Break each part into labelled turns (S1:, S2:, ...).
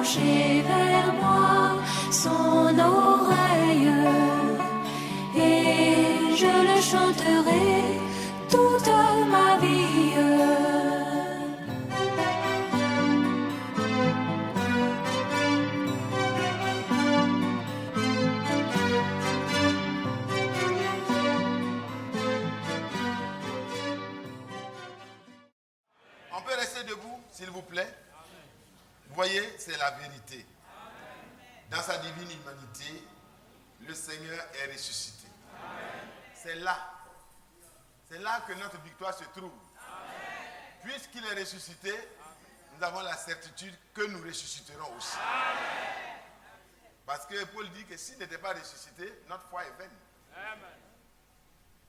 S1: pencher vers moi son oreille et je le chanterai toute ma vie.
S2: On peut rester debout, s'il vous plaît. Vous voyez, c'est la vérité. Dans sa divine humanité, le Seigneur est ressuscité. C'est là que notre victoire se trouve. Puisqu'il est ressuscité, nous avons la certitude que nous ressusciterons aussi. Parce que Paul dit que s'il n'était pas ressuscité, notre foi est vaine.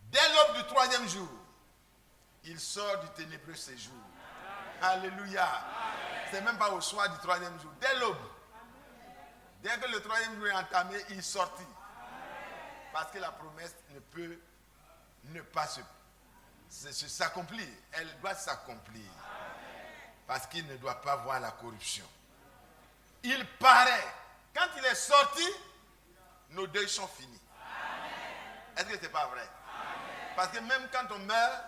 S2: Dès l'aube du 3e jour, il sort du ténébreux séjour. Alléluia. C'est même pas au soir du 3e jour. Dès l'aube. Dès que le 3e jour est entamé, il sortit. Parce que la promesse ne peut ne pas s'accomplir. Elle doit s'accomplir. Parce qu'il ne doit pas voir la corruption. Il paraît. Quand il est sorti, nos deuils sont finis. Est-ce que ce n'est pas vrai? Parce que même quand on meurt,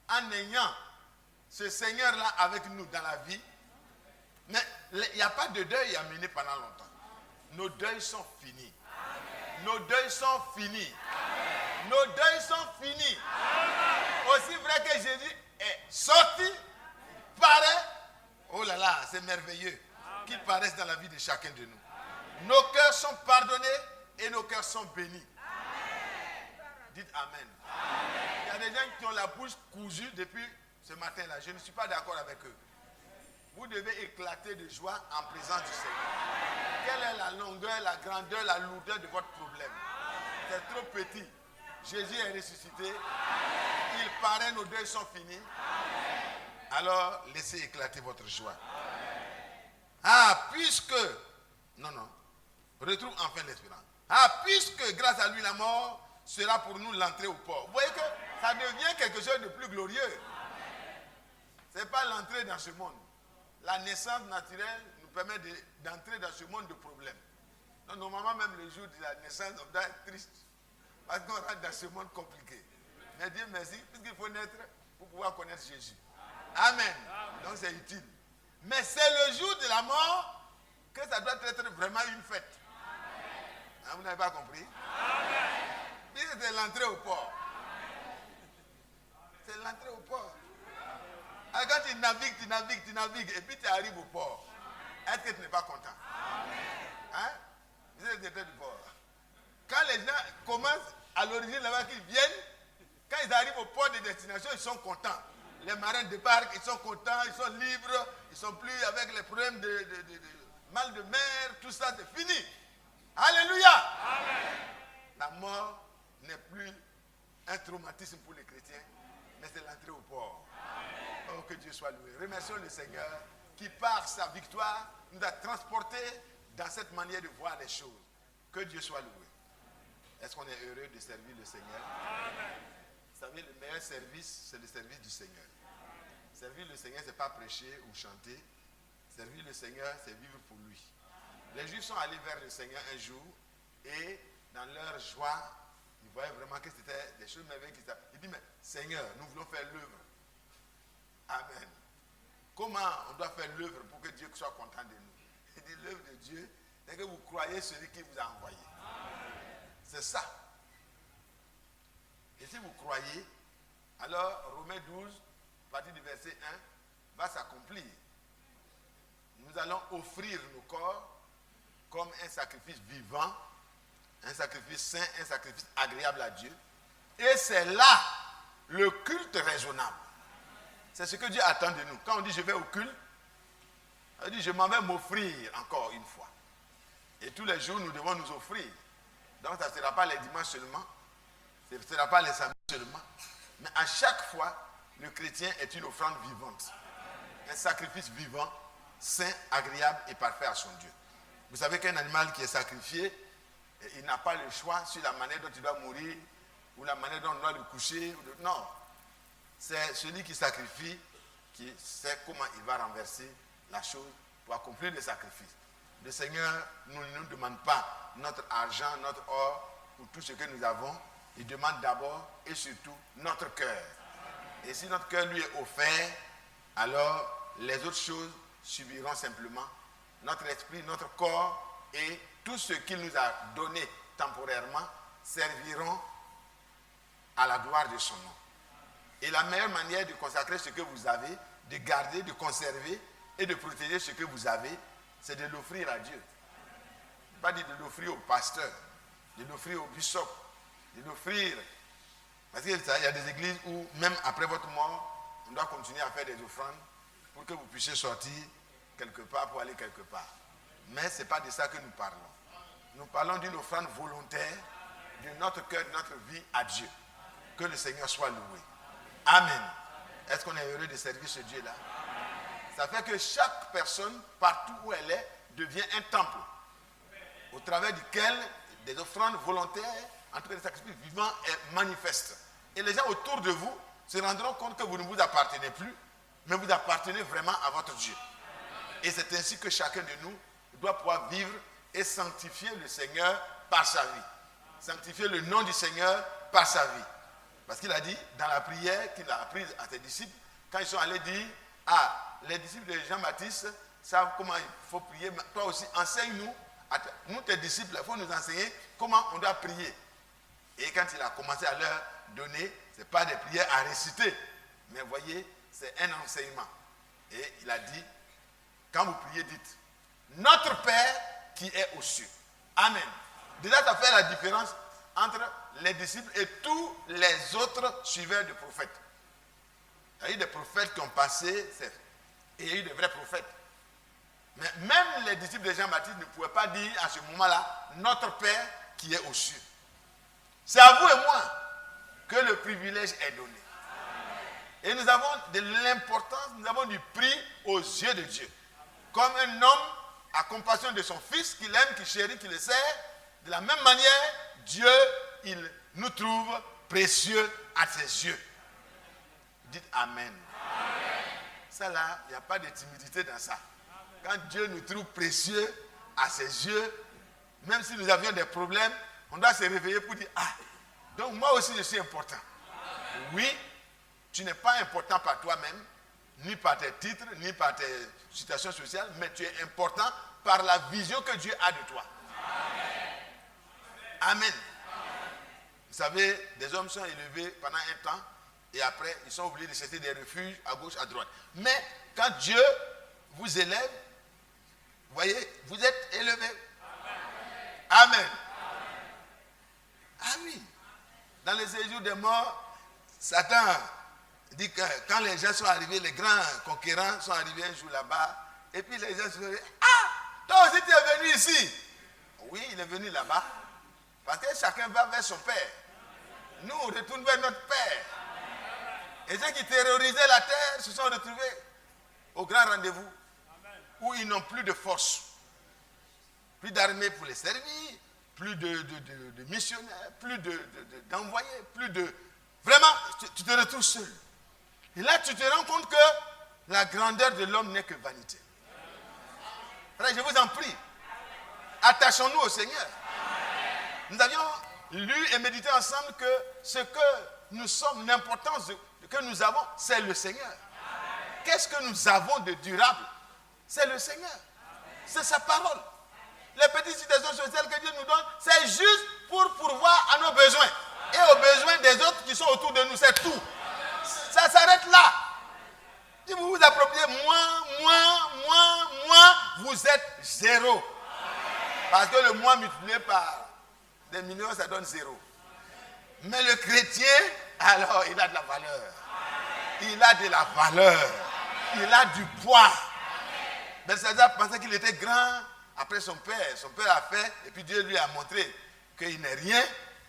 S2: en ayant ce Seigneur-là avec nous dans la vie, mais il n'y a pas de deuil à mener pendant longtemps. Nos deuils sont finis. Nos deuils sont finis. Nos deuils sont finis. Aussi vrai que Jésus est sorti, paraît, oh là là, c'est merveilleux, qu'il paraisse dans la vie de chacun de nous. Nos cœurs sont pardonnés et nos cœurs sont bénis. Dites Amen. Il y a des gens qui ont la bouche cousue depuis ce matin-là. Je ne suis pas d'accord avec eux. Vous devez éclater de joie en présence du Seigneur. Quelle est la longueur, la grandeur, la lourdeur de votre problème? C'est trop petit. Jésus est ressuscité. Il paraît, nos deuils sont finis. Alors, laissez éclater votre joie. Ah, puisque... Non. Retrouve enfin l'espérance. Ah, puisque grâce à lui la mort sera pour nous l'entrée au port. Vous voyez que ça devient quelque chose de plus glorieux. Ce n'est pas l'entrée dans ce monde. La naissance naturelle nous permet d'entrer dans ce monde de problèmes. Donc, normalement, même le jour de la naissance, on doit être triste. Parce qu'on rentre dans ce monde compliqué. Mais Dieu merci, puisqu'il faut naître pour pouvoir connaître Jésus. Amen. Donc c'est utile. Mais c'est le jour de la mort que ça doit être vraiment une fête. Ah, vous n'avez pas compris? Puis c'est l'entrée au port. C'est l'entrée au port. Alors quand tu navigues, et puis tu arrives au port, est-ce que tu n'es pas content? Hein? Vous êtes du port. Quand les gens commencent à l'origine là-bas, qu'ils viennent, quand ils arrivent au port de destination, ils sont contents. Les marins débarquent, ils sont contents, ils sont libres, ils ne sont plus avec les problèmes de mal de mer, tout ça, c'est fini. Alléluia. Amen. La mort n'est plus un traumatisme pour les chrétiens, mais c'est l'entrée au port. Amen. Oh, que Dieu soit loué. Remercions le Seigneur qui, par sa victoire, nous a transportés dans cette manière de voir les choses. Que Dieu soit loué. Est-ce qu'on est heureux de servir le Seigneur? Amen. Vous savez, le meilleur service, c'est le service du Seigneur. Servir le Seigneur, ce n'est pas prêcher ou chanter. Servir le Seigneur, c'est vivre pour lui. Les Juifs sont allés vers le Seigneur un jour et dans leur joie, ils voyaient vraiment que c'était des choses merveilleuses. Ils disent, mais Seigneur, nous voulons faire l'œuvre. Amen. Comment on doit faire l'œuvre pour que Dieu soit content de nous? Il dit, l'œuvre de Dieu, c'est que vous croyez celui qui vous a envoyé. C'est ça. Et si vous croyez, alors Romains 12, à partir du verset 1, va s'accomplir. Nous allons offrir nos corps comme un sacrifice vivant, un sacrifice saint, un sacrifice agréable à Dieu. Et c'est là le culte raisonnable. C'est ce que Dieu attend de nous. Quand on dit je vais au culte, on dit je m'en vais m'offrir encore une fois. Et tous les jours, nous devons nous offrir. Donc ça ne sera pas les dimanches seulement, ce ne sera pas les samedis seulement. Mais à chaque fois, le chrétien est une offrande vivante. Un sacrifice vivant, saint, agréable et parfait à son Dieu. Vous savez qu'un animal qui est sacrifié, il n'a pas le choix sur la manière dont il doit mourir ou la manière dont on doit le coucher. Non. C'est celui qui sacrifie qui sait comment il va renverser la chose pour accomplir le sacrifice. le Seigneur ne nous demande pas notre argent, notre or ou tout ce que nous avons. Il demande d'abord et surtout notre cœur. Et si notre cœur lui est offert, alors les autres choses subiront simplement. Notre esprit, notre corps et tout ce qu'il nous a donné temporairement serviront à la gloire de son nom. Et la meilleure manière de consacrer ce que vous avez, de garder, de conserver et de protéger ce que vous avez, c'est de l'offrir à Dieu. Pas de l'offrir au pasteur, de l'offrir au bishop, de l'offrir. Parce qu'il y a des églises où, même après votre mort, on doit continuer à faire des offrandes pour que vous puissiez sortir quelque part pour aller quelque part. Mais ce n'est pas de ça que nous parlons. Nous parlons d'une offrande volontaire de notre cœur, de notre vie à Dieu. Que le Seigneur soit loué. Amen. Est-ce qu'on est heureux de servir ce Dieu-là? Ça fait que chaque personne, partout où elle est, devient un temple au travers duquel des offrandes volontaires, en tout cas des sacrifices vivants, manifestent. Et les gens autour de vous se rendront compte que vous ne vous appartenez plus, mais vous appartenez vraiment à votre Dieu. Et c'est ainsi que chacun de nous doit pouvoir vivre et sanctifier le Seigneur par sa vie. Sanctifier le nom du Seigneur par sa vie. Parce qu'il a dit, dans la prière qu'il a apprise à ses disciples, quand ils sont allés dire, les disciples de Jean-Baptiste savent comment il faut prier, mais toi aussi, enseigne-nous, nous tes disciples, il faut nous enseigner comment on doit prier. Et quand il a commencé à leur donner, ce n'est pas des prières à réciter, mais voyez, c'est un enseignement. Et il a dit, quand vous priez, dites, notre Père qui est aux cieux. Amen. Déjà, ça fait la différence entre les disciples et tous les autres suiveurs de prophètes. Il y a eu des prophètes qui ont passé, et il y a eu des vrais prophètes. Mais même les disciples de Jean-Baptiste ne pouvaient pas dire à ce moment-là, notre Père qui est aux cieux. C'est à vous et moi que le privilège est donné. Et nous avons de l'importance, nous avons du prix aux yeux de Dieu. Comme un homme a compassion de son fils, qu'il aime, qu'il chérit, qu'il le sert, de la même manière, Dieu, il nous trouve précieux à ses yeux. Dites Amen. Amen. Ça là, il n'y a pas de timidité dans ça. Quand Dieu nous trouve précieux à ses yeux, même si nous avions des problèmes, on doit se réveiller pour dire, donc moi aussi je suis important. Amen. Oui, tu n'es pas important par toi-même, ni par tes titres, ni par tes situations sociales, mais tu es important par la vision que Dieu a de toi. Amen. Amen. Vous savez, des hommes sont élevés pendant un temps et après, ils sont obligés de chercher des refuges à gauche, à droite. Mais quand Dieu vous élève, vous voyez, vous êtes élevé. Amen. Amen. Ah oui. Dans les séjours des morts, Satan dit que quand les gens sont arrivés, les grands conquérants sont arrivés un jour là-bas, et puis les gens se disent, toi aussi tu es venu ici. Oui, il est venu là-bas. Parce que chacun va vers son Père. Nous, on retourne vers notre Père. Et ceux qui terrorisaient la terre se sont retrouvés au grand rendez-vous, où ils n'ont plus de force, plus d'armée pour les servir, plus de missionnaires, plus d'envoyés, plus de... Vraiment, tu te retrouves seul. Et là, tu te rends compte que la grandeur de l'homme n'est que vanité. Frère, je vous en prie, attachons-nous au Seigneur. Nous avions lu et médité ensemble que ce que nous sommes, l'importance que nous avons, c'est le Seigneur. Qu'est-ce que nous avons de durable? C'est le Seigneur. C'est sa parole. Les petites situations sociales que Dieu nous donne, c'est juste pour pourvoir à nos besoins. Et aux besoins des autres qui sont autour de nous, c'est tout. Ça s'arrête là. Si vous vous appropriez moins, vous êtes zéro. Parce que le moins multiplié par des millions, ça donne zéro. Mais le chrétien, alors, il a de la valeur. Il a de la valeur. Il a du poids. Belshazzar pensait qu'il était grand après son père. Son père a fait, et puis Dieu lui a montré qu'il n'est rien.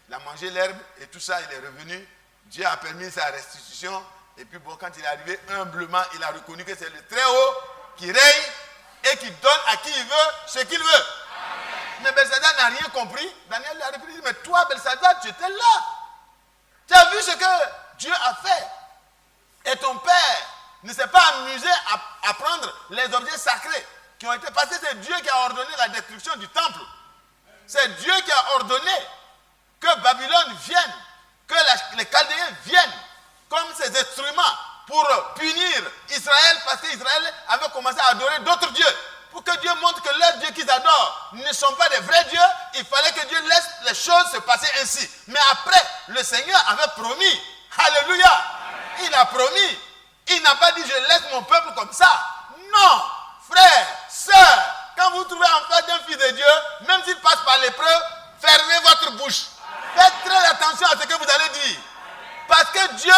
S2: Il a mangé l'herbe et tout ça, il est revenu. Dieu a permis sa restitution. Et puis bon, quand il est arrivé humblement, il a reconnu que c'est le Très-Haut qui règne et qui donne à qui il veut ce qu'il veut. Amen. Mais Belshazzar n'a rien compris. Daniel lui a répondu, mais toi, Belshazzar, tu étais là. Tu as vu ce que Dieu a fait. Et ton père ne s'est pas amusé à prendre les objets sacrés qui ont été passés. C'est Dieu qui a ordonné la destruction du temple. C'est Dieu qui a ordonné que Babylone vienne, que les Chaldéens viennent comme ces instruments pour punir Israël parce qu'Israël avait commencé à adorer d'autres dieux. Pour que Dieu montre que leurs dieux qu'ils adorent ne sont pas des vrais dieux, il fallait que Dieu laisse les choses se passer ainsi. Mais après, le Seigneur avait promis. Alléluia. Il a promis. Il n'a pas dit je laisse mon peuple comme ça. Non, frères, sœurs, quand vous trouvez en face d'un fils de Dieu, même s'il passe par l'épreuve, fermez votre bouche. Faites très attention à ce que vous allez dire. Parce que Dieu,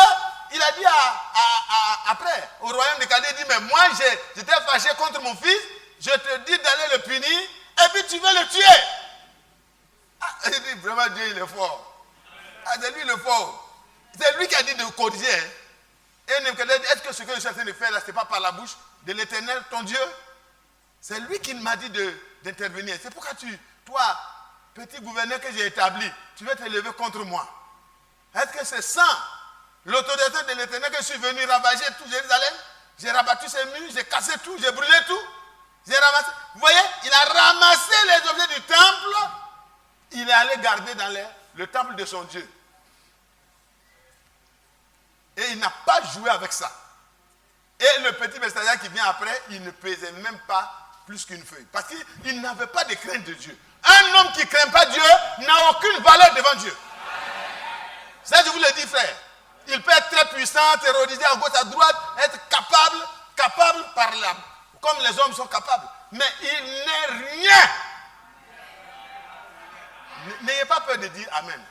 S2: il a dit après, au royaume de Chaldée, il dit, mais moi j'étais fâché contre mon fils, je te dis d'aller le punir, et puis tu veux le tuer. Il dit, vraiment Dieu il est fort. C'est lui le fort. C'est lui qui a dit de corriger. Hein. Et Nebuchadnezzar dit, est-ce que ce que je suis en train de faire là, ce n'est pas par la bouche de l'Éternel, ton Dieu? C'est lui qui m'a dit d'intervenir. C'est pourquoi toi, petit gouverneur que j'ai établi, tu veux te lever contre moi. Est-ce que c'est sans l'autorité de l'Éternel que je suis venu ravager tout Jérusalem? J'ai rabattu ses murs, j'ai cassé tout, j'ai brûlé tout. J'ai ramassé. Vous voyez, il a ramassé les objets du temple. Il est allé garder dans le temple de son Dieu. Et il n'a pas joué avec ça. Et le petit Belshazzar qui vient après, il ne pesait même pas plus qu'une feuille. Parce qu'il n'avait pas de crainte de Dieu. Un homme qui ne craint pas Dieu n'a aucune valeur devant Dieu. Ça, je vous le dis, frère. Il peut être très puissant, terrorisé à gauche, à droite, être capable par l'âme, comme les hommes sont capables. Mais il n'est rien. N'ayez pas peur de dire Amen. Amen.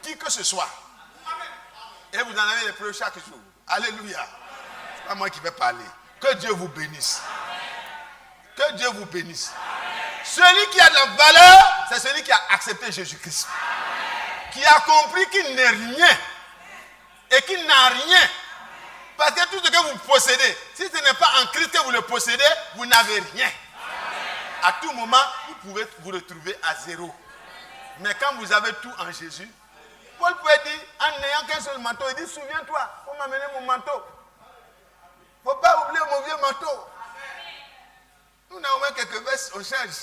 S2: Qui que ce soit. Amen. Et vous en avez les preuves chaque jour. Alléluia. Ce n'est pas moi qui vais parler. Que Dieu vous bénisse. Amen. Que Dieu vous bénisse. Amen. Celui qui a de la valeur, c'est celui qui a accepté Jésus-Christ. Qui a compris qu'il n'est rien. Et qu'il n'a rien. Parce que tout ce que vous possédez, si ce n'est pas en Christ que vous le possédez, vous n'avez rien. À tout moment, vous pouvez vous retrouver à zéro. Mais quand vous avez tout en Jésus, Paul pouvait dire, en n'ayant qu'un seul manteau, il dit, souviens-toi, il faut m'amener mon manteau. Il ne faut pas oublier mon vieux manteau. Nous n'avons quelques vestes, on change.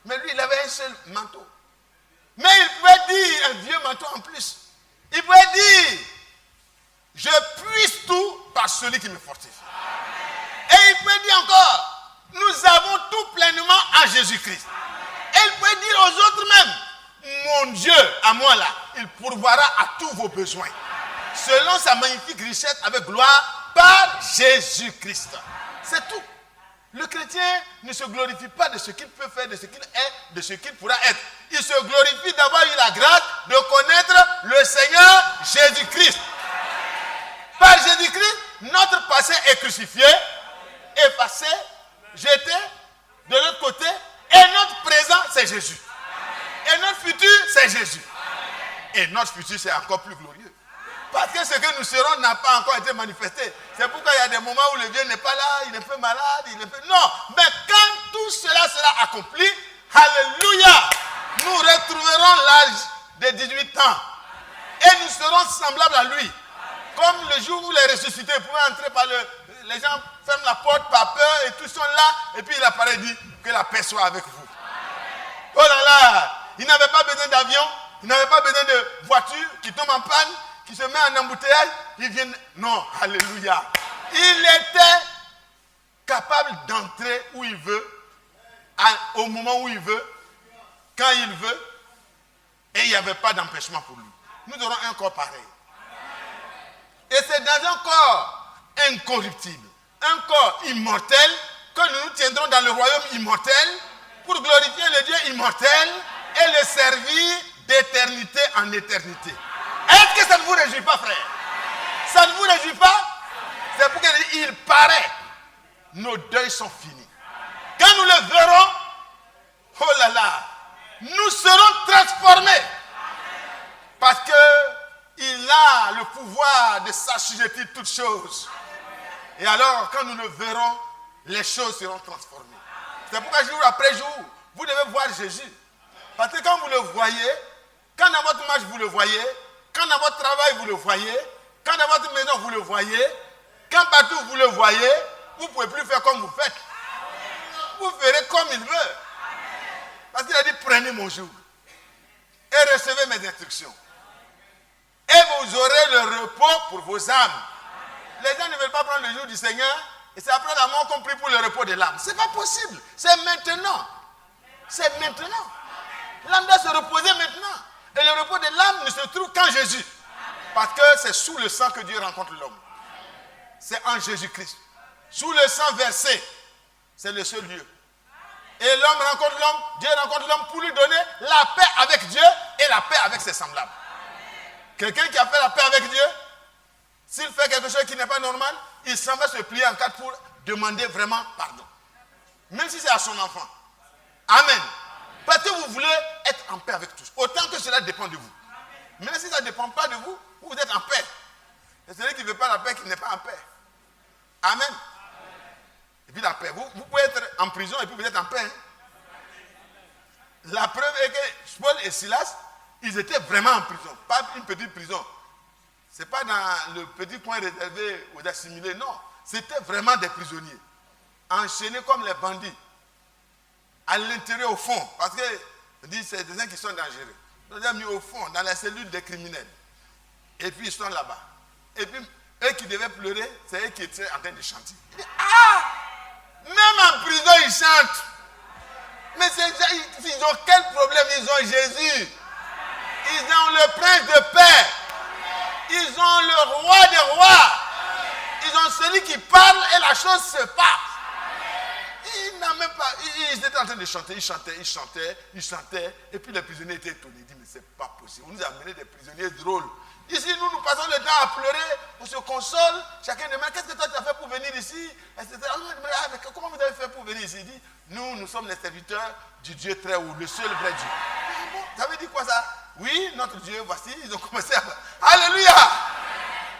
S2: Mais lui, il avait un seul manteau. Mais il pouvait dire un vieux manteau en plus. Il pouvait dire, je puisse tout par celui qui me fortifie. Et il pouvait dire encore, nous avons tout pleinement en Jésus-Christ. Et il pouvait dire aux autres même, mon Dieu, à moi là, il pourvoira à tous vos besoins. Selon sa magnifique richesse avec gloire par Jésus-Christ. C'est tout. Le chrétien ne se glorifie pas de ce qu'il peut faire, de ce qu'il est, de ce qu'il pourra être. Il se glorifie d'avoir eu la grâce de connaître le Seigneur Jésus-Christ. Par Jésus-Christ, notre passé est crucifié, effacé, jeté de l'autre côté, et notre présent, c'est Jésus. Et notre futur, c'est Jésus. Et notre futur, c'est encore plus glorieux. Parce que ce que nous serons n'a pas encore été manifesté. C'est pourquoi il y a des moments où le vieux n'est pas là, il est un peu malade, il est un peu... Non, mais quand tout cela sera accompli, alléluia, nous retrouverons l'âge de 18 ans. Et nous serons semblables à lui. Comme le jour où les ressuscités pouvaient entrer par les gens ferment la porte par peur et tous sont là. Et puis il apparaît et dit que la paix soit avec vous. Oh là là, il n'avait pas besoin d'avion, il n'avait pas besoin de voiture qui tombe en panne, qui se met en embouteillage. Il vient... Non, alléluia. Il était capable d'entrer où il veut, au moment où il veut, quand il veut. Et il n'y avait pas d'empêchement pour lui. Nous aurons un corps pareil. Et c'est dans un corps incorruptible, un corps immortel, que nous nous tiendrons dans le royaume immortel pour glorifier le Dieu immortel et le servir d'éternité en éternité. Est-ce que ça ne vous réjouit pas, frère? Ça ne vous réjouit pas? C'est pourquoi il paraît, nos deuils sont finis. Quand nous le verrons, oh là là, nous serons transformés. Parce que il a le pouvoir de s'assujettir toutes choses. Et alors, quand nous le verrons, les choses seront transformées. C'est pourquoi jour après jour, vous devez voir Jésus. Parce que quand vous le voyez, quand dans votre marche vous le voyez, quand dans votre travail vous le voyez, quand dans votre maison vous le voyez, quand partout vous le voyez, vous ne pouvez plus faire comme vous faites. vous ferez comme il veut. Parce qu'il a dit, prenez mon joug et recevez mes instructions. Et vous aurez le repos pour vos âmes. Les gens ne veulent pas prendre le joug du Seigneur. Et c'est après la mort qu'on prie pour le repos de l'âme. Ce n'est pas possible. C'est maintenant. C'est maintenant. L'âme doit se reposer maintenant. Et le repos de l'âme ne se trouve qu'en Jésus. Parce que c'est sous le sang que Dieu rencontre l'homme. C'est en Jésus-Christ. Sous le sang versé, c'est le seul lieu. Et l'homme rencontre l'homme, Dieu rencontre l'homme pour lui donner la paix avec Dieu et la paix avec ses semblables. Quelqu'un qui a fait la paix avec Dieu, s'il fait quelque chose qui n'est pas normal, il s'en va se plier en quatre pour demander vraiment pardon. Même si c'est à son enfant. Amen. Parce que vous voulez être en paix avec tous. Autant que cela dépend de vous. Même si ça ne dépend pas de vous, vous êtes en paix. C'est celui qui ne veut pas la paix qui n'est pas en paix. Amen. Et puis la paix. Vous pouvez être en prison et puis vous êtes en paix. Hein? La preuve est que Paul et Silas, ils étaient vraiment en prison. Pas une petite prison. Ce n'est pas dans le petit coin réservé aux assimilés. Non. C'était vraiment des prisonniers. Enchaînés comme les bandits. À l'intérieur, au fond. Parce que c'est des gens qui sont dangereux. Ils les ont mis au fond, dans la cellule des criminels. Et puis ils sont là-bas. Et puis, eux qui devaient pleurer, c'est eux qui étaient en train de chanter. Ils disent, ah! Même en prison, ils chantent. Mais ils ont quel problème? Ils ont Jésus. Ils ont le prince de paix. Ils ont le roi des rois. Ils ont celui qui parle et la chose se passe. Ils n'ont même pas. Ils étaient en train de chanter. Ils chantaient. Et puis les prisonniers étaient étonnés. Ils disent, mais c'est pas possible. On nous a amené des prisonniers drôles. Ici, nous passons le temps à pleurer, on se console. Chacun demande, qu'est-ce que toi tu as fait pour venir ici? Etc. Mais comment vous avez fait pour venir ici? Il dit, nous sommes les serviteurs du Dieu très haut, le seul vrai Dieu. Ah bon, ça veut dire quoi ça? Oui, notre Dieu, voici, ils ont commencé à... Alléluia!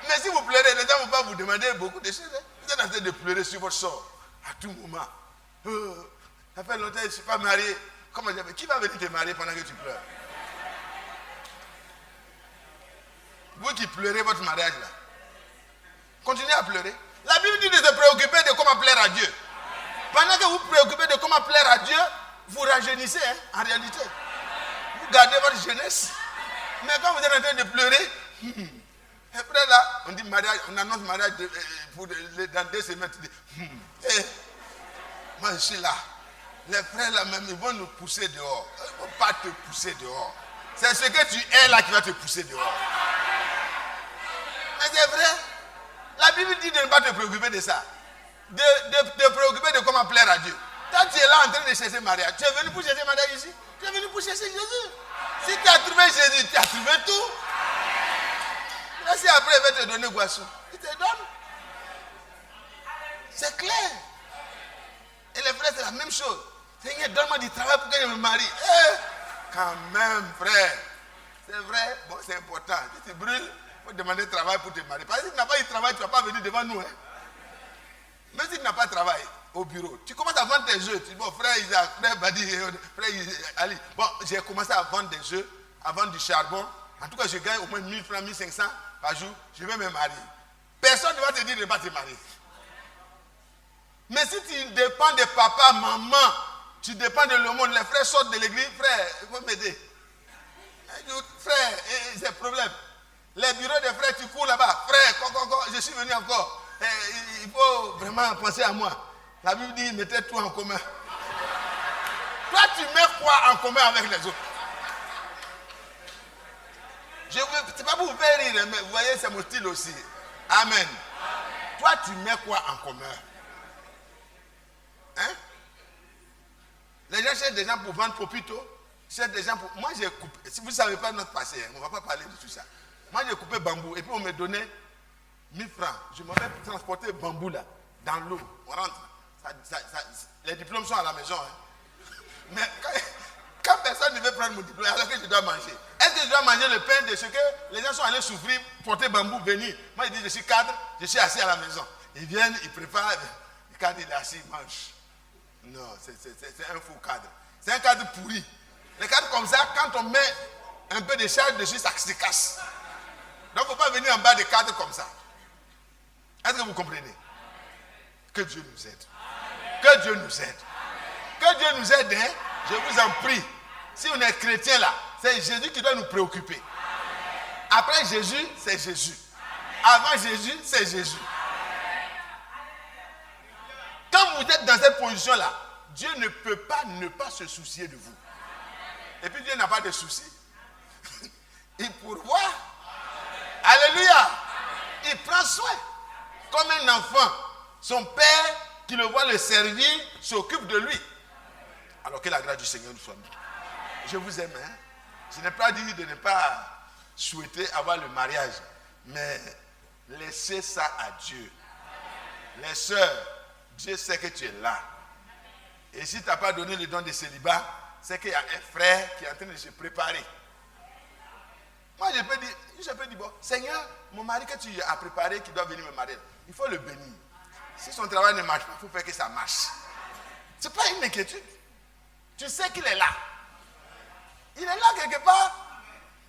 S2: Mais si vous pleurez, les gens ne vont pas vous demander beaucoup de choses. Hein? Vous êtes en train de pleurer sur votre sort à tout moment. Ça fait longtemps que je ne suis pas marié. Comment dire, qui va venir te marier pendant que tu pleures? Vous qui pleurez votre mariage là, continuez à pleurer. La Bible dit de se préoccuper de comment plaire à Dieu. Pendant que vous vous préoccupez de comment plaire à Dieu, vous rajeunissez hein, en réalité. Vous gardez votre jeunesse. Mais quand vous êtes en train de pleurer, après là, on dit mariage, on annonce mariage dans 2 semaines. Tu dis, moi je suis là. Les frères là même, ils vont nous pousser dehors. Ils ne vont pas te pousser dehors. C'est ce que tu es là qui va te pousser dehors. Mais c'est vrai. La Bible dit de ne pas te préoccuper de ça. De te préoccuper de comment plaire à Dieu. Toi, tu es là en train de chercher mariage. Tu es venu pour chercher mariage ici? Tu es venu pour chercher Jésus. Si tu as trouvé Jésus, tu as trouvé tout. Mais si après, il va te donner Guassou, il te donne. C'est clair. Et les frères, c'est la même chose. Seigneur, donne-moi du travail pour que je me marie. Quand même, frère. C'est vrai, bon, c'est important. Si tu brûles, il faut demander travail pour te marier. Parce que si tu n'as pas eu de travail, tu ne vas pas venir devant nous. Hein. Même si tu n'as pas de travail au bureau, tu commences à vendre tes œufs. Tu dis, bon, frère Isaac, frère Badi, frère Ali. Bon, j'ai commencé à vendre des œufs, à vendre du charbon. En tout cas, je gagne au moins 1000 francs, 1500 par jour. Je vais me marier. Personne ne va te dire de ne pas te marier. Mais si tu dépends de papa, maman, tu dépends de le monde, les frères sortent de l'église, frère, il faut m'aider. Frère, c'est le problème. Les bureaux des frères, tu cours là-bas. Frère, je suis venu encore. Il faut vraiment penser à moi. La Bible dit, mettez tout en commun. Toi, tu mets quoi en commun avec les autres? Ce n'est pas pour vous faire rire, mais vous voyez, c'est mon style aussi. Amen. Toi, tu mets quoi en commun? Hein? Les gens cherchent des gens pour vendre Popito. Cherchent des gens pour... Moi, j'ai coupé. Si vous ne savez pas notre passé, on ne va pas parler de tout ça. Moi, j'ai coupé bambou et puis on me donnait 1000 francs. Je m'avais transporté bambou là, dans l'eau. On rentre. Les diplômes sont à la maison. Hein. Mais quand personne ne veut prendre mon diplôme, alors que je dois manger. Est-ce que je dois manger le pain de ce que les gens sont allés souffrir, porter bambou, venir? Moi, je dis, je suis cadre, je suis assis à la maison. Ils viennent, ils préparent. Le cadre, il est assis, il mange. Non, c'est un faux cadre. C'est un cadre pourri. Les cadres comme ça, quand on met un peu de charge dessus, ça se casse. Donc, il ne faut pas venir en bas des cadres comme ça. Est-ce que vous comprenez? Que Dieu nous aide. Que Dieu nous aide. Que Dieu nous aide, hein? Je vous en prie. Si on est chrétien là, c'est Jésus qui doit nous préoccuper. Après Jésus, c'est Jésus. Avant Jésus, c'est Jésus. Quand vous êtes dans cette position-là, Dieu ne peut pas ne pas se soucier de vous. Et puis Dieu n'a pas de soucis. Il pourvoit. Alléluia. Il prend soin. Comme un enfant, son père qui le voit le servir s'occupe de lui. Alors que la grâce du Seigneur nous soit mise. Je vous aime. Hein? Je n'ai pas dit de ne pas souhaiter avoir le mariage. Mais laissez ça à Dieu. Les sœurs, Dieu sait que tu es là. Et si tu n'as pas donné le don de célibat, c'est qu'il y a un frère qui est en train de se préparer. Moi, je peux dire, bon, Seigneur, mon mari que tu as préparé, qui doit venir me marier, il faut le bénir. Si son travail ne marche pas, il faut faire que ça marche. Ce n'est pas une inquiétude. Tu sais qu'il est là. Il est là quelque part.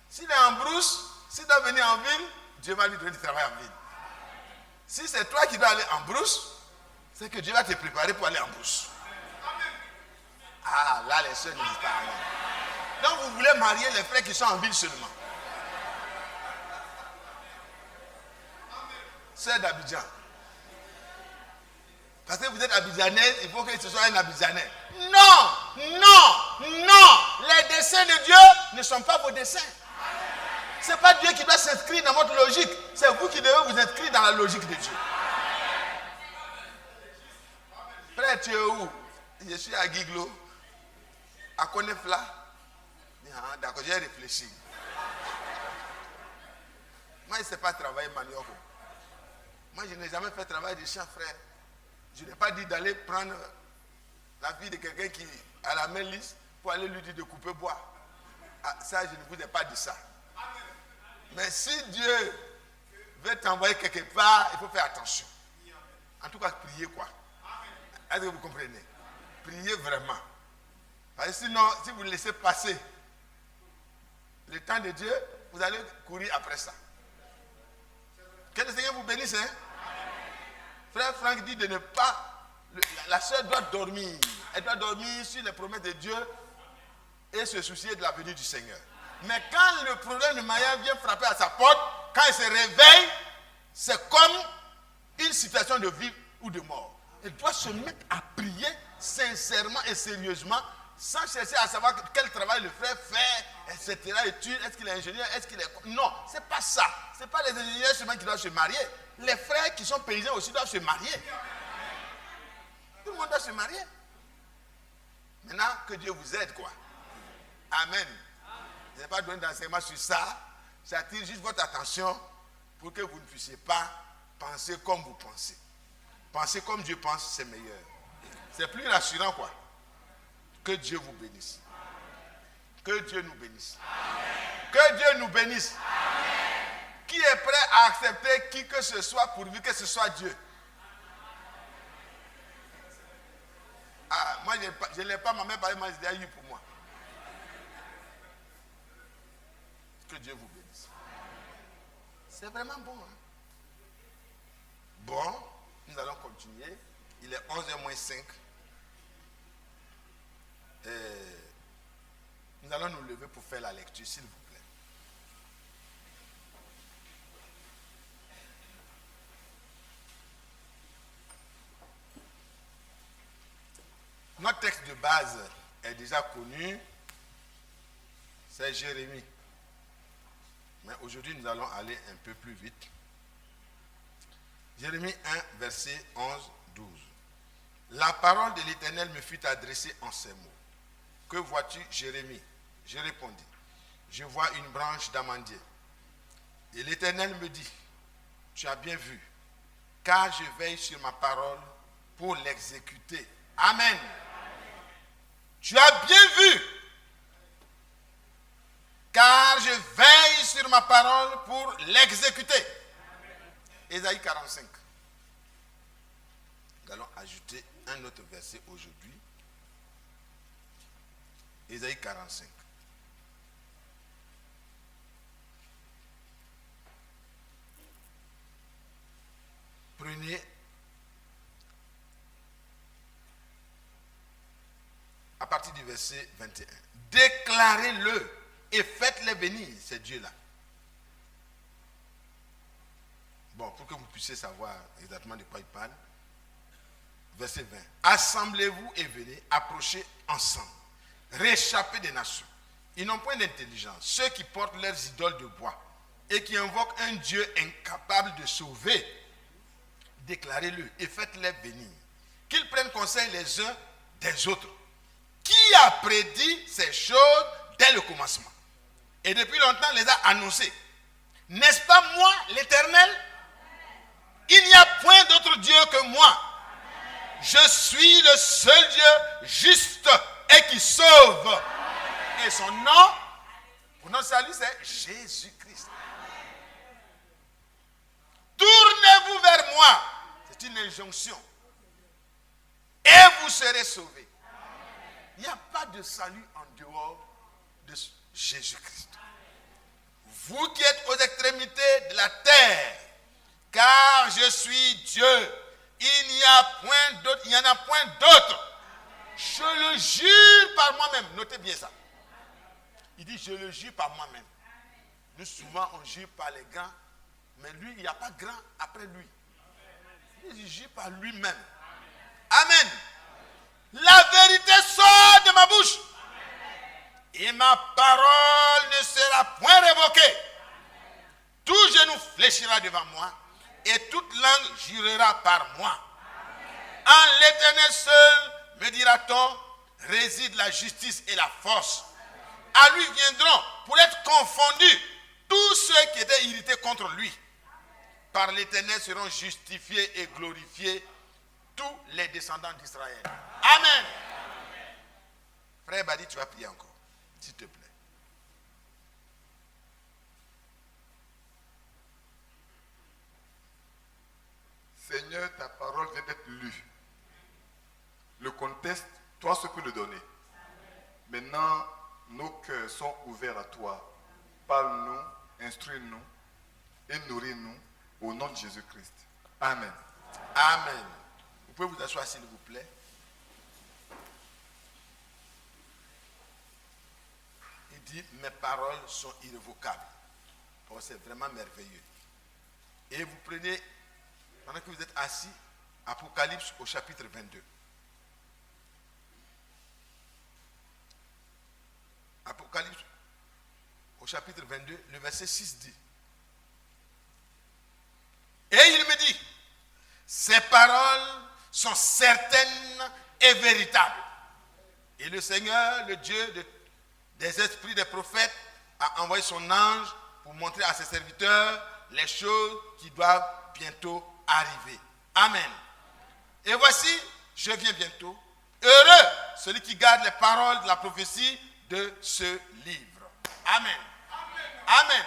S2: S'il est en brousse, s'il doit venir en ville, Dieu va lui donner du travail en ville. Si c'est toi qui dois aller en brousse, c'est que Dieu va te préparer pour aller en brousse. Ah, là, les soeurs ne disent pas rien. Donc, vous voulez marier les frères qui sont en ville seulement. Sœur d'Abidjan. Parce que vous êtes abidjanaise, il faut que ce soit un abidjanais. Non, non, non. Les desseins de Dieu ne sont pas vos desseins. Ce n'est pas Dieu qui doit s'inscrire dans votre logique. C'est vous qui devez vous inscrire dans la logique de Dieu. Frère, tu es où? Je suis à Guiglo, à Konefla. D'accord, j'ai réfléchi. Moi, je ne sais pas travailler manioc. Moi, je n'ai jamais fait travail de chien, frère. Je n'ai pas dit d'aller prendre la fille de quelqu'un qui a la main lisse pour aller lui dire de couper bois. Ah, ça, je ne vous ai pas dit ça. Mais si Dieu veut t'envoyer quelque part, il faut faire attention. En tout cas, priez quoi. Est-ce que vous comprenez? Priez vraiment. Parce que sinon, si vous laissez passer le temps de Dieu, vous allez courir après ça. Que le Seigneur vous bénisse. Hein? Frère Franck dit de ne pas... La sœur doit dormir. Elle doit dormir sur les promesses de Dieu et se soucier de la venue du Seigneur. Mais quand le problème de mariage vient frapper à sa porte, quand elle se réveille, c'est comme une situation de vie ou de mort. Elle doit se mettre à prier sincèrement et sérieusement, sans chercher à savoir quel travail le frère fait, etc. Études, est-ce qu'il est ingénieur, est-ce qu'il est... Non, c'est pas ça. Ce n'est pas les ingénieurs seulement qui doivent se marier. Les frères qui sont paysans aussi doivent se marier. Tout le monde doit se marier. Maintenant, que Dieu vous aide, quoi. Amen. Je n'ai pas donné d'enseignement sur ça. J'attire juste votre attention pour que vous ne puissiez pas penser comme vous pensez. Penser comme Dieu pense, c'est meilleur. C'est plus rassurant, quoi. Que Dieu vous bénisse. Que Dieu nous bénisse. Que Dieu nous bénisse. Qui est prêt à accepter qui que ce soit pourvu que ce soit Dieu? Ah, moi, je ne l'ai pas, ma mère parlait, moi, je l'ai eu pour moi. Que Dieu vous bénisse. C'est vraiment bon. Hein? Bon, nous allons continuer. Il est 11h moins 5. Nous allons nous lever pour faire la lecture, s'il vous plaît. Notre texte de base est déjà connu. C'est Jérémie. Mais aujourd'hui, nous allons aller un peu plus vite. Jérémie 1, verset 11, 12. La parole de l'Éternel me fut adressée en ces mots. Que vois-tu, Jérémie? Je répondis. Je vois une branche d'amandier. Et l'Éternel me dit, tu as bien vu, car je veille sur ma parole pour l'exécuter. Amen. Tu as bien vu, car je veille sur ma parole pour l'exécuter. Ésaïe 45. Nous allons ajouter un autre verset aujourd'hui. Ésaïe 45. Prenez à partir du verset 21. Déclarez-le et faites-les venir, ces dieux-là. Bon, pour que vous puissiez savoir exactement de quoi il parle. Verset 20. Assemblez-vous et venez, approchez ensemble. Réchappez des nations. Ils n'ont point d'intelligence. Ceux qui portent leurs idoles de bois et qui invoquent un Dieu incapable de sauver, déclarez-le et faites-les venir. Qu'ils prennent conseil les uns des autres. Qui a prédit ces choses dès le commencement et depuis longtemps les a annoncées? N'est-ce pas moi, l'Éternel? Il n'y a point d'autre Dieu que moi. Je suis le seul Dieu juste et qui sauve. Et son nom, pour notre salut, c'est Jésus-Christ. Tournez-vous vers moi. C'est une injonction. Et vous serez sauvés. Il n'y a pas de salut en dehors de Jésus-Christ. Vous qui êtes aux extrémités de la terre, car je suis Dieu, il n'y en a point d'autre. Je le jure par moi-même. Notez bien ça. Il dit, je le jure par moi-même. Nous, souvent, on jure par les grands, mais lui, il n'y a pas grand après lui. Il jure par lui-même. Amen. La vérité sort de ma bouche. Et ma parole ne sera point révoquée. Tout genou fléchira devant moi et toute langue jurera par moi. En l'Éternel seul, me dira-t-on, réside la justice et la force. À lui viendront pour être confondus tous ceux qui étaient irrités contre lui. Par l'Éternel seront justifiés et glorifiés tous les descendants d'Israël. Amen. Frère Badi, tu vas prier encore, s'il te plaît.
S3: Seigneur, ta parole vient d'être lue. Le contexte, toi seul peux le donner. Maintenant, nos cœurs sont ouverts à toi. Parle-nous, instruis-nous et nourris-nous au nom de Jésus-Christ. Amen.
S2: Amen. Vous pouvez vous asseoir s'il vous plaît. Il dit, mes paroles sont irrévocables. Oh, c'est vraiment merveilleux. Et vous prenez, pendant que vous êtes assis, Apocalypse au chapitre 22. Apocalypse au chapitre 22, le verset 6 dit. Et il me dit, ces paroles sont certaines et véritables. Et le Seigneur, le Dieu des esprits des prophètes, a envoyé son ange pour montrer à ses serviteurs les choses qui doivent bientôt arriver. Amen. Et voici, je viens bientôt. Heureux celui qui garde les paroles de la prophétie de ce livre. Amen. Amen.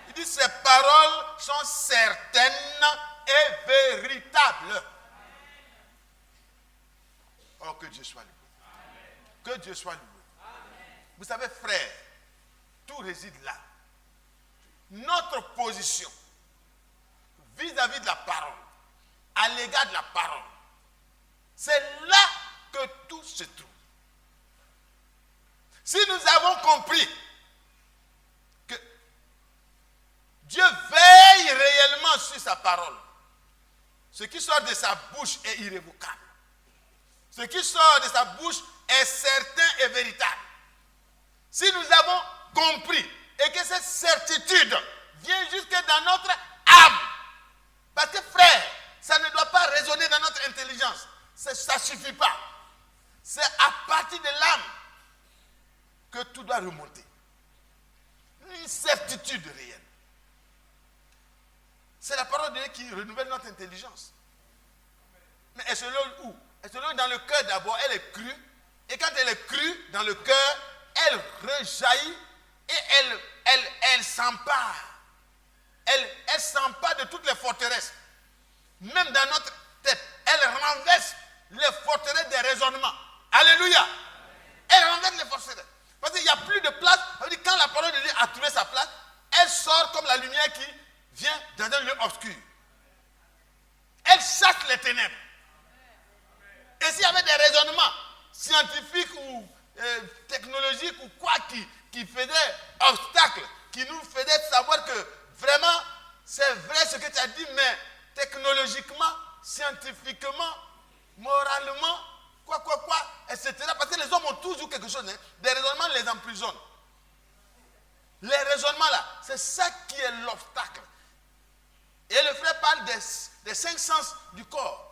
S2: Il dit, ces paroles sont certaines et véritables. Oh, que Dieu soit loué. Que Dieu soit loué. Vous savez, frère, tout réside là. Notre position vis-à-vis de la parole, à l'égard de la parole, c'est là que tout se trouve. Si nous avons compris que Dieu veille réellement sur sa parole, ce qui sort de sa bouche est irrévocable. Ce qui sort de sa bouche est certain et véritable. Si nous avons compris et que cette certitude vient jusque dans notre âme, parce que frère, ça ne doit pas résonner dans notre intelligence, ça ne suffit pas. C'est à partir de l'âme que tout doit remonter. Une certitude réelle. C'est la parole de Dieu qui renouvelle notre intelligence. Mais elle se loge où? Elle se loge dans le cœur d'abord, elle est crue. Et quand elle est crue dans le cœur, elle rejaillit et elle s'empare. Elle s'empare de toutes les forteresses. Même dans notre tête, elle renverse les forteresses des raisonnements. Alléluia. Elle renverse les forteresses. Parce qu'il n'y a plus de place. Quand la parole de Dieu a trouvé sa place, elle sort comme la lumière qui vient dans un lieu obscur. Elle chasse les ténèbres. Et s'il y avait des raisonnements, scientifiques ou technologiques ou quoi qui faisaient obstacle, qui nous faisaient savoir que vraiment c'est vrai ce que tu as dit, mais technologiquement, scientifiquement, moralement, quoi, etc. Parce que les hommes ont toujours quelque chose, hein. Des raisonnements les emprisonnent. Les raisonnements là, c'est ça qui est l'obstacle. Et le frère parle des 5 sens du corps.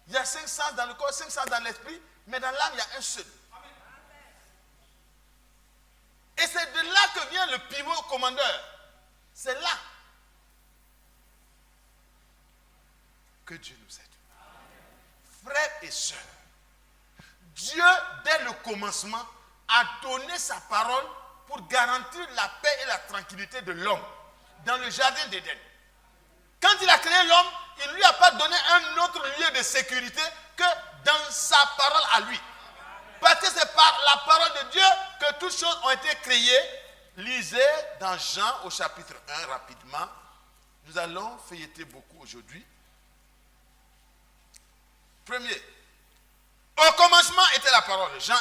S2: Il y a 5 sens dans le corps, 5 sens dans l'esprit, mais dans l'âme, il y a un seul. Et c'est de là que vient le pivot commandeur. C'est là que Dieu nous aide. Frères et sœurs, Dieu, dès le commencement, a donné sa parole pour garantir la paix et la tranquillité de l'homme dans le jardin d'Éden. Quand il a créé l'homme, il ne lui a pas donné un autre lieu de sécurité que dans sa parole à lui. Parce que c'est par la parole de Dieu que toutes choses ont été créées. Lisez dans Jean au chapitre 1 rapidement. Nous allons feuilleter beaucoup aujourd'hui. Premier, au commencement était la parole, Jean 1.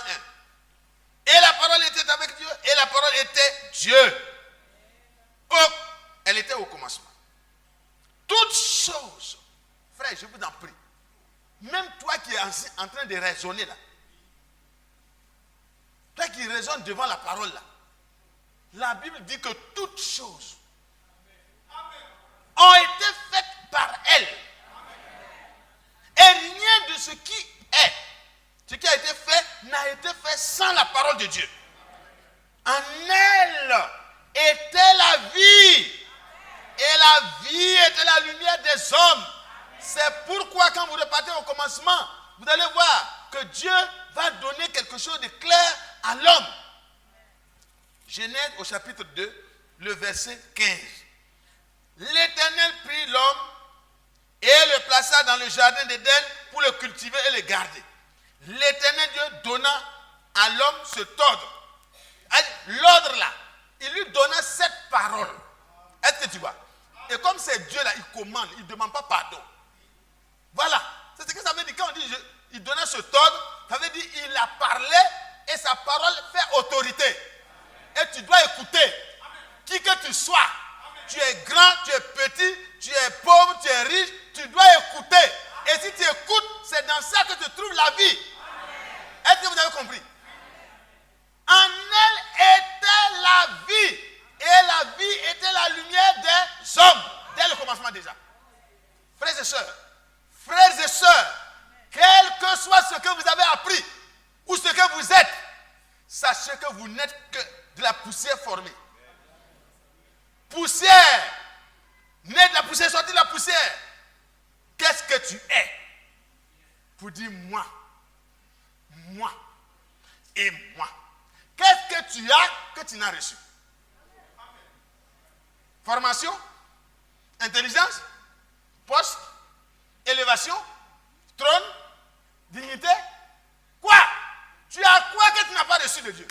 S2: Et la parole était avec Dieu, et la parole était Dieu. Elle était au commencement. Toutes choses, frère, je vous en prie, même toi qui es en train de raisonner là, toi qui raisonnes devant la parole là, la Bible dit que toutes choses ont été faites par elle. Et rien de ce qui est, ce qui a été fait, n'a été fait sans la parole de Dieu. En elle était la vie. Et la vie était la lumière des hommes. C'est pourquoi quand vous repartez au commencement, vous allez voir que Dieu va donner quelque chose de clair à l'homme. Genèse au chapitre 2, le verset 15. L'Éternel prit l'homme et le plaça dans le jardin d'Éden pour le cultiver et le garder. L'Éternel Dieu donna à l'homme cet ordre. L'ordre là, il lui donna cette parole. Est-ce que tu vois? Et comme c'est Dieu là, il commande, il ne demande pas pardon. Voilà. C'est ce que ça veut dire quand on dit il donnait cet ordre, ça veut dire il a parlé et sa parole fait autorité. Et tu dois écouter. Qui que tu sois, tu es grand, tu es petit, tu es pauvre, tu es riche, tu dois écouter. Et si tu écoutes, c'est dans ça que tu trouves la vie. Est-ce que vous avez compris? En elle était la vie. Et la vie était la lumière des hommes. Dès le commencement déjà. Frères et sœurs, quel que soit ce que vous avez appris, ou ce que vous êtes, sachez que vous n'êtes que de la poussière formée. Poussière. Né de la poussière, sorti de la poussière. Qu'est-ce que tu es? Pour dire moi. Moi. Et moi. Qu'est-ce que tu as que tu n'as reçu? Formation, intelligence, poste, élévation, trône, dignité. Quoi? Tu as quoi que tu n'as pas reçu de Dieu?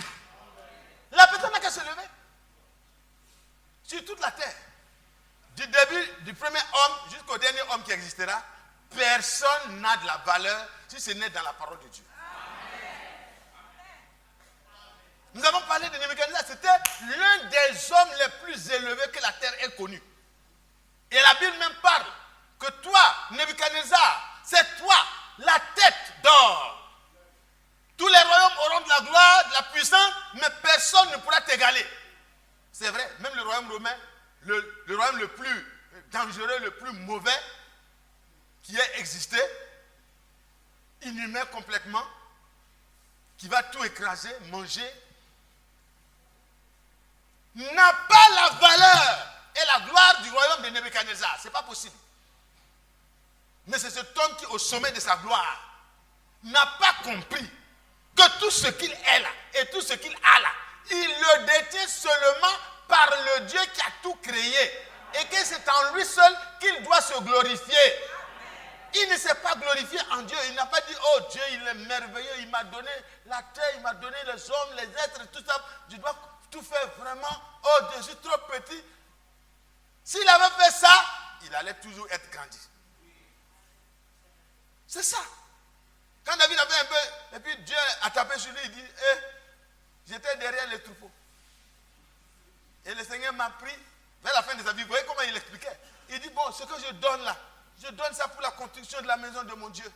S2: La personne n'a qu'à se lever. Sur toute la terre. Du début du premier homme jusqu'au dernier homme qui existera, personne n'a de la valeur si ce n'est dans la parole de Dieu. Nous avons parlé de Nebuchadnezzar, c'était l'un des hommes les plus élevés que la terre ait connu. Et la Bible même parle que toi, Nebuchadnezzar, c'est toi, la tête d'or. Tous les royaumes auront de la gloire, de la puissance, mais personne ne pourra t'égaler. C'est vrai, même le royaume romain, le royaume le plus dangereux, le plus mauvais qui ait existé, inhumain complètement, qui va tout écraser, manger, n'a pas la valeur et la gloire du royaume de Nebuchadnezzar. Ce n'est pas possible. Mais c'est cet homme qui, au sommet de sa gloire, n'a pas compris que tout ce qu'il est là et tout ce qu'il a là, il le détient seulement par le Dieu qui a tout créé. Et que c'est en lui seul qu'il doit se glorifier. Il ne s'est pas glorifié en Dieu. Il n'a pas dit, oh Dieu, il est merveilleux, il m'a donné la terre, il m'a donné les hommes, les êtres, tout ça. Je dois tout faire vraiment. Oh, je suis trop petit. S'il avait fait ça, il allait toujours être grandi. C'est ça. Quand David avait un peu, et puis Dieu a tapé sur lui, il dit, j'étais derrière les troupeaux. Et le Seigneur m'a pris vers la fin de sa vie. Vous voyez comment il expliquait? Il dit, bon, ce que je donne là, je donne ça pour la construction de la maison de mon Dieu.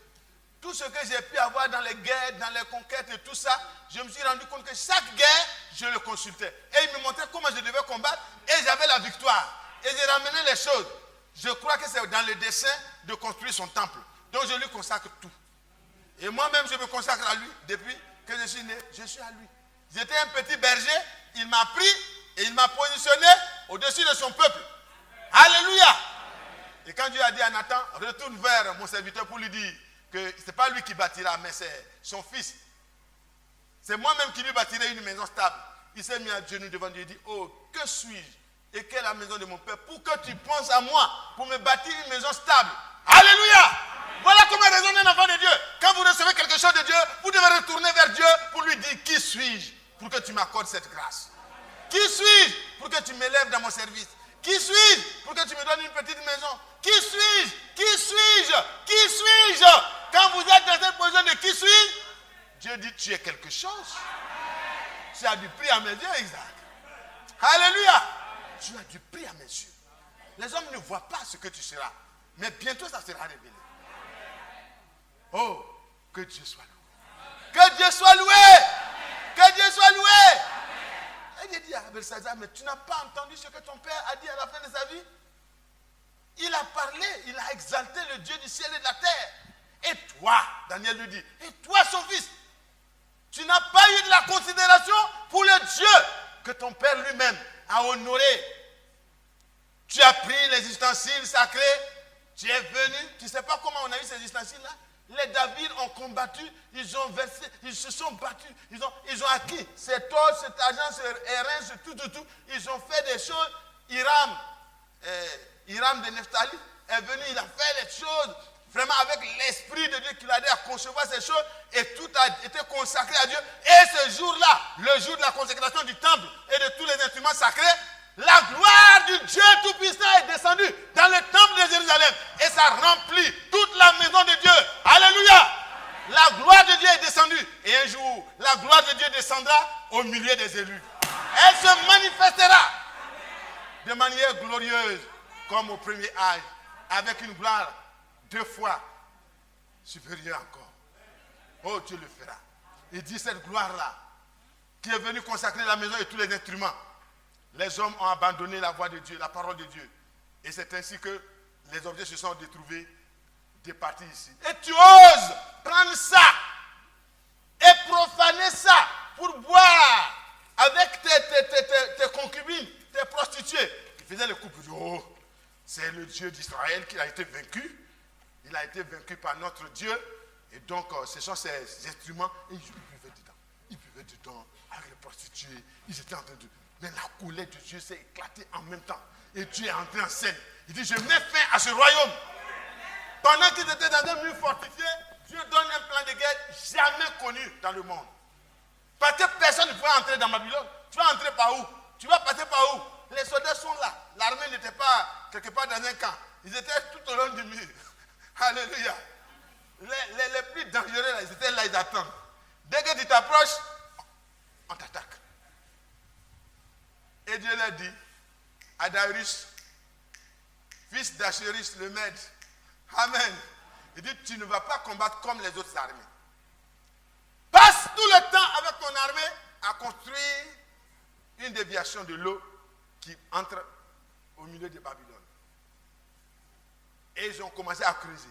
S2: Tout ce que j'ai pu avoir dans les guerres, dans les conquêtes et tout ça, je me suis rendu compte que chaque guerre, je le consultais. Et il me montrait comment je devais combattre et j'avais la victoire. Et j'ai ramené les choses. Je crois que c'est dans le dessein de construire son temple. Donc je lui consacre tout. Et moi-même, je me consacre à lui. Depuis que je suis né, je suis à lui. J'étais un petit berger, il m'a pris et il m'a positionné au-dessus de son peuple. Alléluia. Et quand Dieu a dit à Nathan, retourne vers mon serviteur pour lui dire que ce n'est pas lui qui bâtira, mais c'est son fils. C'est moi-même qui lui bâtirai une maison stable. Il s'est mis à genoux devant Dieu et dit, oh, que suis-je et quelle est la maison de mon père pour que tu penses à moi, pour me bâtir une maison stable. Alléluia. Voilà comment raisonne un enfant de Dieu. Quand vous recevez quelque chose de Dieu, vous devez retourner vers Dieu pour lui dire, qui suis-je pour que tu m'accordes cette grâce? Qui suis-je pour que tu m'élèves dans mon service? Qui suis-je pour que tu me donnes une petite maison? Qui suis-je? Qui suis-je? Qui suis-je? Quand vous êtes dans cette position de qui suis-je, Dieu dit, tu es quelque chose. Tu as du prix à mes yeux, Isaac. Alléluia. Tu as du prix à mes yeux. Les hommes ne voient pas ce que tu seras. Mais bientôt, ça sera révélé. Oh, que Dieu soit loué. Que Dieu soit loué. Que Dieu soit loué. Et Dieu dit à Belshazzar, mais tu n'as pas entendu ce que ton père a dit à la fin de sa vie? Il a parlé, il a exalté le Dieu du ciel et de la terre. Et toi, Daniel lui dit, et toi son fils, tu n'as pas eu de la considération pour le Dieu que ton père lui-même a honoré. Tu as pris les ustensiles sacrés, tu es venu, tu ne sais pas comment on a eu ces ustensiles-là. Les David ont combattu, ils ont versé, ils se sont battus, ils ont acquis cet or, cet argent, ce airain, ce tout. Ils ont fait des choses. Hiram de Nephtali est venu, il a fait les choses vraiment avec l'esprit de Dieu qui l'a aidé à concevoir ces choses et tout a été consacré à Dieu. Et ce jour-là, le jour de la consécration du temple et de tous les instruments sacrés, la gloire du Dieu Tout-Puissant est descendue dans le temple de Jérusalem et ça remplit toute la maison de Dieu. Alléluia! La gloire de Dieu est descendue et un jour, la gloire de Dieu descendra au milieu des élus. Elle se manifestera de manière glorieuse comme au premier âge, avec une gloire 2 fois supérieure encore. Oh, Dieu le fera. Il dit cette gloire-là, qui est venue consacrer la maison et tous les instruments. Les hommes ont abandonné la voix de Dieu, la parole de Dieu. Et c'est ainsi que les objets se sont retrouvés départis ici. Et tu oses prendre ça et profaner ça pour boire avec tes concubines, tes prostituées. Ils faisaient le couple. Oh, c'est le Dieu d'Israël qui a été vaincu. Il a été vaincu par notre Dieu. Et donc, ce sont ces instruments. Et ils buvaient dedans. Ils buvaient dedans avec les prostituées. Ils étaient en train de... Mais la colère de Dieu s'est éclatée en même temps. Et Dieu est entré en scène. Il dit, je mets fin à ce royaume. Pendant qu'ils étaient dans un mur fortifié, Dieu donne un plan de guerre jamais connu dans le monde. Parce que personne ne pouvait entrer dans Babylone. Tu vas entrer par où? Tu vas passer par où? Les soldats sont là. L'armée n'était pas quelque part dans un camp. Ils étaient tout au long du mur. Alléluia. Les plus dangereux, là, ils étaient là, ils attendent. Dès que tu t'approches, on t'attaque. Et Dieu leur dit à Darius, fils d'Achéris le Mède, Amen. Il dit, tu ne vas pas combattre comme les autres armées. Passe tout le temps avec ton armée à construire une déviation de l'eau qui entre au milieu de Babylone. Et ils ont commencé à creuser.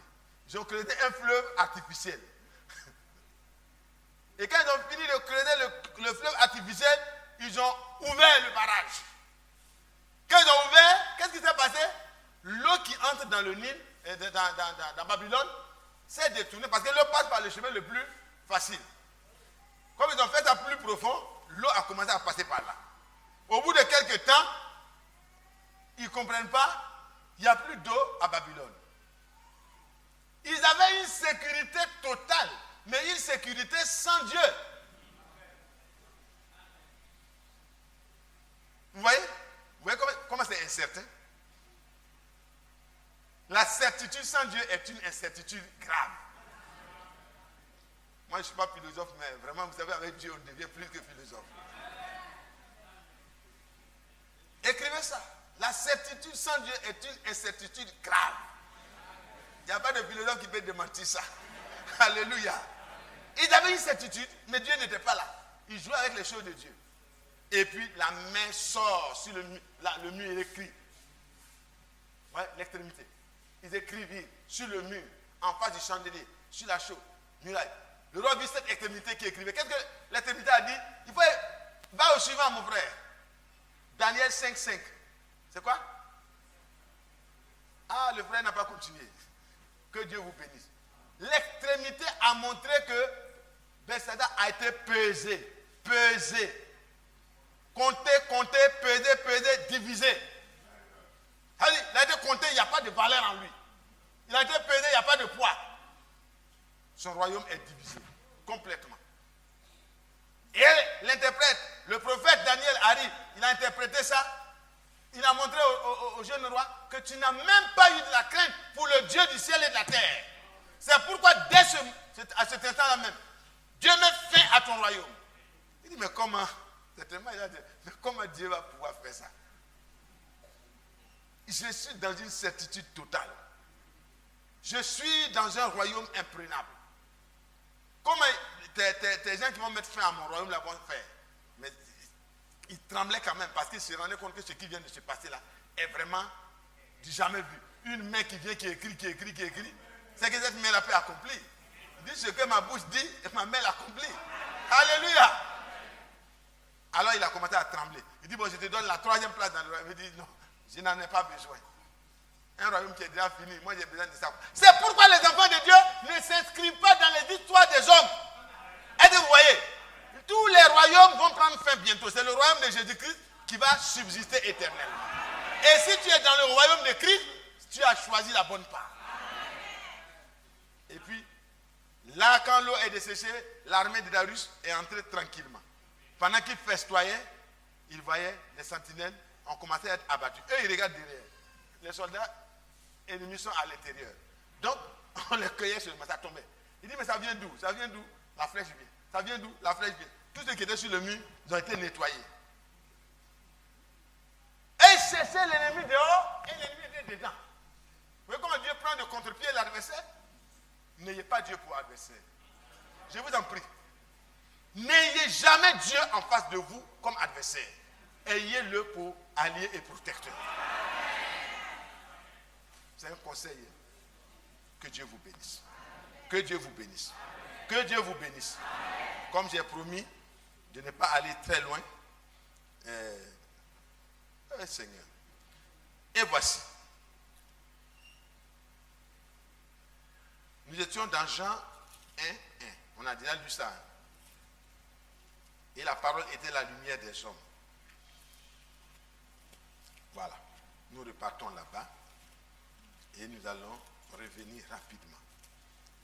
S2: Ils ont creusé un fleuve artificiel. Et quand ils ont fini de creuser le fleuve artificiel, ils ont ouvert le barrage. Quand ils ont ouvert, qu'est-ce qui s'est passé? L'eau qui entre dans le Nil, dans Babylone, s'est détournée parce que l'eau passe par le chemin le plus facile. Comme ils ont fait ça plus profond, l'eau a commencé à passer par là. Au bout de quelques temps, ils ne comprennent pas, il n'y a plus d'eau à Babylone. Ils avaient une sécurité totale, mais une sécurité sans Dieu. Vous voyez comment c'est incertain? La certitude sans Dieu est une incertitude grave. Moi, je ne suis pas philosophe, mais vraiment, vous savez, avec Dieu, on devient plus que philosophe. Écrivez ça. La certitude sans Dieu est une incertitude grave. Il n'y a pas de philosophe qui peut démentir ça. Alléluia. Ils avaient une certitude, mais Dieu n'était pas là. Ils jouaient avec les choses de Dieu. Et puis la main sort sur le mur et écrit. Ouais, l'extrémité. Ils écrivent sur le mur, en face du chandelier, sur la chaude, muraille. Le roi vit cette extrémité qui écrivait. Qu'est-ce que l'extrémité a dit? Il faut va au suivant, mon frère. Daniel 5:5. C'est quoi? Ah, le frère n'a pas continué. Que Dieu vous bénisse. L'extrémité a montré que Bethsaida a été pesé. Compté, pesé, divisé. Il a été compté, il n'y a pas de valeur en lui. Il a été pesé, il n'y a pas de poids. Son royaume est divisé complètement. Et l'interprète, le prophète Daniel arrive, il a interprété ça. Il a montré au jeune roi que tu n'as même pas eu de la crainte pour le Dieu du ciel et de la terre. C'est pourquoi à cet instant-là même, Dieu met fin à ton royaume. Il dit, mais comment? Mais comment Dieu va pouvoir faire ça? Je suis dans une certitude totale. Je suis dans un royaume imprenable. Comment tes gens qui vont mettre fin à mon royaume là vont faire? Mais il tremblait quand même parce qu'il se rendait compte que ce qui vient de se passer là est vraiment du jamais vu. Une main qui vient, qui écrit. C'est que cette main-là peut accomplir. Il dit ce que ma bouche dit, ma main l'accomplit. Alléluia. Alors il a commencé à trembler. Il dit, bon, je te donne la 3e place dans le royaume. Il dit, non, je n'en ai pas besoin. Un royaume qui est déjà fini, moi j'ai besoin de ça. C'est pourquoi les enfants de Dieu ne s'inscrivent pas dans les histoires des hommes. Est-ce que vous voyez? Tous les royaumes vont prendre fin bientôt. C'est le royaume de Jésus-Christ qui va subsister éternellement. Et si tu es dans le royaume de Christ, tu as choisi la bonne part. Et puis, là, quand l'eau est desséchée, l'armée de Darius est entrée tranquillement. Pendant qu'il festoyait, il voyait les sentinelles ont commencé à être abattus. Eux, ils regardent derrière. Les soldats ennemis sont à l'intérieur. Donc, on les cueillait seulement, ça tombait. Il dit, mais ça vient d'où? Ça vient d'où? La flèche vient. Ça vient d'où? La flèche vient. Tous ceux qui étaient sur le mur, ils ont été nettoyés. Et ils cherchaient l'ennemi dehors et l'ennemi était dedans. Vous voyez comment Dieu prend de contre-pied l'adversaire? N'ayez pas Dieu pour adversaire. Je vous en prie. N'ayez jamais Dieu en face de vous comme adversaire. Ayez-le pour allié et protecteur. C'est un conseil. Que Dieu vous bénisse. Que Dieu vous bénisse. Que Dieu vous bénisse. Comme j'ai promis de ne pas aller très loin. Seigneur. Et voici. Nous étions dans Jean 1:1. On a déjà lu ça. Et la parole était la lumière des hommes. Voilà. Nous repartons là-bas. Et nous allons revenir rapidement.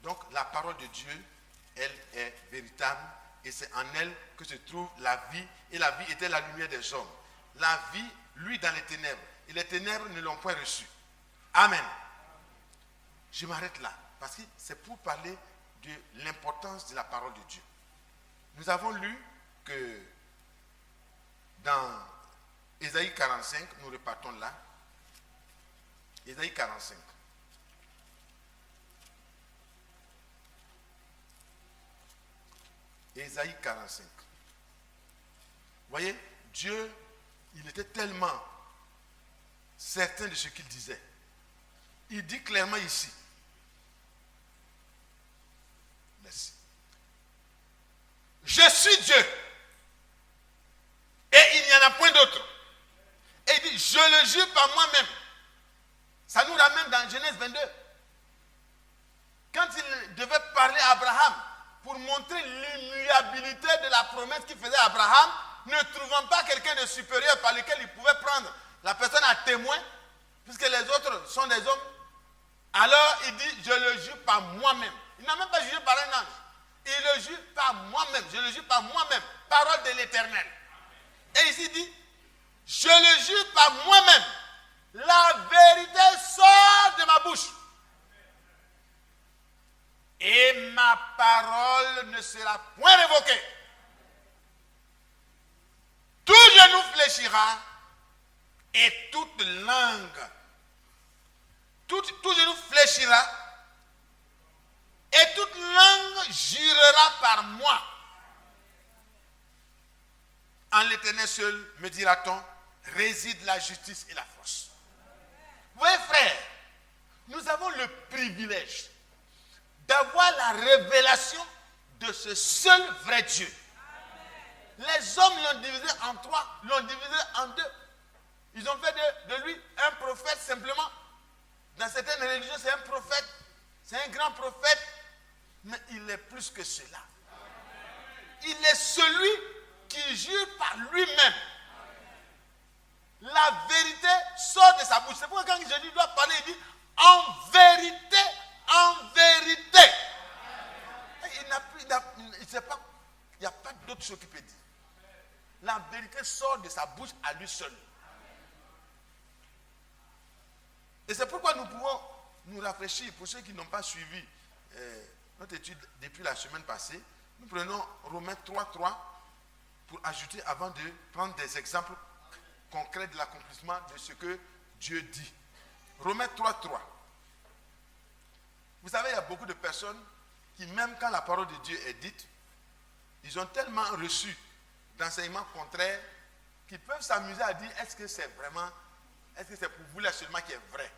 S2: Donc la parole de Dieu, elle est véritable. Et c'est en elle que se trouve la vie. Et la vie était la lumière des hommes. La vie, lui, dans les ténèbres. Et les ténèbres ne l'ont point reçu. Amen. Je m'arrête là. Parce que c'est pour parler de l'importance de la parole de Dieu. Nous avons lu que dans Ésaïe 45, nous repartons là. Ésaïe 45. Ésaïe 45. Vous voyez, Dieu, il était tellement certain de ce qu'il disait. Il dit clairement ici. Merci. Je suis Dieu. Et il n'y en a point d'autre. Et il dit, je le jure par moi-même. Ça nous ramène dans Genèse 22. Quand il devait parler à Abraham pour montrer l'immuabilité de la promesse qu'il faisait à Abraham, ne trouvant pas quelqu'un de supérieur par lequel il pouvait prendre la personne à témoin, puisque les autres sont des hommes, alors il dit, je le jure par moi-même. Il n'a même pas juré par un ange. Il le jure par moi-même. Je le jure par moi-même. Parole de l'Éternel. Et ici il dit, je le jure par moi-même. La vérité sort de ma bouche. Et ma ma parole ne sera point révoquée. Tout genou fléchira et toute langue, tout genou fléchira et toute langue jurera par moi. En l'Éternel seul, me dira-t-on, réside la justice et la force. Vous voyez, frère, nous avons le privilège d'avoir la révélation de ce seul vrai Dieu. Les hommes l'ont divisé en trois, l'ont divisé en deux. Ils ont fait de lui un prophète simplement. Dans certaines religions, c'est un prophète, c'est un grand prophète, mais il est plus que cela. Il est celui qui jure par lui-même. La vérité sort de sa bouche. C'est pourquoi quand Jésus doit parler, il dit en vérité, en vérité. Il n'y a pas d'autre chose qu'il peut dire. La vérité sort de sa bouche à lui seul. Et c'est pourquoi nous pouvons nous rafraîchir. Pour ceux qui n'ont pas suivi notre étude depuis la semaine passée, nous prenons Romains 3:3 pour ajouter avant de prendre des exemples concrets de l'accomplissement de ce que Dieu dit. Romains 3:3. Vous savez, il y a beaucoup de personnes qui, même quand la parole de Dieu est dite, ils ont tellement reçu d'enseignements contraires qu'ils peuvent s'amuser à dire est-ce que c'est vraiment, est-ce que c'est pour vous là seulement qui est vrai?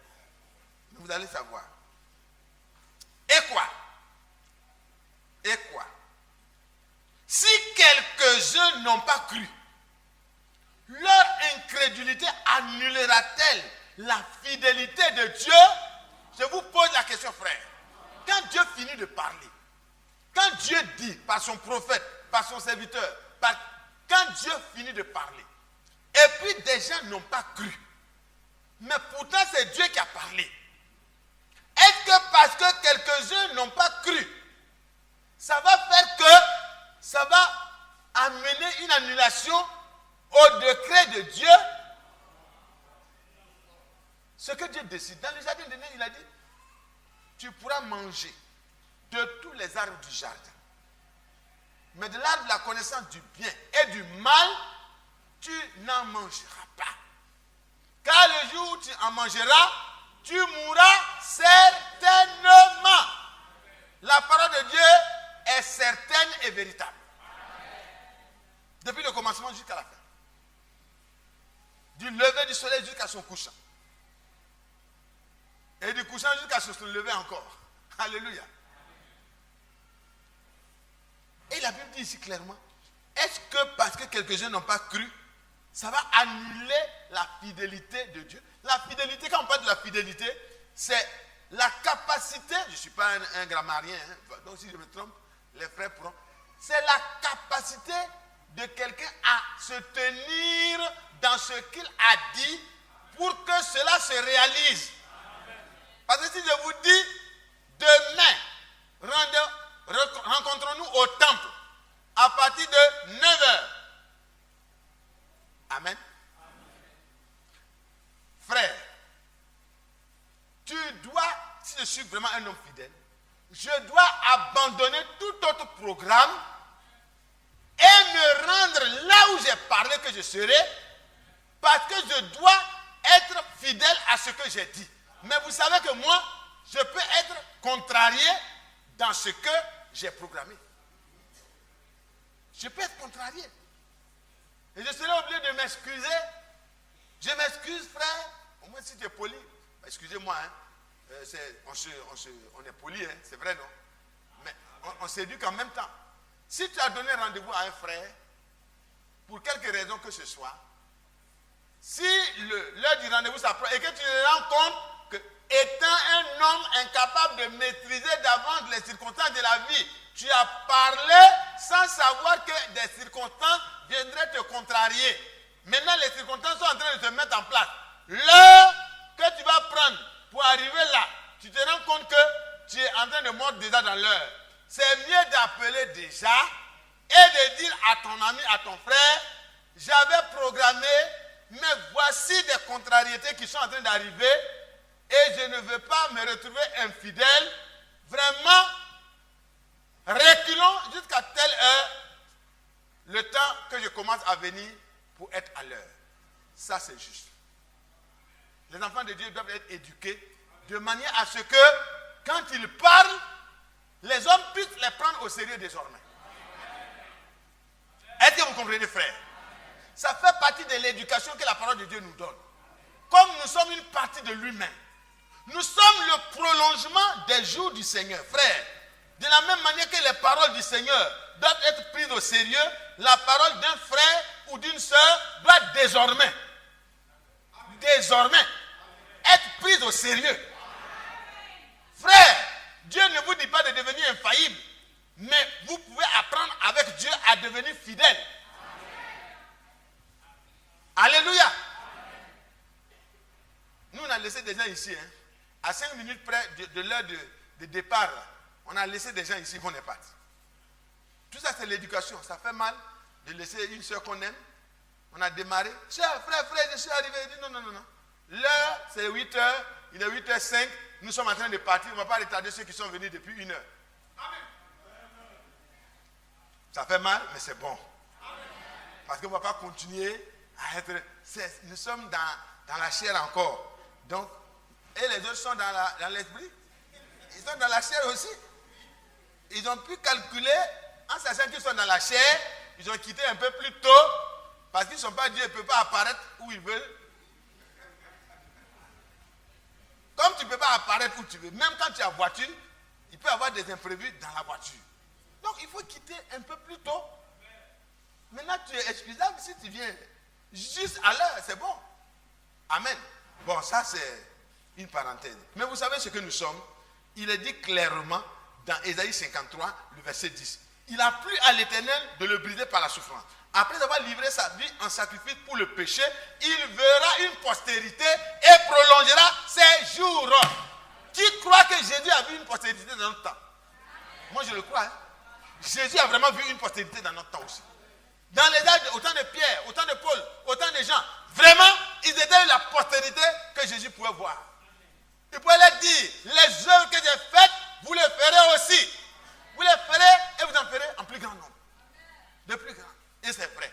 S2: Vous allez savoir. Et quoi? Et quoi? Si quelques-uns n'ont pas cru, leur incrédulité annulera-t-elle la fidélité de Dieu? Je vous pose la question, frère. Quand Dieu finit de parler, quand Dieu dit par son prophète, par son serviteur, quand Dieu finit de parler, et puis des gens n'ont pas cru, mais pourtant c'est Dieu qui a parlé, est-ce que parce que quelques-uns n'ont pas cru, ça va faire que ça va amener une annulation au décret de Dieu? Ce que Dieu décide. Dans le jardin d'Éden, il a dit, tu pourras manger de tous les arbres du jardin. Mais de l'arbre de la connaissance du bien et du mal, tu n'en mangeras pas. Car le jour où tu en mangeras, tu mourras certainement. La parole de Dieu est certaine et véritable. Depuis le commencement jusqu'à la fin. Du lever du soleil jusqu'à son couchant. Et du couchant jusqu'à son lever encore. Alléluia. Et la Bible dit ici clairement, est-ce que parce que quelques-uns n'ont pas cru, ça va annuler la fidélité de Dieu? La fidélité, quand on parle de la fidélité, c'est la capacité, je ne suis pas un grammairien, hein, donc si je me trompe, les frères pourront, c'est la capacité de quelqu'un à se tenir dans ce qu'il a dit pour que cela se réalise. Parce que si je vous dis, demain, rencontrons-nous au temple à partir de 9h. Amen. Frère, tu dois, si je suis vraiment un homme fidèle, je dois abandonner tout autre programme et me rendre là où j'ai parlé que je serai, parce que je dois être fidèle à ce que j'ai dit. Mais vous savez que moi, je peux être contrarié dans ce que j'ai programmé. Je peux être contrarié. Et je serai obligé de m'excuser. Je m'excuse, frère. Au moins si tu es poli. Excusez-moi, hein. On est poli, hein. C'est vrai, non? Mais on s'éduque en même temps. Si tu as donné rendez-vous à un frère, pour quelque raison que ce soit, si l'heure du rendez-vous s'approche et que tu te rends compte que, étant un homme incapable de maîtriser d'avance les circonstances de la vie, tu as parlé sans savoir que des circonstances viendraient te contrarier. Maintenant, les circonstances sont en train de se mettre en place. L'heure que tu vas prendre pour arriver là, tu te rends compte que tu es en train de mordre déjà dans l'heure. C'est mieux d'appeler déjà et de dire à ton ami, à ton frère, j'avais programmé, mais voici des contrariétés qui sont en train d'arriver et je ne veux pas me retrouver infidèle. Vraiment, je commence à venir pour être à l'heure. Ça, c'est juste. Les enfants de Dieu doivent être éduqués de manière à ce que, quand ils parlent, les hommes puissent les prendre au sérieux désormais. Est-ce que vous comprenez, frère? Ça fait partie de l'éducation que la parole de Dieu nous donne. Comme nous sommes une partie de lui-même. Nous sommes le prolongement des jours du Seigneur. Frère, de la même manière que les paroles du Seigneur doivent être prises au sérieux, la parole d'un frère ou d'une sœur doit désormais être prise au sérieux. Frère, Dieu ne vous dit pas de devenir infaillible, mais vous pouvez apprendre avec Dieu à devenir fidèle. Alléluia. Nous, on a laissé des gens ici, à 5 minutes près de l'heure de départ, on a laissé des gens ici qu'on est parti. Tout ça, c'est l'éducation. Ça fait mal de laisser une soeur qu'on aime. On a démarré. Frère, je suis arrivé. Il dit non. L'heure, c'est 8h. Il est 8h05. Nous sommes en train de partir. On ne va pas retarder ceux qui sont venus depuis 1 heure. Ça fait mal, mais c'est bon. Parce qu'on ne va pas continuer à être... Nous sommes dans la chair encore. Donc, et les autres sont dans l'esprit. Ils sont dans la chair aussi. Ils ont pu calculer, en sachant qu'ils sont dans la chair, ils ont quitté un peu plus tôt, parce qu'ils ne sont pas Dieu, ils ne peuvent pas apparaître où ils veulent. Comme tu ne peux pas apparaître où tu veux, même quand tu es en voiture, il peut y avoir des imprévus dans la voiture. Donc il faut quitter un peu plus tôt. Maintenant tu es excusable si tu viens juste à l'heure, c'est bon. Amen. Bon, ça c'est une parenthèse. Mais vous savez ce que nous sommes? Il est dit clairement dans Ésaïe 53, le verset 10. Il a plu à l'Éternel de le briser par la souffrance. Après avoir livré sa vie en sacrifice pour le péché, il verra une postérité et prolongera ses jours. Qui croit que Jésus a vu une postérité dans notre temps? Moi je le crois. Jésus a vraiment vu une postérité dans notre temps aussi. Dans les âges, autant de Pierre, autant de Paul, autant de gens, vraiment, ils étaient la postérité que Jésus pouvait voir. Il pouvait leur dire, les œuvres que j'ai faites, vous les ferez aussi. Vous les ferez et vous en ferez en plus grand nombre. De plus grand. Et c'est vrai.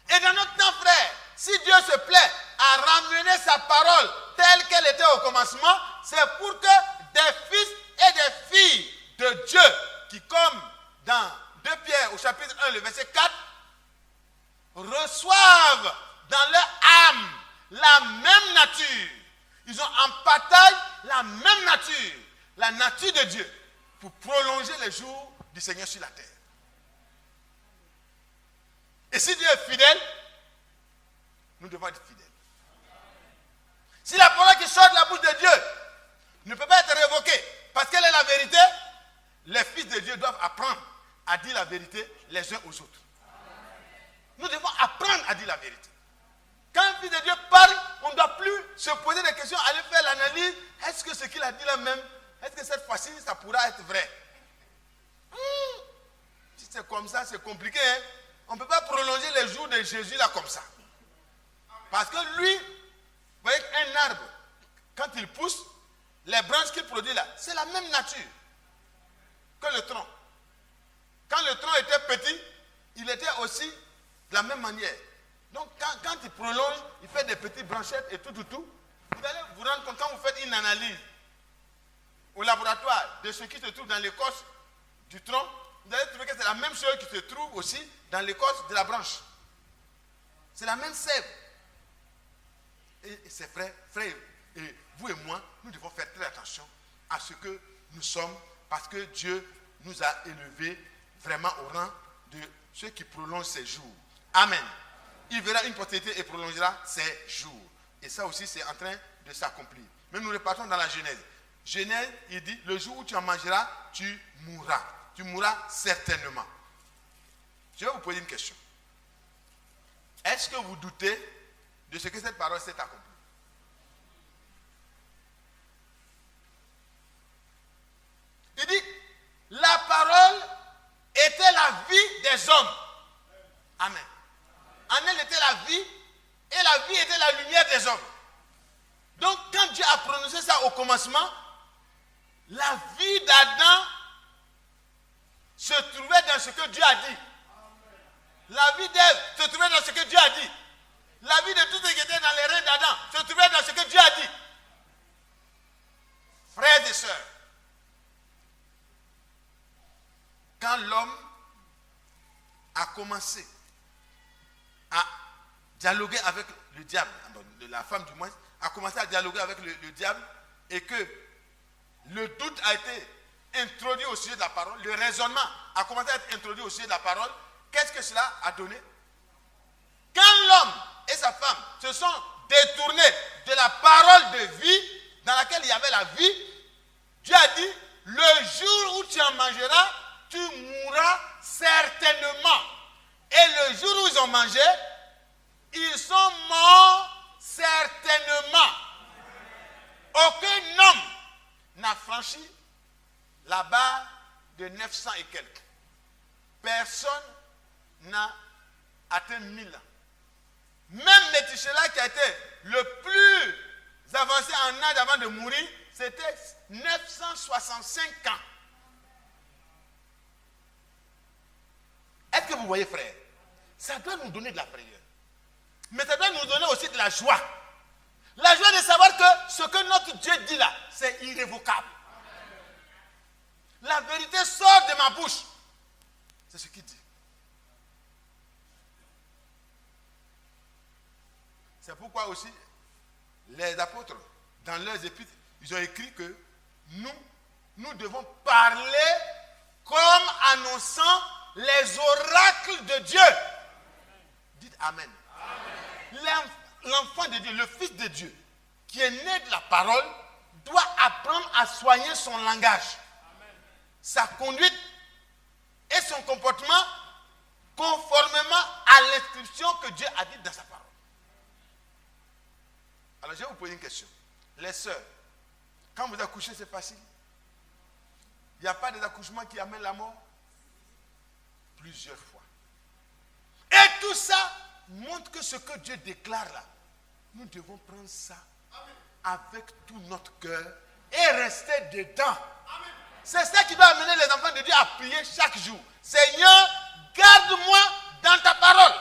S2: Et dans notre temps, frère, si Dieu se plaît à ramener sa parole telle qu'elle était au commencement, c'est pour que des fils et des filles de Dieu, qui comme dans 2 Pierre au chapitre 1, le verset 4, reçoivent dans leur âme la même nature. Ils ont en partage la même nature, la nature de Dieu, pour prolonger les jours du Seigneur sur la terre. Et si Dieu est fidèle, nous devons être fidèles. Si la parole qui sort de la bouche de Dieu ne peut pas être révoquée parce qu'elle est la vérité, les fils de Dieu doivent apprendre à dire la vérité les uns aux autres. Nous devons apprendre à dire la vérité. Quand un fils de Dieu parle, on ne doit plus se poser des questions, aller faire l'analyse. Est-ce que ce qu'il a dit là même, est-ce que cette fois-ci, ça pourra être vrai? Si c'est comme ça, c'est compliqué. Hein? On ne peut pas prolonger les jours de Jésus là comme ça. Parce que lui, vous voyez qu'un arbre, quand il pousse, les branches qu'il produit là, c'est la même nature que le tronc. Quand le tronc était petit, il était aussi de la même manière. Donc quand il prolonge, il fait des petites branchettes et tout. Vous allez vous rendre compte quand vous faites une analyse au laboratoire de ce qui se trouve dans l'écorce du tronc, vous allez trouver que c'est la même chose qui se trouve aussi dans l'écorce de la branche. C'est la même sève. Et c'est vrai, frère, et vous et moi, nous devons faire très attention à ce que nous sommes, parce que Dieu nous a élevés vraiment au rang de ceux qui prolongent ses jours. Amen. Il verra une postérité et prolongera ses jours. Et ça aussi, c'est en train de s'accomplir. Mais nous repartons dans la Genèse. Genèse, il dit, le jour où tu en mangeras, tu mourras. Tu mourras certainement. Je vais vous poser une question. Est-ce que vous doutez de ce que cette parole s'est accomplie? Il dit, la parole était la vie des hommes. Amen. En elle était la vie, et la vie était la lumière des hommes. Donc quand Dieu a prononcé ça au commencement, la vie d'Adam se trouvait dans ce que Dieu a dit. La vie d'Ève se trouvait dans ce que Dieu a dit. La vie de tous ceux qui étaient dans les reins d'Adam se trouvait dans ce que Dieu a dit. Frères et sœurs, quand l'homme a commencé à dialoguer avec le diable, la femme du moins, a commencé à dialoguer avec le diable et que le doute a été introduit au sujet de la parole, le raisonnement a commencé à être introduit au sujet de la parole, qu'est-ce que cela a donné? Quand l'homme et sa femme se sont détournés de la parole de vie dans laquelle il y avait la vie, Dieu a dit, le jour où tu en mangeras, tu mourras certainement. Et le jour où ils ont mangé, ils sont morts certainement. Aucun homme n'a franchi la barre de 900 et quelques. Personne n'a atteint 1000 ans. Même Métuséla qui a été le plus avancé en âge avant de mourir, c'était 965 ans. Est-ce que vous voyez, frère? Ça doit nous donner de la prière. Mais ça doit nous donner aussi de la joie. La joie de savoir que ce que notre Dieu dit là, c'est irrévocable. La vérité sort de ma bouche. C'est ce qu'il dit. C'est pourquoi aussi les apôtres, dans leurs épîtres, ils ont écrit que nous devons parler comme annonçant les oracles de Dieu. Dites Amen. L'enfant de Dieu, le Fils de Dieu, qui est né de la parole, doit apprendre à soigner son langage, sa conduite et son comportement conformément à l'instruction que Dieu a dit dans sa parole. Alors je vais vous poser une question. Les sœurs, quand vous accouchez, c'est facile. Il n'y a pas des accouchements qui amènent la mort. Plusieurs fois. Et tout ça montre que ce que Dieu déclare là, nous devons prendre ça avec tout notre cœur et rester dedans. C'est ça qui va amener les enfants de Dieu à prier chaque jour. Seigneur, garde-moi dans ta parole.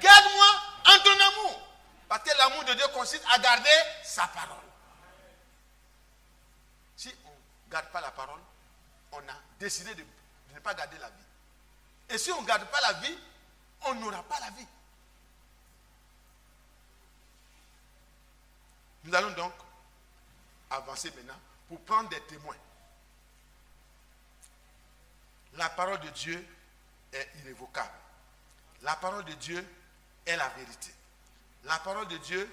S2: Garde-moi en ton amour. Parce que l'amour de Dieu consiste à garder sa parole. Si on ne garde pas la parole, on a décidé de ne pas garder la vie. Et si on ne garde pas la vie, on n'aura pas la vie. Nous allons donc avancer maintenant pour prendre des témoins. La parole de Dieu est irrévocable. La parole de Dieu est la vérité. La parole de Dieu,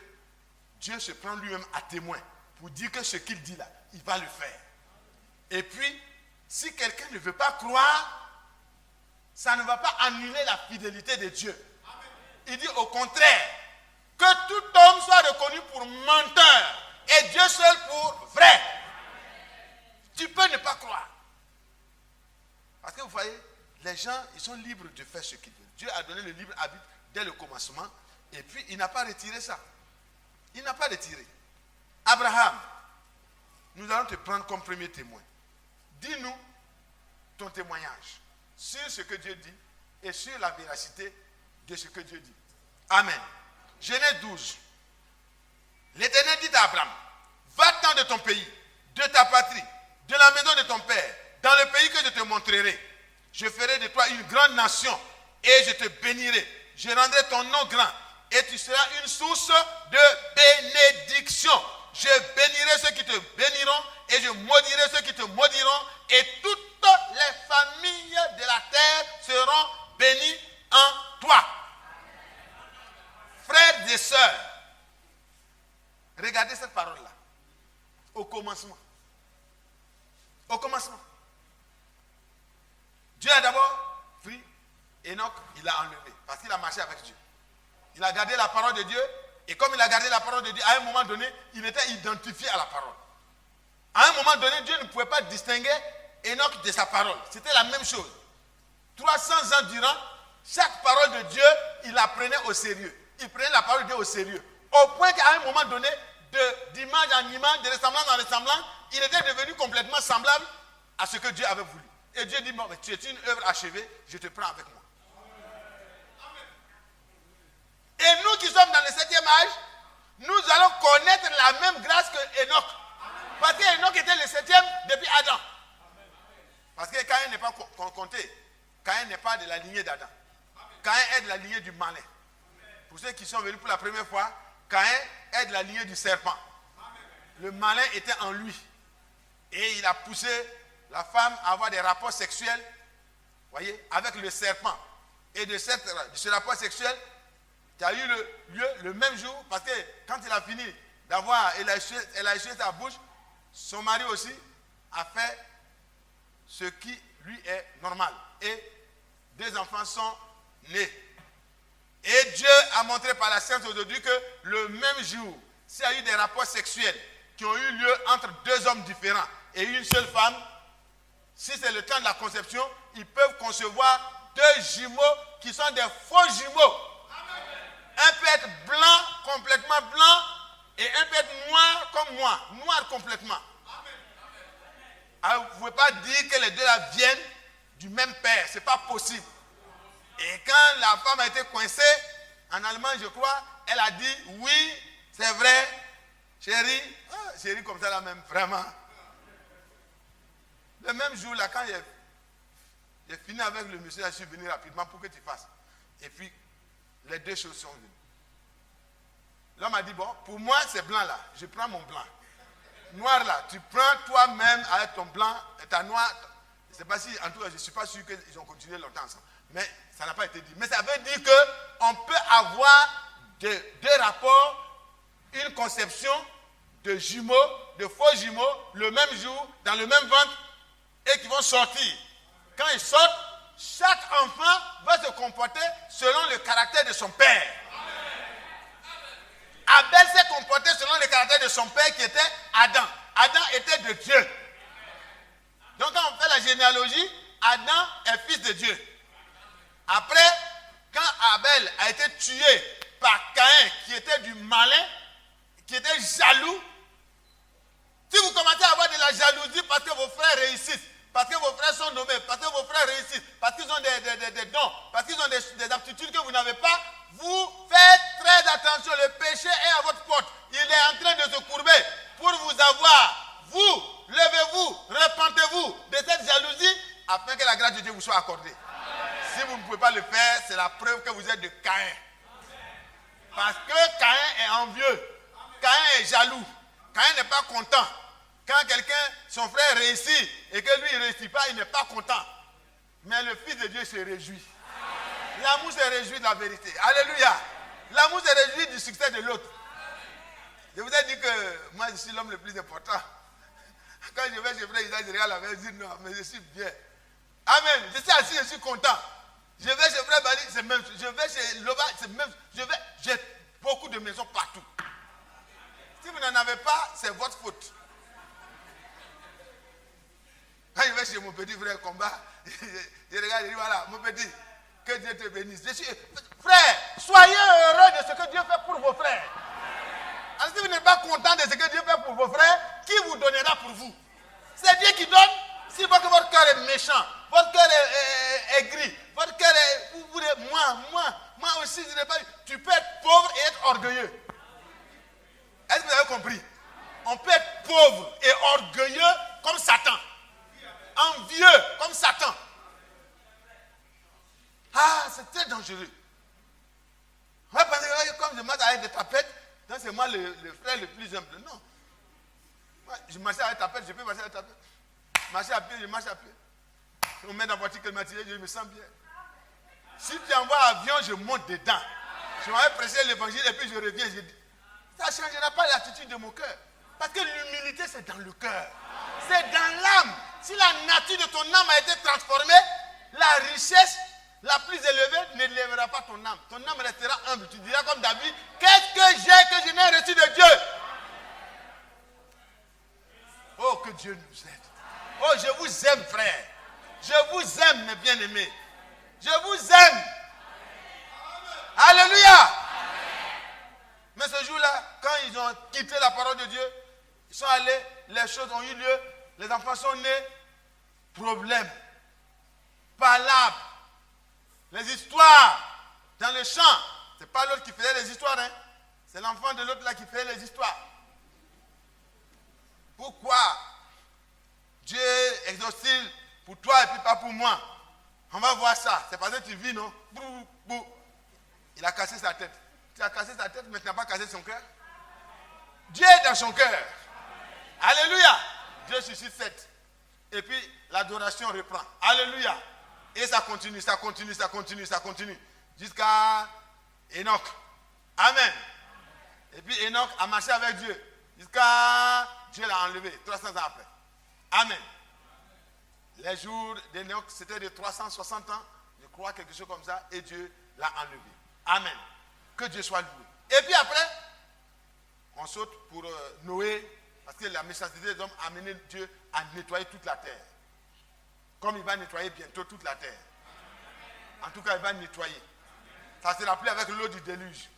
S2: Dieu se prend lui-même à témoin pour dire que ce qu'il dit là, il va le faire. Et puis, si quelqu'un ne veut pas croire, ça ne va pas annuler la fidélité de Dieu. Il dit au contraire, que tout homme soit reconnu pour menteur et Dieu seul pour vrai. Tu peux ne pas croire. Parce que vous voyez, les gens, ils sont libres de faire ce qu'ils veulent. Dieu a donné le libre arbitre dès le commencement et puis il n'a pas retiré ça. Il n'a pas retiré. Abraham, nous allons te prendre comme premier témoin. Dis-nous ton témoignage sur ce que Dieu dit et sur la véracité de ce que Dieu dit. Amen. Genèse 12. L'Éternel dit à Abraham, va-t'en de ton pays, de ta patrie, de la maison de ton père, dans le pays que je te montrerai. Je ferai de toi une grande nation et je te bénirai. Je rendrai ton nom grand et tu seras une source de bénédiction. Je bénirai ceux qui te béniront et je maudirai ceux qui te maudiront et toutes les familles de la terre seront bénies en toi. Frères et sœurs, regardez cette parole-là. Au commencement. Au commencement. Dieu a d'abord pris Enoch, il l'a enlevé parce qu'il a marché avec Dieu. Il a gardé la parole de Dieu et comme il a gardé la parole de Dieu, à un moment donné, il était identifié à la parole. À un moment donné, Dieu ne pouvait pas distinguer Enoch de sa parole. C'était la même chose. 300 ans durant, chaque parole de Dieu, il la prenait au sérieux. Il prenait la parole de Dieu au sérieux. Au point qu'à un moment donné, d'image en image, de ressemblance en ressemblance, il était devenu complètement semblable à ce que Dieu avait voulu. Et Dieu dit, bon, mais tu es une œuvre achevée, je te prends avec moi. Et nous qui sommes dans le 7e âge, nous allons connaître la même grâce que Enoch. Parce qu'Enoch était le 7e depuis Adam. Parce que Caïn n'est pas compté. Caïn n'est pas de la lignée d'Adam. Caïn est de la lignée du malin. Pour ceux qui sont venus pour la première fois, Caïn est de la lignée du serpent. Le malin était en lui. Et il a poussé la femme à avoir des rapports sexuels, voyez, avec le serpent. Et de ce rapport sexuel, qui a eu lieu le même jour, parce que quand il a fini d'avoir, elle a échoué sa bouche, son mari aussi a fait ce qui lui est normal. Et 2 enfants sont nés. Et Dieu a montré par la science aujourd'hui que le même jour, s'il y a eu des rapports sexuels qui ont eu lieu entre 2 hommes différents et une seule femme, si c'est le temps de la conception, ils peuvent concevoir 2 jumeaux qui sont des faux jumeaux. Un peut être blanc, complètement blanc, et un peut être noir comme moi, noir complètement. Alors, vous ne pouvez pas dire que les 2 là viennent du même père, ce n'est pas possible. Et quand la femme a été coincée, en allemand je crois, elle a dit, oui, c'est vrai, chérie, chérie comme ça là même, vraiment. Le même jour là, quand j'ai fini avec le monsieur, je suis venu rapidement pour que tu fasses. Et puis, les 2 choses sont venues. L'homme a dit, bon, pour moi c'est blanc là, je prends mon blanc. Noir là, tu prends toi-même avec ton blanc, ta noire. Je ne sais pas si, en tout cas, je ne suis pas sûr qu'ils ont continué longtemps ensemble. Mais ça n'a pas été dit. Mais ça veut dire qu'on peut avoir 2 rapports, une conception de jumeaux, de faux jumeaux, le même jour, dans le même ventre, et qui vont sortir. Quand ils sortent, chaque enfant va se comporter selon le caractère de son père. Abel s'est comporté selon le caractère de son père qui était Adam. Adam était de Dieu. Donc quand on fait la généalogie, Adam est fils de Dieu. Après, quand Abel a été tué par Caïn, qui était du malin, qui était jaloux, si vous commencez à avoir de la jalousie parce que vos frères réussissent, parce que vos frères sont nommés, parce que vos frères réussissent, parce qu'ils ont des dons, parce qu'ils ont des aptitudes que vous n'avez pas, vous faites très attention, le péché est à votre porte. Il est en train de se courber pour vous avoir. Vous, levez-vous, repentez-vous de cette jalousie afin que la grâce de Dieu vous soit accordée. Si vous ne pouvez pas le faire, c'est la preuve que vous êtes de Caïn. Parce que Caïn est envieux. Caïn est jaloux. Caïn n'est pas content. Quand quelqu'un, son frère réussit et que lui il ne réussit pas, il n'est pas content. Mais le Fils de Dieu se réjouit. L'amour se réjouit de la vérité. Alléluia. L'amour se réjouit du succès de l'autre. Je vous ai dit que moi je suis l'homme le plus important. Quand je vais chez frère Isaac, je regarde la veille, je dis non, mais je suis bien. Amen. Je suis assis, je suis content. Je vais chez frère Bali, c'est même. Je vais chez Loba, c'est même. J'ai beaucoup de maisons partout. Si vous n'en avez pas, c'est votre faute. Quand je vais chez mon petit frère combat, je regarde, je dis voilà, mon petit, que Dieu te bénisse. Je suis, frère, soyez heureux de ce que Dieu fait pour vos frères. Alors si vous n'êtes pas content de ce que Dieu fait pour vos frères, qui vous donnera pour vous? C'est Dieu qui donne. Si votre cœur est méchant, votre cœur est gris, votre cœur est... Moi aussi, je n'ai pas... Tu peux être pauvre et être orgueilleux. Est-ce que vous avez compris? On peut être pauvre et orgueilleux comme Satan. Envieux comme Satan. Ah, c'est très dangereux. Ouais, parce que comme je marche avec des tapettes, donc c'est moi le frère le plus humble. Non. Moi, je marche avec des tapettes, je peux marcher avec des tapettes. Marcher à pied, je marche à pied. On met dans la voiture qu'elle m'a tiré, je me sens bien. Si tu envoies avion, je monte dedans. Je m'avais prêché l'évangile et puis je reviens, je dis, ça ne changera pas l'attitude de mon cœur. Parce que l'humilité, c'est dans le cœur. C'est dans l'âme. Si la nature de ton âme a été transformée, la richesse la plus élevée ne lèvera pas ton âme. Ton âme restera humble. Tu diras comme David, qu'est-ce que j'ai que je n'ai reçu de Dieu? Oh, que Dieu nous aide. Oh, je vous aime, frère. Je vous aime, mes bien-aimés. Je vous aime. Alléluia. Mais ce jour-là, quand ils ont quitté la parole de Dieu, ils sont allés, les choses ont eu lieu, les enfants sont nés, problème. Palabres. Les histoires dans le champ. Ce n'est pas l'autre qui faisait les histoires. Hein? C'est l'enfant de l'autre là qui faisait les histoires. Pourquoi Dieu exauce-t-il pour toi et puis pas pour moi? On va voir ça. C'est parce que tu vis, non? Bou, bou. Il a cassé sa tête. Tu as cassé sa tête, mais tu n'as pas cassé son cœur. Dieu est dans son cœur. Alléluia. Dieu suscite cette. Et puis l'adoration reprend. Alléluia. Et ça continue, ça continue, ça continue, ça continue. Jusqu'à Enoch. Amen. Et puis Enoch a marché avec Dieu. Jusqu'à Dieu l'a enlevé 300 ans après. Amen. Les jours d'Enoch, c'était de 360 ans, je crois, quelque chose comme ça, et Dieu l'a enlevé. Amen. Que Dieu soit loué. Et puis après, on saute pour Noé, parce que la méchanceté des hommes a amené Dieu à nettoyer toute la terre. Comme il va nettoyer bientôt toute la terre. En tout cas, il va nettoyer. Ça ne sera plus avec l'eau du déluge.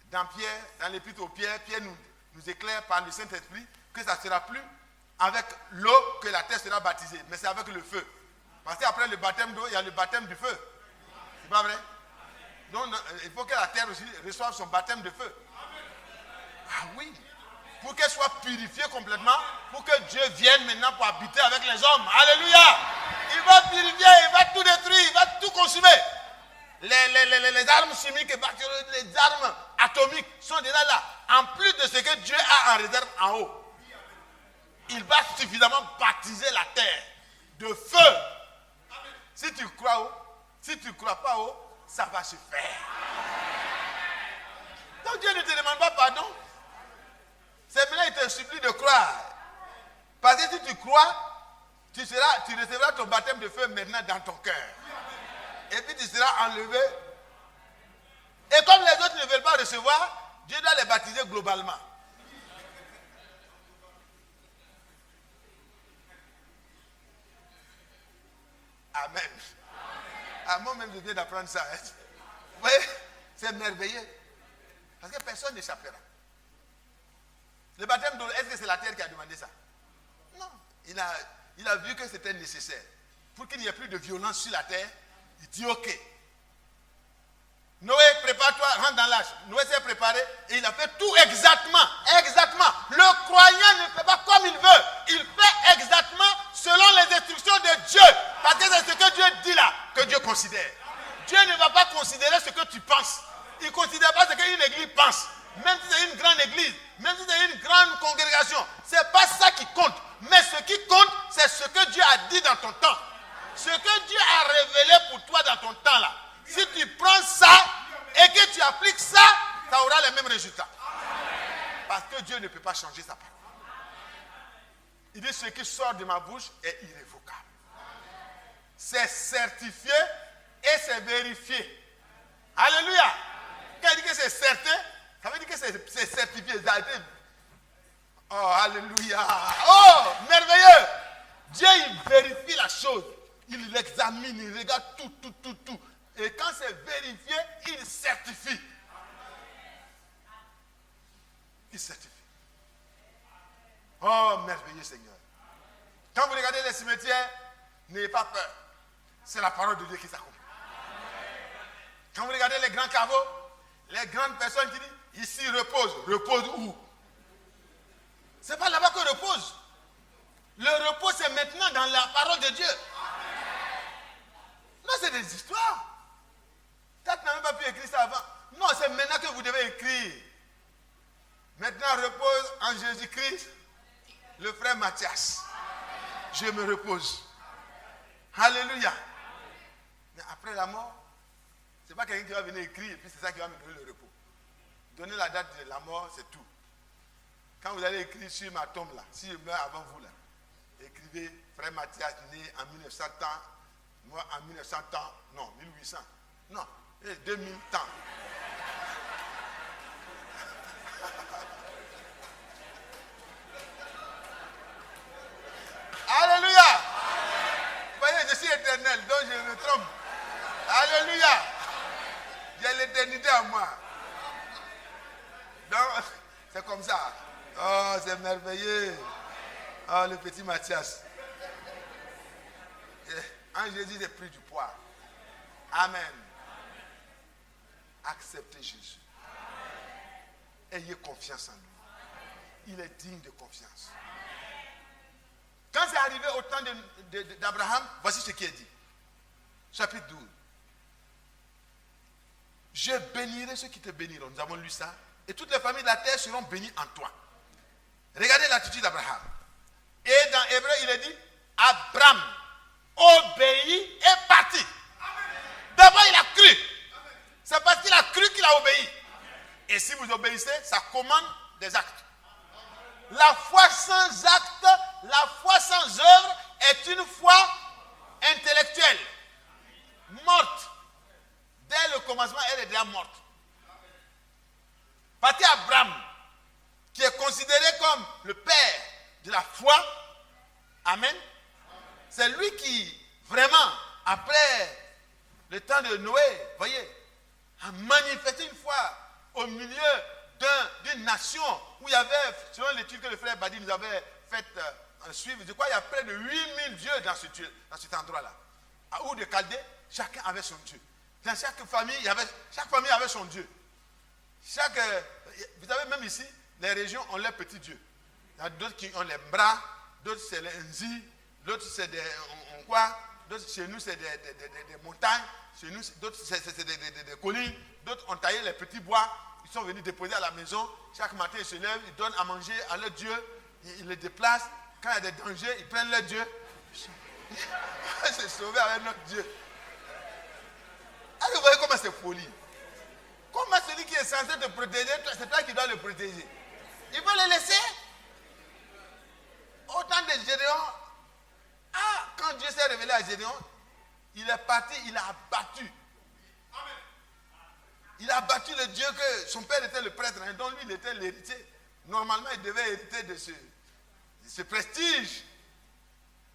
S2: Dans Pierre, dans l'épître aux Pierre, Pierre nous éclaire par le Saint-Esprit que ça ne sera plus avec l'eau que la terre sera baptisée, mais c'est avec le feu. Parce qu'après le baptême d'eau, il y a le baptême du feu. C'est pas vrai? Donc il faut que la terre aussi reçoive son baptême de feu. Ah oui. Pour qu'elle soit purifiée complètement, pour que Dieu vienne maintenant pour habiter avec les hommes. Alléluia. Il va purifier, il va tout détruire, il va tout consumer. Les armes chimiques et bactériologiques, les armes atomiques sont déjà là. En plus de ce que Dieu a en réserve en haut. Il va suffisamment baptiser la terre de feu. Si tu crois haut, si tu ne crois pas haut, ça va se faire. Donc Dieu ne te demande pas pardon. C'est maintenant il te supplie de croire. Parce que si tu crois, tu recevras ton baptême de feu maintenant dans ton cœur. Et puis tu seras enlevé. Et comme les autres ne veulent pas recevoir, Dieu doit les baptiser globalement. Amen. Ah, moi-même, je viens d'apprendre ça. Hein. Vous voyez, c'est merveilleux. Parce que personne n'échappera. Le baptême d'eau, est-ce que c'est la terre qui a demandé ça? Non. Il a vu que c'était nécessaire. Pour qu'il n'y ait plus de violence sur la terre, il dit ok. Noé, prépare-toi, rentre dans l'âge. Noé s'est préparé et il a fait tout exactement. Exactement. Le croyant ne fait pas comme il veut. Il fait exactement selon les instructions de Dieu. Parce que c'est ce que Dieu dit là, que Dieu considère. Dieu ne va pas considérer ce que tu penses. Il ne considère pas ce qu'une église pense. Même si c'est une grande église, même si c'est une grande congrégation. Ce n'est pas ça qui compte. Mais ce qui compte, c'est ce que Dieu a dit dans ton temps. Ce que Dieu a révélé pour toi dans ton temps là. Si tu prends ça et que tu appliques ça, ça aura les mêmes résultats. Parce que Dieu ne peut pas changer sa parole. Il dit ce qui sort de ma bouche est irrévocable. C'est certifié et c'est vérifié. Alléluia. Quand il dit que c'est certain, ça veut dire que c'est certifié. Oh, alléluia. Oh, merveilleux. Dieu, il vérifie la chose. Il l'examine, il regarde tout. Et quand c'est vérifié, il certifie. Il certifie. Oh, merveilleux Seigneur. Quand vous regardez les cimetières, n'ayez pas peur. C'est la parole de Dieu qui s'accomplit. Quand vous regardez les grands caveaux, les grandes personnes qui disent, ici repose. Repose où? Ce n'est pas là-bas que repose. Le repos, c'est maintenant dans la parole de Dieu. Non, c'est des histoires. Toi, tu n'as même pas pu écrire ça avant. Non, c'est maintenant que vous devez écrire. Maintenant, repose en Jésus-Christ, le frère Mathias. Je me repose. Alléluia. Mais après la mort, ce n'est pas quelqu'un qui va venir écrire et puis c'est ça qui va me donner le repos. Donner la date de la mort, c'est tout. Quand vous allez écrire sur ma tombe là, si je meurs avant vous là, écrivez frère Mathias né en 1900 ans, moi en 1900 ans, non, 1800, non, 2000 ans. Alléluia. Vous voyez, je suis éternel, donc je me trompe. Alléluia. J'ai l'éternité en moi. Donc, c'est comme ça. Oh, c'est merveilleux. Oh, le petit Mathias. En Jésus, j'ai pris du poids. Amen. Acceptez Jésus. Ayez confiance en lui. Il est digne de confiance. Quand c'est arrivé au temps d'Abraham, voici ce qui est dit. Chapitre 12. Je bénirai ceux qui te béniront. Nous avons lu ça. Et toutes les familles de la terre seront bénies en toi. Regardez l'attitude d'Abraham. Et dans Hébreu, il est dit, Abraham obéit et partit. D'abord, il a cru. C'est parce qu'il a cru qu'il a obéi. Et si vous obéissez, ça commande des actes. La foi sans acte, la foi sans œuvre est une foi intellectuelle. Morte. Dès le commencement, elle est déjà morte. Parce qu'Abraham, qui est considéré comme le père de la foi, amen, c'est lui qui, vraiment, après le temps de Noé, voyez, a manifesté une foi au milieu d'une nation où il y avait, selon l'étude que le frère Badi nous avait fait suivre, je crois qu'il y a près de 8000 dieux dans cet endroit-là. À Ur de Chaldée, chacun avait son Dieu. Dans chaque famille avait son Dieu. Vous savez, même ici, les régions ont leurs petits dieux. Il y a d'autres qui ont les bras, d'autres c'est les Nzi, d'autres c'est des quoi, d'autres chez nous c'est des montagnes, chez nous d'autres c'est des collines, d'autres ont taillé les petits bois, ils sont venus déposer à la maison, chaque matin ils se lèvent, ils donnent à manger à leur Dieu, ils les déplacent, quand il y a des dangers, ils prennent leur Dieu. C'est sauvé avec notre Dieu. Vous voyez comment c'est folie. Comment celui qui est censé te protéger, c'est toi qui dois le protéger. Il faut le laisser. Autant de Gédéon. Quand Dieu s'est révélé à Gédéon, il est parti, il a abattu. Il a abattu le Dieu que son père était le prêtre, dont lui il était l'héritier. Normalement, il devait hériter de ce prestige.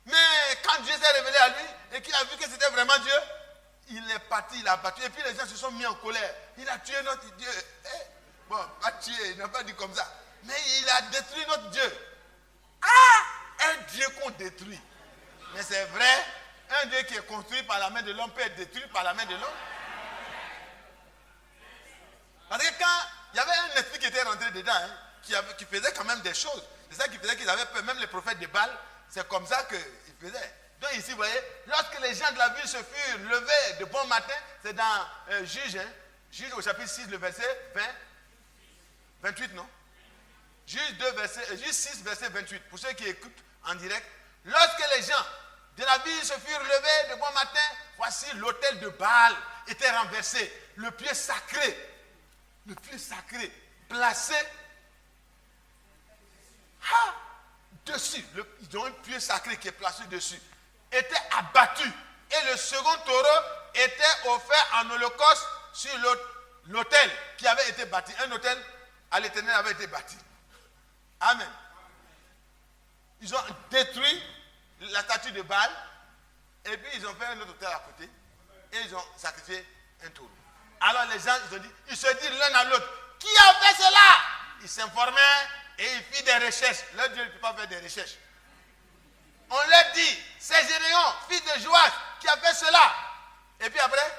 S2: Mais quand Dieu s'est révélé à lui et qu'il a vu que c'était vraiment Dieu, il est parti, il a battu. Et puis les gens se sont mis en colère. Il a tué notre Dieu. Bon, pas tué, il n'a pas dit comme ça. Mais il a détruit notre Dieu. Un Dieu qu'on détruit. Mais c'est vrai, un Dieu qui est construit par la main de l'homme peut être détruit par la main de l'homme. Parce que quand il y avait un esprit qui était rentré dedans, qui faisait quand même des choses. C'est ça qui faisait qu'ils avaient peur. Même les prophètes de Baal, c'est comme ça qu'ils faisaient. Donc ici, vous voyez, lorsque les gens de la ville se furent levés de bon matin, c'est dans Juge, Juge au chapitre 6, le verset 28, non? Juge 6, verset 28, pour ceux qui écoutent en direct. Lorsque les gens de la ville se furent levés de bon matin, voici l'autel de Baal était renversé, le pied sacré, placé dessus. Ils ont un pied sacré qui est placé dessus. Était abattu. Et le second taureau était offert en holocauste sur l'autel qui avait été bâti. Un autel à l'Éternel avait été bâti. Amen. Ils ont détruit la statue de Baal et puis ils ont fait un autre autel à côté et ils ont sacrifié un taureau. Alors les gens, ils se disent l'un à l'autre, qui a fait cela? Ils s'informaient et ils firent des recherches. Leur Dieu ne peut pas faire des recherches. On leur dit, c'est Gédéon, fils de Joas, qui a fait cela. Et puis après,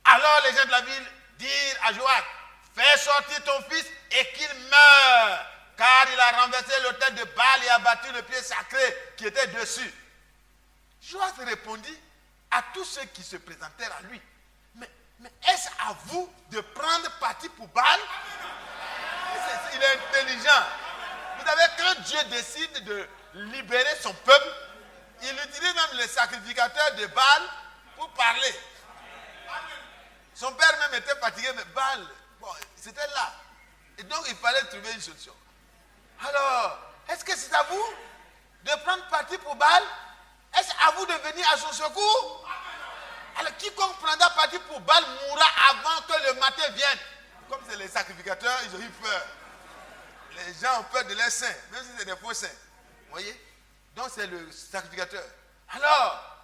S2: alors les gens de la ville dirent à Joas, fais sortir ton fils et qu'il meure, car il a renversé l'autel de Baal et a battu le pied sacré qui était dessus. Joas répondit à tous ceux qui se présentèrent à lui, mais est-ce à vous de prendre parti pour Baal? Il est intelligent. Vous savez, quand Dieu décide de libérer son peuple, il utilise même les sacrificateurs de Baal pour parler. Son père même était fatigué, mais Baal, bon, c'était là. Et donc il fallait trouver une solution. Alors, est-ce que c'est à vous de prendre parti pour Baal? Est-ce à vous de venir à son secours? Alors quiconque prendra parti pour Baal mourra avant que le matin vienne. Comme c'est les sacrificateurs, ils ont eu peur. Les gens ont peur de leurs saints, même si c'est des faux saints. Vous voyez? Donc c'est le sacrificateur. Alors,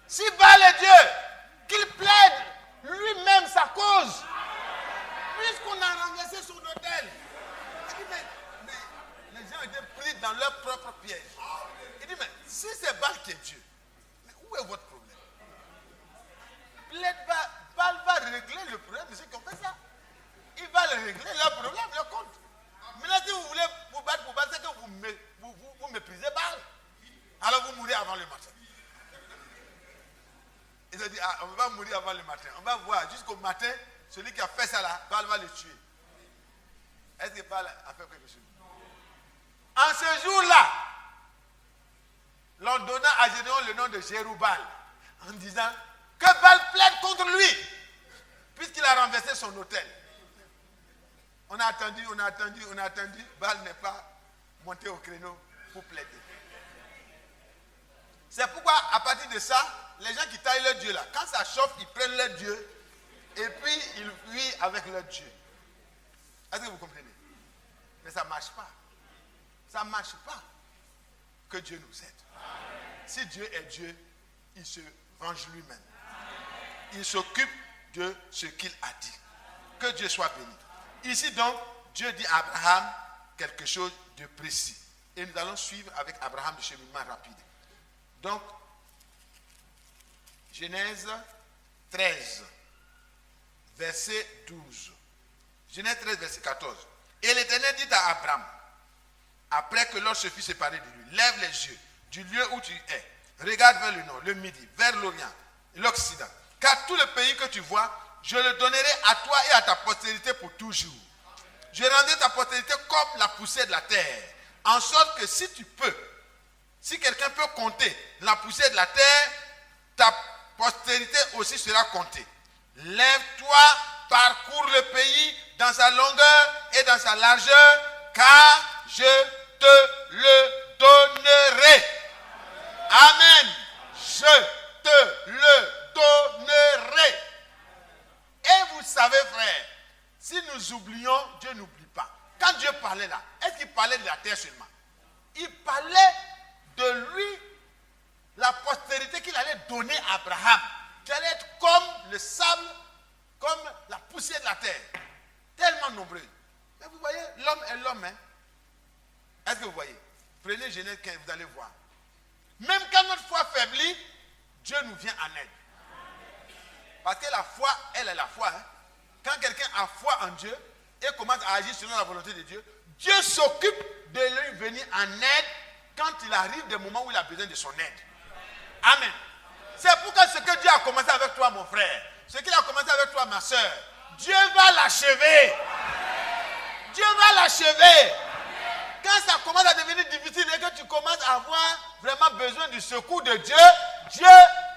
S2: si Baal est Dieu, qu'il plaide lui-même sa cause. Puisqu'on a renversé son autel. Mais les gens étaient pris dans leur propre piège. Il dit, mais si c'est Baal qui est Dieu, Où est votre problème? Baal va régler le problème de ceux qui ont fait ça. Il va le régler, leur problème, leur compte. Maintenant, si vous voulez vous battre pour battre, c'est que vous méprisez Baal. Alors vous mourrez avant le matin. Ils ont dit, on va mourir avant le matin. On va voir jusqu'au matin, celui qui a fait ça là, Baal va le tuer. Est-ce que Baal a fait quelque chose? En ce jour-là, l'on donna à Gédéon le nom de Jérubbal, en disant que Baal plaide contre lui, puisqu'il a renversé son autel. On a attendu, Baal n'est pas monté au créneau pour plaider. C'est pourquoi, à partir de ça, les gens qui taillent leur Dieu là, quand ça chauffe, ils prennent leur Dieu et puis ils fuient avec leur Dieu. Est-ce que vous comprenez? Mais ça ne marche pas. Ça ne marche pas. Que Dieu nous aide. Si Dieu est Dieu, il se venge lui-même. Il s'occupe de ce qu'il a dit. Que Dieu soit béni. Ici donc, Dieu dit à Abraham quelque chose de précis. Et nous allons suivre avec Abraham le cheminement rapide. Donc, Genèse 13, verset 12. Genèse 13, verset 14. Et l'Éternel dit à Abraham, après que Lot se fut séparé de lui, lève les yeux du lieu où tu es, regarde vers le nord, le midi, vers l'Orient, l'Occident. Car tout le pays que tu vois, je le donnerai à toi et à ta postérité pour toujours. Je rendrai ta postérité comme la poussière de la terre, en sorte que si tu peux, si quelqu'un peut compter la poussière de la terre, ta postérité aussi sera comptée. Lève-toi, parcours le pays dans sa longueur et dans sa largeur, car je te le donnerai. Amen. Je te le donnerai. Et vous savez, frère, si nous oublions, Dieu n'oublie pas. Quand Dieu parlait là, est-ce qu'il parlait de la terre seulement? Il parlait de lui, la postérité qu'il allait donner à Abraham, qui allait être comme le sable, comme la poussière de la terre, tellement nombreux. Mais vous voyez, l'homme est l'homme. Hein? Est-ce que vous voyez? Prenez Genèse 15, vous allez voir. Même quand notre foi faiblit, Dieu nous vient en aide. Parce que la foi, elle est la foi. Hein? Quand quelqu'un a foi en Dieu et commence à agir selon la volonté de Dieu, Dieu s'occupe de lui venir en aide quand il arrive des moments où il a besoin de son aide. Amen. C'est pourquoi ce que Dieu a commencé avec toi, mon frère, ce qu'il a commencé avec toi, ma soeur, Dieu va l'achever. Dieu va l'achever. Quand ça commence à devenir difficile et que tu commences à avoir vraiment besoin du secours de Dieu, Dieu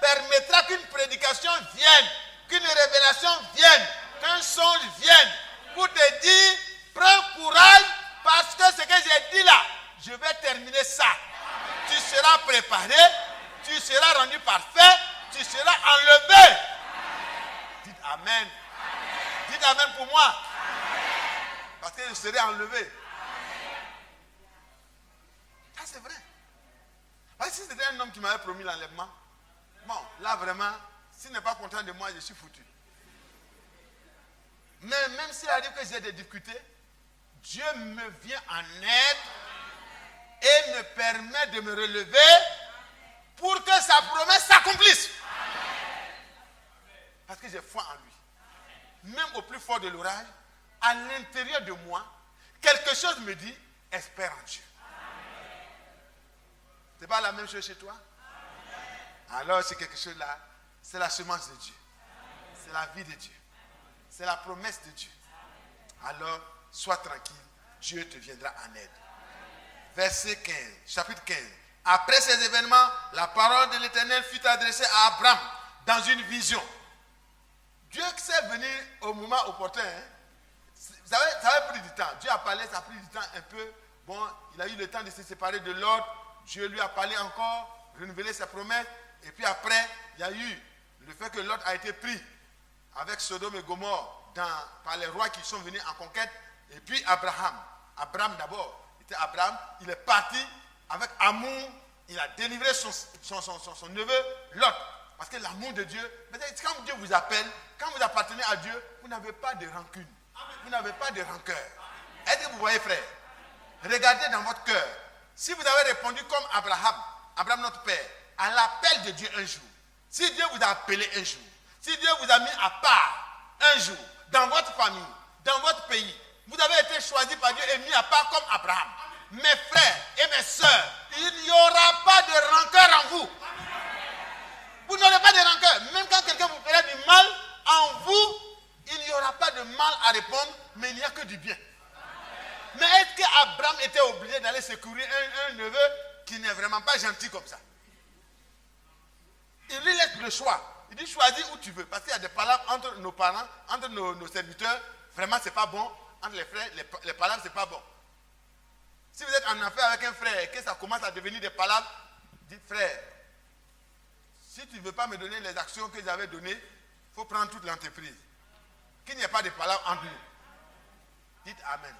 S2: permettra qu'une prédication vienne, qu'une révélation vienne, qu'un songe vienne pour te dire, prends courage parce que ce que j'ai dit là, je vais terminer ça. Tu seras préparé, tu seras rendu parfait, tu seras enlevé. Dites Amen. Dites Amen pour moi. Parce que je serai enlevé. Ça c'est vrai. Parce que si c'était un homme qui m'avait promis l'enlèvement, bon, là vraiment, s'il n'est pas content de moi, je suis foutu. Mais même s'il arrive que j'ai des difficultés, Dieu me vient en aide et me permet de me relever pour que sa promesse s'accomplisse. Parce que j'ai foi en lui. Même au plus fort de l'orage, à l'intérieur de moi, quelque chose me dit, espère en Dieu. Ce n'est pas la même chose chez toi? Alors c'est quelque chose là, c'est la semence de Dieu. C'est la vie de Dieu. C'est la promesse de Dieu. Alors, sois tranquille, Dieu te viendra en aide. Verset 15, chapitre 15. Après ces événements, la parole de l'Éternel fut adressée à Abraham dans une vision. Dieu sait venir au moment opportun. Hein? Ça avait pris du temps. Dieu a parlé, ça a pris du temps un peu. Bon, il a eu le temps de se séparer de Lot. Dieu lui a parlé encore, renouvelé ses promesses. Et puis après, il y a eu le fait que Lot a été pris avec Sodome et Gomorrhe par les rois qui sont venus en conquête. Et puis Abraham d'abord, il est parti avec amour, il a délivré son neveu Lot. Parce que l'amour de Dieu, quand Dieu vous appelle, quand vous appartenez à Dieu, vous n'avez pas de rancune, vous n'avez pas de rancœur. Est-ce que vous voyez, frère? Regardez dans votre cœur. Si vous avez répondu comme Abraham notre père, à l'appel de Dieu un jour, si Dieu vous a appelé un jour, si Dieu vous a mis à part un jour, dans votre famille, dans votre pays, vous avez été choisi par Dieu et mis à part comme Abraham. Mes frères et mes sœurs, il n'y aura pas de rancœur en vous. Vous n'aurez pas de rancœur. Même quand quelqu'un vous fera du mal, en vous, il n'y aura pas de mal à répondre, mais il n'y a que du bien. Mais est-ce qu'Abraham était obligé d'aller secourir un neveu qui n'est vraiment pas gentil comme ça? Il lui laisse le choix. Il dit choisis où tu veux. Parce qu'il y a des palabres entre nos parents, entre nos serviteurs. Vraiment, c'est pas bon. Entre les frères, les palabres, c'est pas bon. Si vous êtes en affaire avec un frère et que ça commence à devenir des palabres, dites frère, si tu ne veux pas me donner les actions que j'avais données, il faut prendre toute l'entreprise. Qu'il n'y ait pas de palabres entre nous. Dites Amen.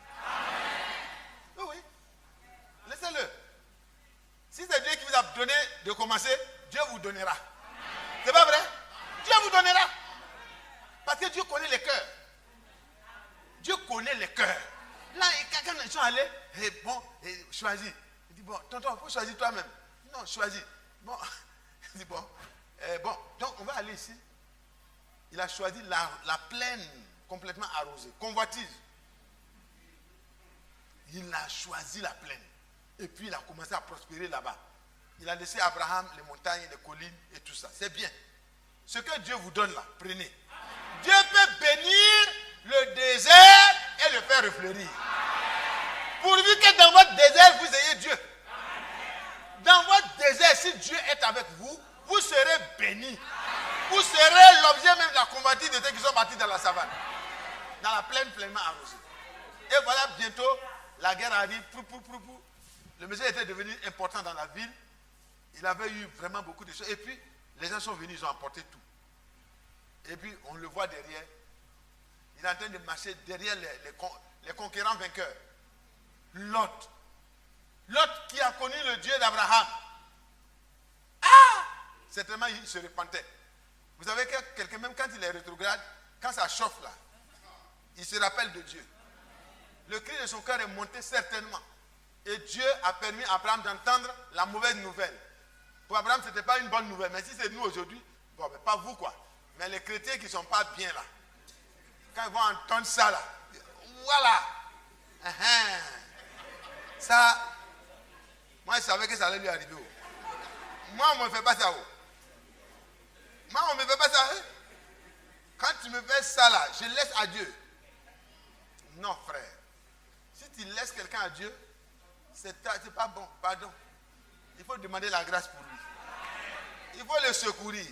S2: Oui, oui. Laissez-le. Si c'est Dieu qui vous a donné de commencer, Dieu vous donnera. C'est pas vrai? Dieu vous donnera. Parce que Dieu connaît les cœurs. Dieu connaît les cœurs. Là, quand ils sont allés, choisis. Il dit, bon, tonton, il faut choisir toi-même. Non, choisis. Bon, il dit, bon, donc on va aller ici. Il a choisi la plaine complètement arrosée, convoitise. Il a choisi la plaine. Et puis il a commencé à prospérer là-bas. Il a laissé Abraham les montagnes, les collines et tout ça. C'est bien. Ce que Dieu vous donne là, prenez. Dieu peut bénir le désert et le faire refleurir. Pourvu que dans votre désert, vous ayez Dieu. Dans votre désert, si Dieu est avec vous, vous serez bénis. Vous serez l'objet même de la convoitise de ceux qui sont partis dans la savane. Dans la plaine pleinement arrosée. Et voilà, bientôt, la guerre arrive. Le monsieur était devenu important dans la ville. Il avait eu vraiment beaucoup de choses. Et puis, les gens sont venus, ils ont emporté tout. Et puis, on le voit derrière. Il est en train de marcher derrière les conquérants vainqueurs. Lot. Lot qui a connu le Dieu d'Abraham. Certainement, il se repentait. Vous savez que quelqu'un, même quand il est rétrograde, quand ça chauffe là, il se rappelle de Dieu. Le cri de son cœur est monté certainement. Et Dieu a permis à Abraham d'entendre la mauvaise nouvelle. Pour Abraham, ce n'était pas une bonne nouvelle. Mais si c'est nous aujourd'hui, bon, mais pas vous quoi. Mais les chrétiens qui ne sont pas bien là, quand ils vont entendre ça là, voilà. Ça, moi je savais que ça allait lui arriver. Moi on ne me fait pas ça. Moi on ne me fait pas ça. Quand tu me fais ça là, je laisse à Dieu. Non frère. Si tu laisses quelqu'un à Dieu, c'est pas bon, pardon. Il faut demander la grâce pour lui. Il faut le secourir.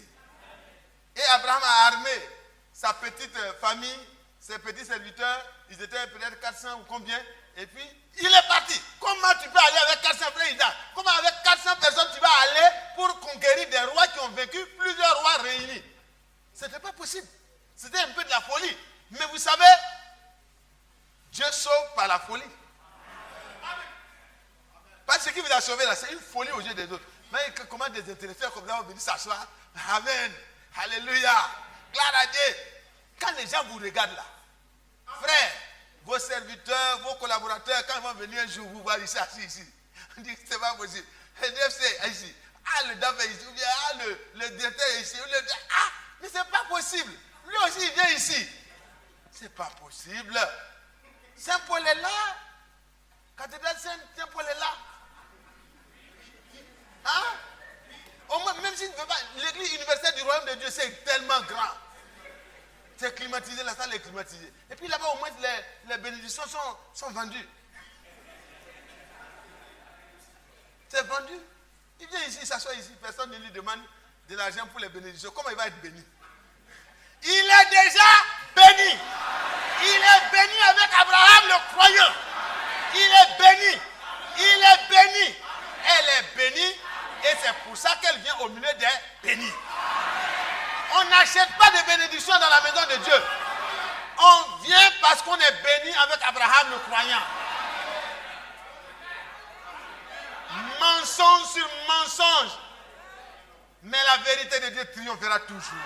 S2: Et Abraham a armé sa petite famille, ses petits serviteurs. Ils étaient peut-être 400 ou combien. Et puis, il est parti. Comment tu peux aller avec 400 présidents? Comment avec 400 personnes tu vas aller pour conquérir des rois qui ont vaincu plusieurs rois réunis? Ce n'était pas possible. C'était un peu de la folie. Mais vous savez, Dieu sauve par la folie. Parce que ce qui vous a sauvé là, c'est une folie aux yeux des autres. Mais comment des intéressés comme ça vont venir s'asseoir? Amen. Alléluia. Gloire à Dieu. Quand les gens vous regardent là, frère, vos serviteurs, vos collaborateurs, quand ils vont venir un jour vous voir ici, assis ici, on dit que c'est pas possible. Le DFC est ici. Le DAF est ici. Ou bien le directeur est ici. Mais c'est pas possible. Lui aussi il vient ici. C'est pas possible. Saint-Paul est là. Cathédrale Saint-Paul est là. Même s'il ne veut pas, l'église universelle du royaume de Dieu, c'est tellement grand. C'est climatisé, la salle est climatisée. Et puis là-bas, au moins, les bénédictions sont vendues. C'est vendu. Il vient ici, il s'assoit ici, personne ne lui demande de l'argent pour les bénédictions. Comment il va être béni? Il est déjà béni. Il est béni avec Abraham le croyant. Il est béni. Il est béni. Elle est bénie. Et c'est pour ça qu'elle vient au milieu des bénis. On n'achète pas de bénédiction dans la maison de Dieu. On vient parce qu'on est béni avec Abraham le croyant. Mensonge sur mensonge. Mais la vérité de Dieu triomphera toujours.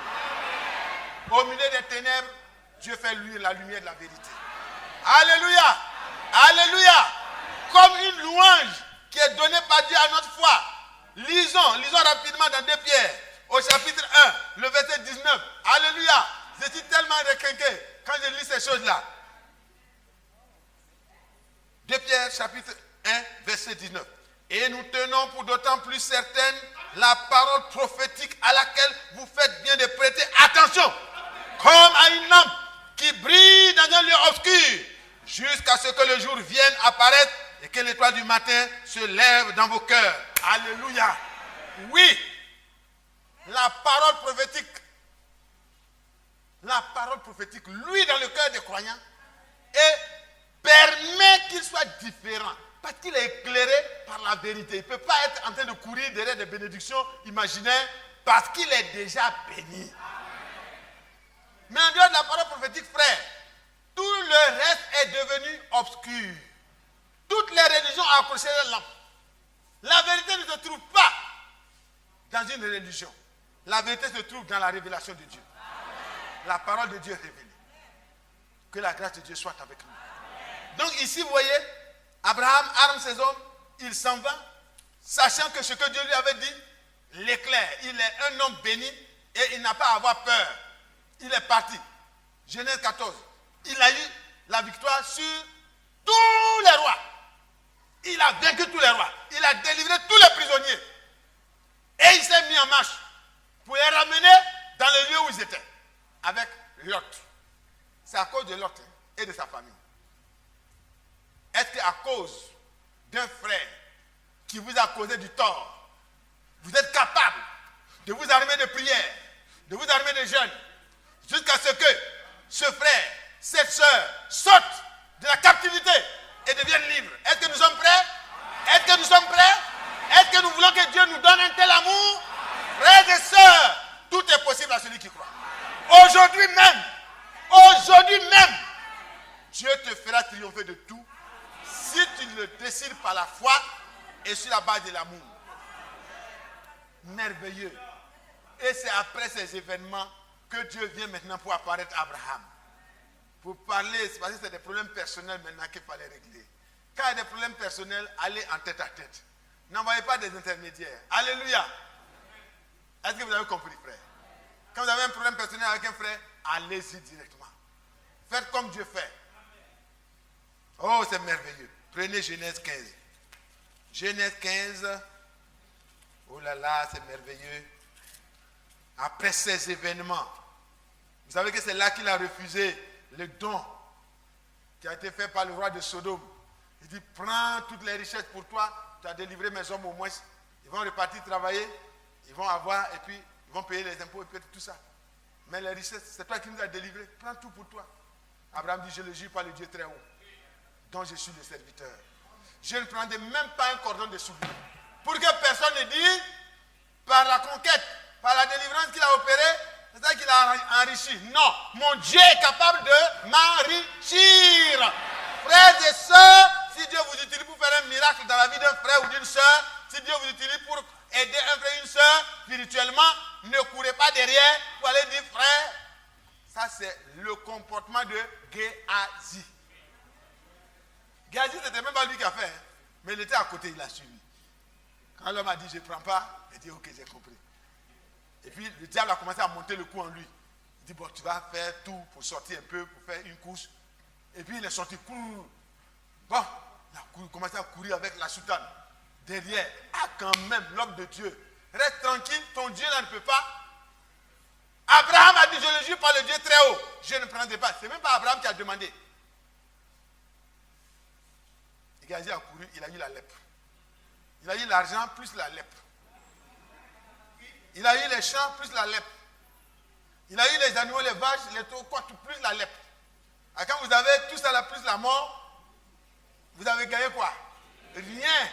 S2: Au milieu des ténèbres, Dieu fait lui la lumière de la vérité. Alléluia. Alléluia. Comme une louange qui est donnée par Dieu à notre foi. Lisons rapidement dans 2 Pierre, au chapitre 1, le verset 19. Alléluia. Je suis tellement requinqué quand je lis ces choses-là. 2 Pierre, chapitre 1, verset 19. Et nous tenons pour d'autant plus certaine la parole prophétique à laquelle vous faites bien de prêter attention, comme à une lampe qui brille dans un lieu obscur, jusqu'à ce que le jour vienne apparaître et que l'étoile du matin se lève dans vos cœurs. Alléluia. Oui, la parole prophétique, lui dans le cœur des croyants, et permet qu'il soit différent. Parce qu'il est éclairé par la vérité. Il ne peut pas être en train de courir derrière des bénédictions imaginaires parce qu'il est déjà béni. Mais en dehors de la parole prophétique, frère, tout le reste est devenu obscur. Toutes les religions ont accroché la lampe. La vérité ne se trouve pas dans une religion. La vérité se trouve dans la révélation de Dieu. La parole de Dieu est révélée. Que la grâce de Dieu soit avec nous. Donc ici, vous voyez, Abraham arme ses hommes, il s'en va, sachant que ce que Dieu lui avait dit l'éclaire. Il est un homme béni et il n'a pas à avoir peur. Il est parti. Genèse 14. Il a eu la victoire sur tous les rois. Il a vaincu tous les rois. Il a délivré tous les prisonniers. Et il s'est mis en marche pour les ramener dans le lieu où ils étaient. Avec Lot. C'est à cause de Lot et de sa famille. Est-ce qu'à cause d'un frère qui vous a causé du tort, vous êtes capable de vous armer de prières, de vous armer de jeûnes, jusqu'à ce que ce frère, cette soeur sortent de la captivité et deviennent libres? Est-ce que nous sommes prêts? Est-ce que nous sommes prêts? Est-ce que nous voulons que Dieu nous donne un tel amour? Frères et sœurs, tout est possible à celui qui croit. Aujourd'hui même, Dieu te fera triompher de tout si tu le décides par la foi et sur la base de l'amour. Merveilleux. Et c'est après ces événements que Dieu vient maintenant pour apparaître à Abraham. Pour parler, c'est parce que c'est des problèmes personnels maintenant qu'il fallait régler. Quand il y a des problèmes personnels, allez en tête à tête. N'envoyez pas des intermédiaires. Alléluia. Est-ce que vous avez compris, frère? Quand vous avez un problème personnel avec un frère, allez-y directement. Faites comme Dieu fait. Oh, c'est merveilleux. Prenez Genèse 15. Genèse 15. Oh là là, c'est merveilleux. Après ces événements, vous savez que c'est là qu'il a refusé le don qui a été fait par le roi de Sodome. Il dit, prends toutes les richesses pour toi, tu as délivré mes hommes au moins. Ils vont repartir travailler, ils vont avoir, et puis ils vont payer les impôts et puis tout ça. Mais les richesses, c'est toi qui nous as délivrés, prends tout pour toi. Abraham dit, je ne jure pas le Dieu très haut, dont je suis le serviteur. Je ne prendrai même pas un cordon de soulier. Pour que personne ne dise, par la conquête, par la délivrance qu'il a opérée, c'est ça qu'il a enrichi. Non, mon Dieu est capable de m'enrichir. Frères et sœurs, si Dieu vous utilise pour faire un miracle dans la vie d'un frère ou d'une sœur, si Dieu vous utilise pour aider un frère ou une sœur spirituellement, ne courez pas derrière pour aller dire, frère, ça c'est le comportement de Géhazi. Géhazi, c'était même pas lui qui a fait, hein, mais il était à côté, il a suivi. Quand l'homme a dit, je ne prends pas, il dit, ok, j'ai compris. Et puis le diable a commencé à monter le coup en lui. Il dit, bon, tu vas faire tout pour sortir un peu, pour faire une course. Et puis il est sorti, court. Bon, il a commencé à courir avec la soutane. Derrière, ah quand même, l'homme de Dieu, reste tranquille, ton Dieu là ne peut pas. Abraham a dit, je le jure par le Dieu très haut, je ne prendrai pas. C'est même pas Abraham qui a demandé. Et Géhazi a couru, il a eu la lèpre. Il a eu l'argent plus la lèpre. Il a eu les champs plus la lèpre. Il a eu les animaux, les vaches, les taureaux, plus la lèpre. Et quand vous avez tout ça là plus la mort, vous avez gagné quoi? Rien.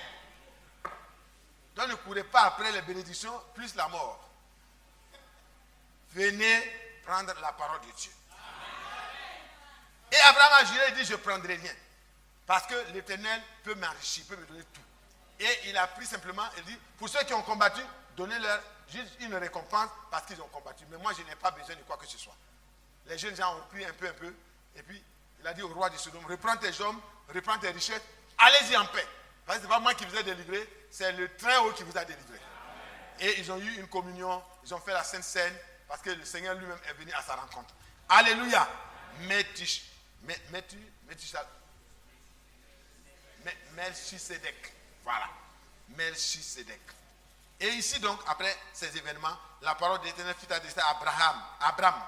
S2: Donc ne courez pas après les bénédictions plus la mort. Venez prendre la parole de Dieu. Et Abraham a juré, il dit, je ne prendrai rien. Parce que l'Éternel peut m'enrichir, peut me donner tout. Et il a pris simplement, il dit, pour ceux qui ont combattu, donnez-leur juste une récompense parce qu'ils ont combattu. Mais moi, je n'ai pas besoin de quoi que ce soit. Les jeunes gens ont pris un peu. Et puis, il a dit au roi de Sodome, reprends tes hommes, reprends tes richesses, allez-y en paix. Parce que ce n'est pas moi qui vous ai délivré, c'est le très haut qui vous a délivré. Et ils ont eu une communion, ils ont fait la Sainte Seine, parce que le Seigneur lui-même est venu à sa rencontre. Alléluia. Melchisedec. Voilà. Melchisedec. Et ici donc, après ces événements, la parole de l'Éternel fut adressée à Abraham,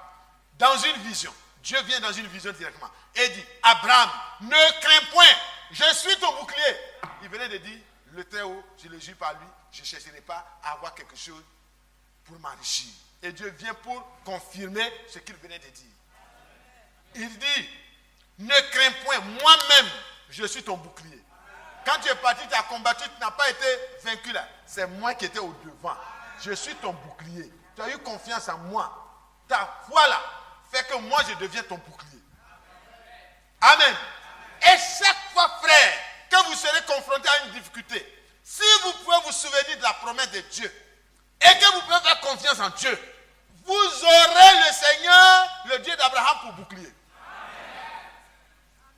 S2: dans une vision. Dieu vient dans une vision directement et dit, Abraham, ne crains point, je suis ton bouclier. Il venait de dire, le Très-Haut, je le jure par lui, je ne chercherai pas à avoir quelque chose pour m'enrichir. Et Dieu vient pour confirmer ce qu'il venait de dire. Il dit, ne crains point, moi-même, je suis ton bouclier. Quand tu es parti, tu as combattu, tu n'as pas été vaincu là. C'est moi qui étais au devant. Je suis ton bouclier. Tu as eu confiance en moi. Ta foi là fait que moi je deviens ton bouclier. Amen. Et chaque fois, frère, que vous serez confronté à une difficulté, si vous pouvez vous souvenir de la promesse de Dieu et que vous pouvez faire confiance en Dieu, vous aurez le Seigneur, le Dieu d'Abraham, pour bouclier.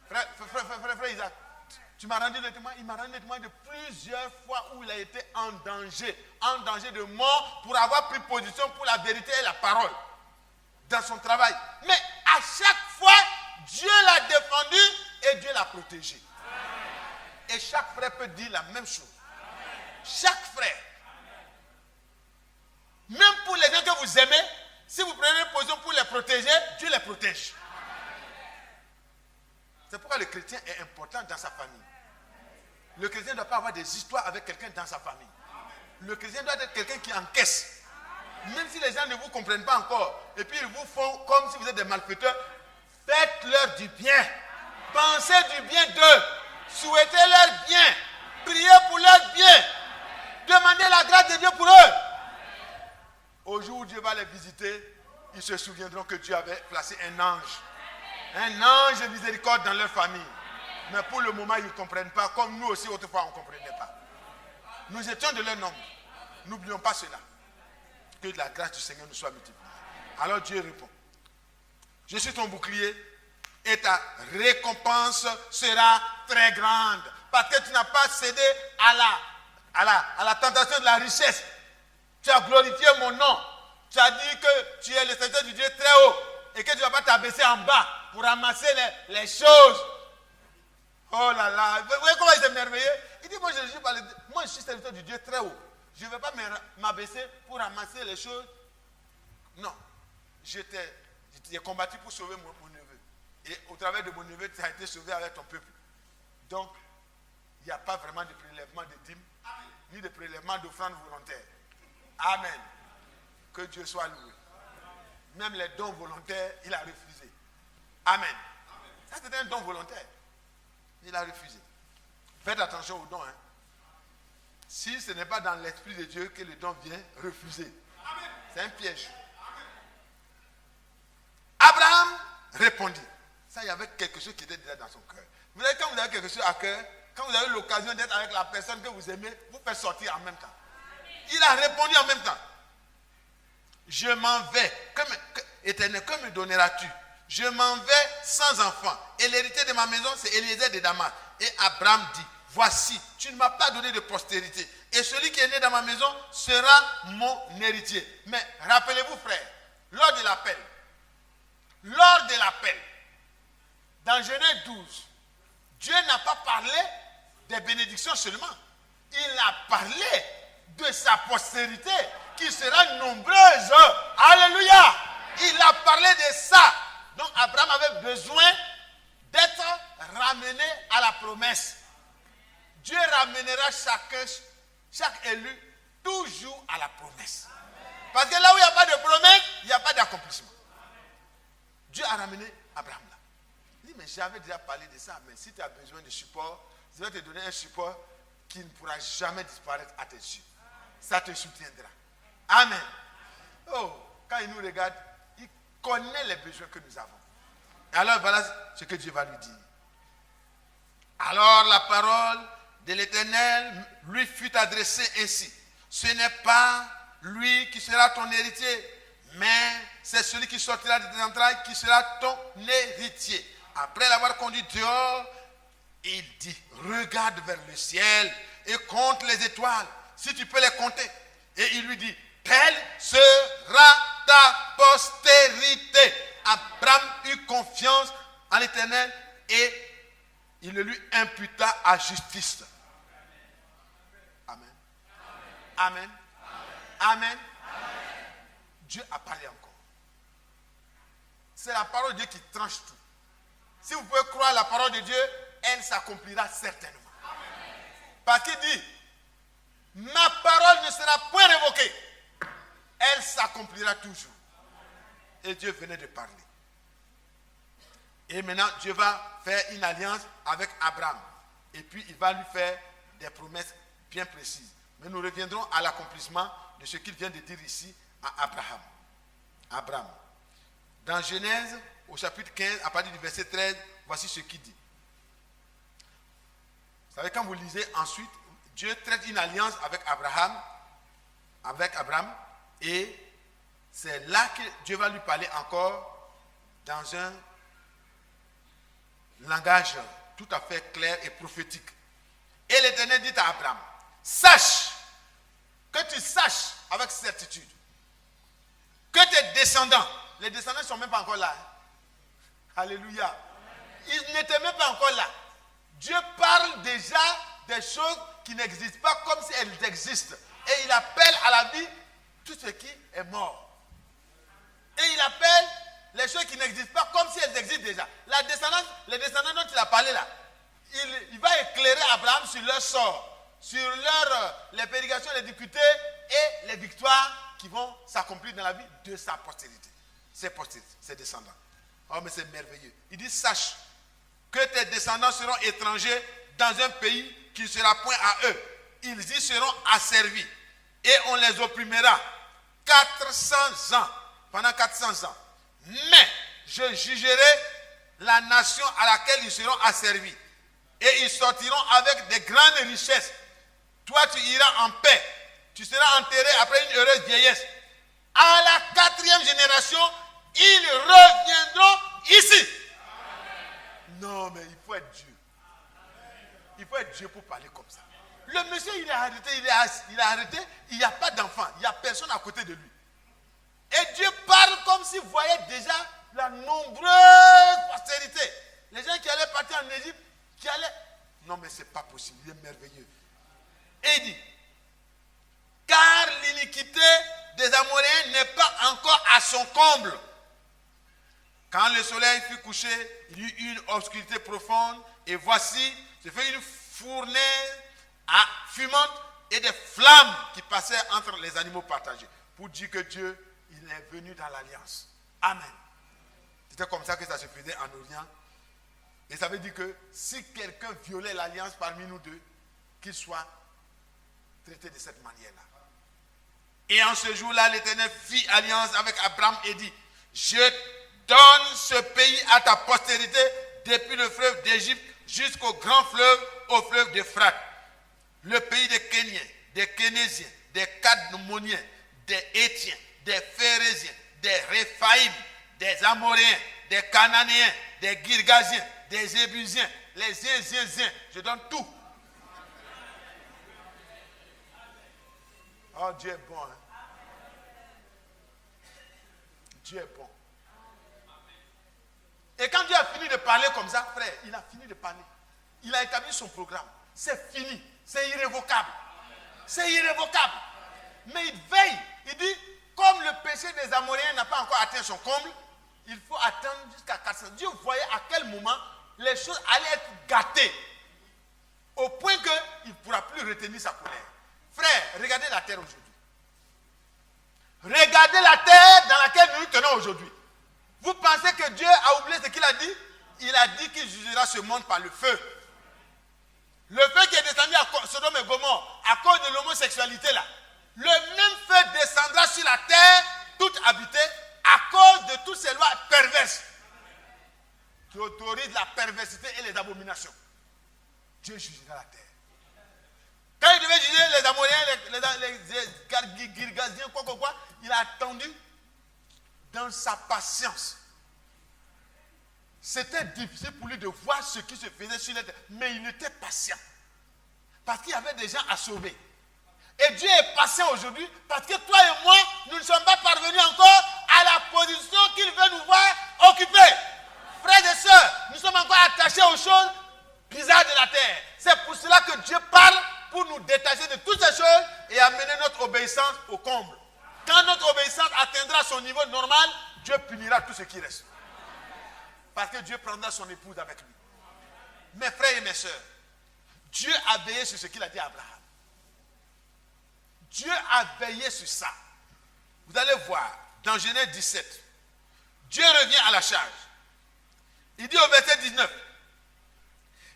S2: Frère Isaac, tu m'as rendu le témoin. Il m'a rendu le témoin de plusieurs fois où il a été en danger de mort pour avoir pris position pour la vérité et la parole dans son travail. Mais à chaque fois, Dieu l'a défendu et Dieu l'a protégé. Et chaque frère peut dire la même chose. Chaque frère. Même pour les gens que vous aimez, si vous prenez une position pour les protéger, Dieu les protège. C'est pourquoi le chrétien est important dans sa famille. Le chrétien ne doit pas avoir des histoires avec quelqu'un dans sa famille. Le chrétien doit être quelqu'un qui encaisse. Même si les gens ne vous comprennent pas encore, et puis ils vous font comme si vous êtes des malfaiteurs, faites-leur du bien. Pensez du bien d'eux. Souhaitez-leur bien. Priez pour leur bien. Demandez la grâce de Dieu pour eux. Au jour où Dieu va les visiter, ils se souviendront que Dieu avait placé un ange. Un ange de miséricorde dans leur famille. Mais pour le moment, ils ne comprennent pas, comme nous aussi autrefois on ne comprenait pas. Nous étions de leur nombre. N'oublions pas cela. Que la grâce du Seigneur nous soit multipliée. Alors Dieu répond, je suis ton bouclier et ta récompense sera très grande. Parce que tu n'as pas cédé à la tentation de la richesse. Tu as glorifié mon nom. Tu as dit que tu es le serviteur du Dieu très haut et que tu ne vas pas t'abaisser en bas pour ramasser les choses. Oh là là, vous voyez comment il s'est merveilleux? Il dit, moi je suis serviteur du Dieu très haut. Je ne vais pas m'abaisser pour ramasser les choses. Non. J'ai combattu pour sauver mon neveu. Et au travers de mon neveu, tu as été sauvé avec ton peuple. Donc, il n'y a pas vraiment de prélèvement de dîmes, ni de prélèvement d'offrandes volontaires. Amen. Que Dieu soit loué. Même les dons volontaires, il a refusé. Amen. Ça, c'était un don volontaire. Il a refusé. Faites attention aux dons. Hein. Si ce n'est pas dans l'esprit de Dieu que le don vient, refusez. C'est un piège. Abraham répondit. Ça, il y avait quelque chose qui était déjà dans son cœur. Vous savez, quand vous avez quelque chose à cœur, quand vous avez l'occasion d'être avec la personne que vous aimez, vous faites sortir en même temps. Il a répondu en même temps. Je m'en vais. Éternel, que me donneras-tu? Je m'en vais sans enfant. Et l'héritier de ma maison, c'est Eliezer de Damas. Et Abraham dit, voici, tu ne m'as pas donné de postérité. Et celui qui est né dans ma maison sera mon héritier. Mais rappelez-vous, frère, lors de l'appel, dans Genèse 12, Dieu n'a pas parlé des bénédictions seulement. Il a parlé de sa postérité qui sera nombreuse. Alléluia! Il a parlé de ça. Donc Abraham avait besoin d'être ramené à la promesse. Dieu ramènera chaque élu toujours à la promesse. Parce que là où il n'y a pas de promesse, il n'y a pas d'accomplissement. Dieu a ramené Abraham là. Il dit, mais j'avais déjà parlé de ça, mais si tu as besoin de support, je vais te donner un support qui ne pourra jamais disparaître à tes yeux. Ça te soutiendra. Amen. Oh, quand il nous regarde, il connaît les besoins que nous avons. Alors voilà ce que Dieu va lui dire. Alors la parole de l'Éternel lui fut adressée ainsi. Ce n'est pas lui qui sera ton héritier, mais c'est celui qui sortira de tes entrailles qui sera ton héritier. Après l'avoir conduit dehors, il dit, regarde vers le ciel et compte les étoiles, si tu peux les compter. Et il lui dit, telle sera ta postérité. Abraham eut confiance en l'Éternel et il le lui imputa à justice. Amen. Amen. Amen. Dieu a parlé encore. C'est la parole de Dieu qui tranche tout. Si vous pouvez croire la parole de Dieu, elle s'accomplira certainement. Parce qu'il dit, ma parole ne sera point révoquée. Elle s'accomplira toujours. Et Dieu venait de parler. Et maintenant, Dieu va faire une alliance avec Abraham. Et puis, il va lui faire des promesses bien précises. Mais nous reviendrons à l'accomplissement de ce qu'il vient de dire ici à Abraham. Abraham. Dans Genèse, au chapitre 15, à partir du verset 13, voici ce qu'il dit. Vous savez, quand vous lisez ensuite, Dieu traite une alliance avec Abraham, et c'est là que Dieu va lui parler encore dans un langage tout à fait clair et prophétique. Et l'Éternel dit à Abraham, sache, que tu saches avec certitude, que tes descendants, les descendants ne sont même pas encore là. Alléluia. Ils n'étaient même pas encore là. Dieu parle déjà des choses qui n'existent pas comme si elles existent. Et il appelle à la vie tout ce qui est mort. Et il appelle les choses qui n'existent pas comme si elles existent déjà. La descendance, les descendants dont il a parlé là, il va éclairer Abraham sur leur sort, sur les pérégrinations, les difficultés et les victoires qui vont s'accomplir dans la vie de sa postérité. Ses descendants. Oh, mais c'est merveilleux. Il dit, sache que tes descendants seront étrangers dans un pays qui ne sera point à eux. Ils y seront asservis. Et on les opprimera 400 ans. Pendant 400 ans. Mais je jugerai la nation à laquelle ils seront asservis. Et ils sortiront avec de grandes richesses. Toi, tu iras en paix. Tu seras enterré après une heureuse vieillesse. À la 4e génération, ils reviendront ici. Amen. Non, mais il faut être Dieu. Il faut être Dieu pour parler comme ça. Le monsieur, il est arrêté, il n'y a pas d'enfant, il n'y a personne à côté de lui. Et Dieu parle comme s'il voyait déjà la nombreuse postérité. Les gens qui allaient partir en Égypte, qui allaient... Non, mais ce n'est pas possible, il est merveilleux. Et il dit, car l'iniquité des Amoréens n'est pas encore à son comble. Quand le soleil fut couché, il y eut une obscurité profonde, et voici, se fait une fournaise fumante et des flammes qui passaient entre les animaux partagés. Pour dire que Dieu, il est venu dans l'alliance. Amen. C'était comme ça que ça se faisait en Orient. Et ça veut dire que si quelqu'un violait l'alliance parmi nous deux, qu'il soit traité de cette manière-là. Et en ce jour-là, l'Éternel fit alliance avec Abraham et dit, je donne ce pays à ta postérité depuis le fleuve d'Égypte jusqu'au grand fleuve, au fleuve d'Euphrate. Le pays des Kéniens, des Kénésiens, des Cadmoniens, des Hétiens, des Phérésiens, des Réphaïm, des Amoréens, des Cananéens, des Girgasiens, des Ébusiens, les Zéziens, je donne tout. Oh, Dieu est bon. Hein? Dieu est bon. Et quand Dieu a fini de parler comme ça, frère, il a fini de parler. Il a établi son programme. C'est fini. C'est irrévocable. C'est irrévocable. Mais il veille. Il dit, comme le péché des Amoréens n'a pas encore atteint son comble, il faut attendre jusqu'à 400. Dieu voyait à quel moment les choses allaient être gâtées. Au point qu'il ne pourra plus retenir sa colère. Frère, regardez la terre aujourd'hui. Regardez la terre dans laquelle nous nous tenons aujourd'hui. Vous pensez que Dieu a oublié ce qu'il a dit? Il a dit qu'il jugera ce monde par le feu. Le feu qui est descendu à Sodome et Gomorrhe à cause de l'homosexualité là. Le même feu descendra sur la terre toute habitée à cause de toutes ces lois perverses qui autorisent la perversité et les abominations. Dieu jugera la terre. Quand il devait juger les Amoréens, les Girgasiens, quoi, il a attendu dans sa patience. C'était difficile pour lui de voir ce qui se faisait sur la terre, mais il était patient. Parce qu'il y avait des gens à sauver. Et Dieu est patient aujourd'hui parce que toi et moi, nous ne sommes pas parvenus encore à la position qu'il veut nous voir occuper. Frères et sœurs, nous sommes encore attachés aux choses bizarres de la terre. C'est pour cela que Dieu parle pour nous détacher de toutes ces choses et amener notre obéissance au comble. Quand notre obéissance atteindra son niveau normal, Dieu punira tout ce qui reste. Parce que Dieu prendra son épouse avec lui. Mes frères et mes sœurs, Dieu a veillé sur ce qu'il a dit à Abraham. Dieu a veillé sur ça. Vous allez voir, dans Genèse 17, Dieu revient à la charge. Il dit au verset 19,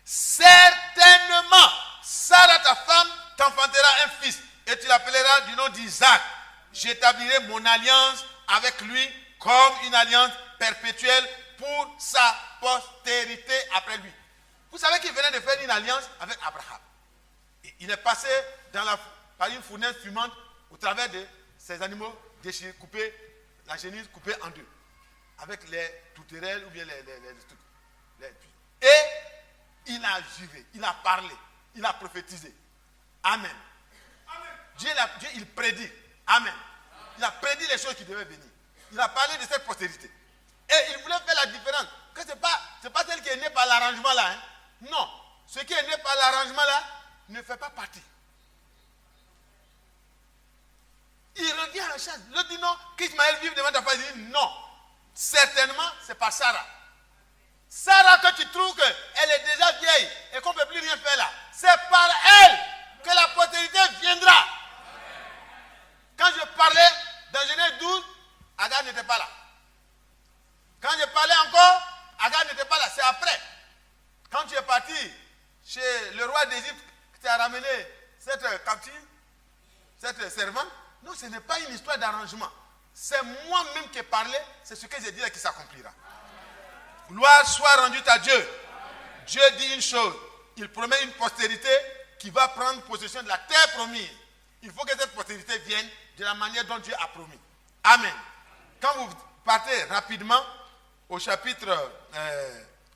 S2: certainement, Sarah, ta femme, t'enfantera un fils, et tu l'appelleras du nom d'Isaac. J'établirai mon alliance avec lui comme une alliance perpétuelle pour sa postérité après lui. Vous savez qu'il venait de faire une alliance avec Abraham. Et il est passé par une fournaise fumante au travers de ces animaux déchirés, coupés, la génisse coupée en deux, avec les tourterelles ou bien les trucs. Et il a juré, il a parlé, il a prophétisé. Amen. Dieu, il prédit. Amen. Il a prédit les choses qui devaient venir. Il a parlé de cette postérité. Et il voulait faire la différence. Que ce n'est pas celle qui est née par l'arrangement là. Hein. Non. Ce qui est né par l'arrangement là ne fait pas partie. Il revient à la chasse. Il dit non, qu'Ismaël vive devant ta face. Il dit non. Certainement, c'est pas Sarah. Sarah, que tu trouves qu'elle est déjà vieille et qu'on ne peut plus rien faire là, c'est par elle que la postérité viendra. Quand je parlais dans Genèse 12, Agar n'était pas là. Quand je parlais encore, Agar n'était pas là. C'est après. Quand tu es parti chez le roi d'Égypte, qui t'a ramené cette captive, cette servante, non, ce n'est pas une histoire d'arrangement. C'est moi-même qui ai parlé, c'est ce que j'ai dit là qui s'accomplira. Gloire soit rendue à Dieu. Dieu dit une chose, il promet une postérité qui va prendre possession de la terre promise. Il faut que cette postérité vienne de la manière dont Dieu a promis. Amen. Quand vous partez rapidement au chapitre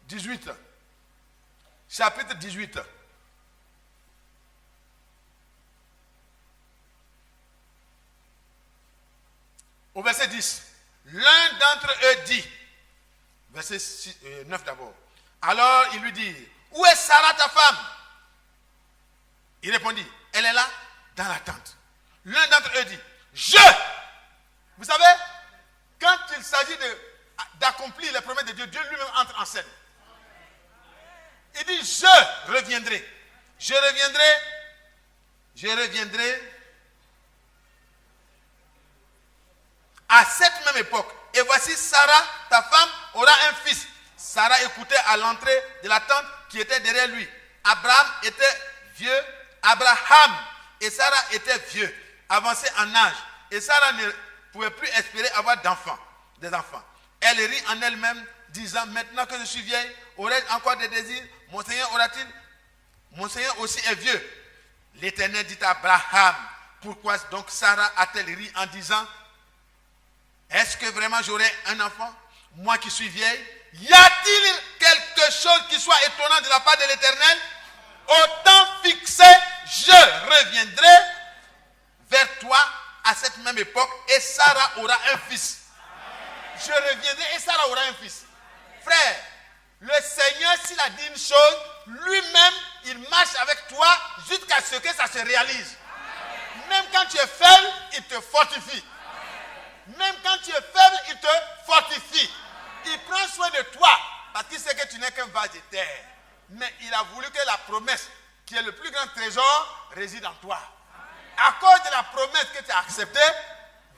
S2: 18. Chapitre 18. Au verset 10. L'un d'entre eux dit, verset 9 d'abord. Alors il lui dit, où est Sarah ta femme? Il répondit, elle est là, dans la tente. L'un d'entre eux dit, vous savez, quand il s'agit d'accomplir les promesses de Dieu, Dieu lui-même entre en scène. Il dit, je reviendrai à cette même époque. Et voici Sarah, ta femme, aura un fils. Sarah écoutait à l'entrée de la tente qui était derrière lui. Abraham et Sarah étaient vieux, avancés en âge. Et Sarah ne pouvait plus espérer avoir des enfants. Elle rit en elle-même, disant, maintenant que je suis vieille, aurais-je encore des désirs? Mon Seigneur aussi est vieux. L'Éternel dit à Abraham, pourquoi donc Sarah a-t-elle ri en disant, est-ce que vraiment j'aurai un enfant, moi qui suis vieille? Y a-t-il quelque chose qui soit étonnant de la part de l'Éternel? Au temps fixé, je reviendrai vers toi à cette même époque et Sarah aura un fils. Je reviendrai et Sarah aura un fils. Frère, le Seigneur, s'il a dit une chose, lui-même, il marche avec toi jusqu'à ce que ça se réalise. Même quand tu es faible, il te fortifie. Même quand tu es faible, il te fortifie. Il prend soin de toi parce qu'il sait que tu n'es qu'un vase de terre. Mais il a voulu que la promesse, qui est le plus grand trésor, réside en toi. À cause de la promesse que tu as acceptée,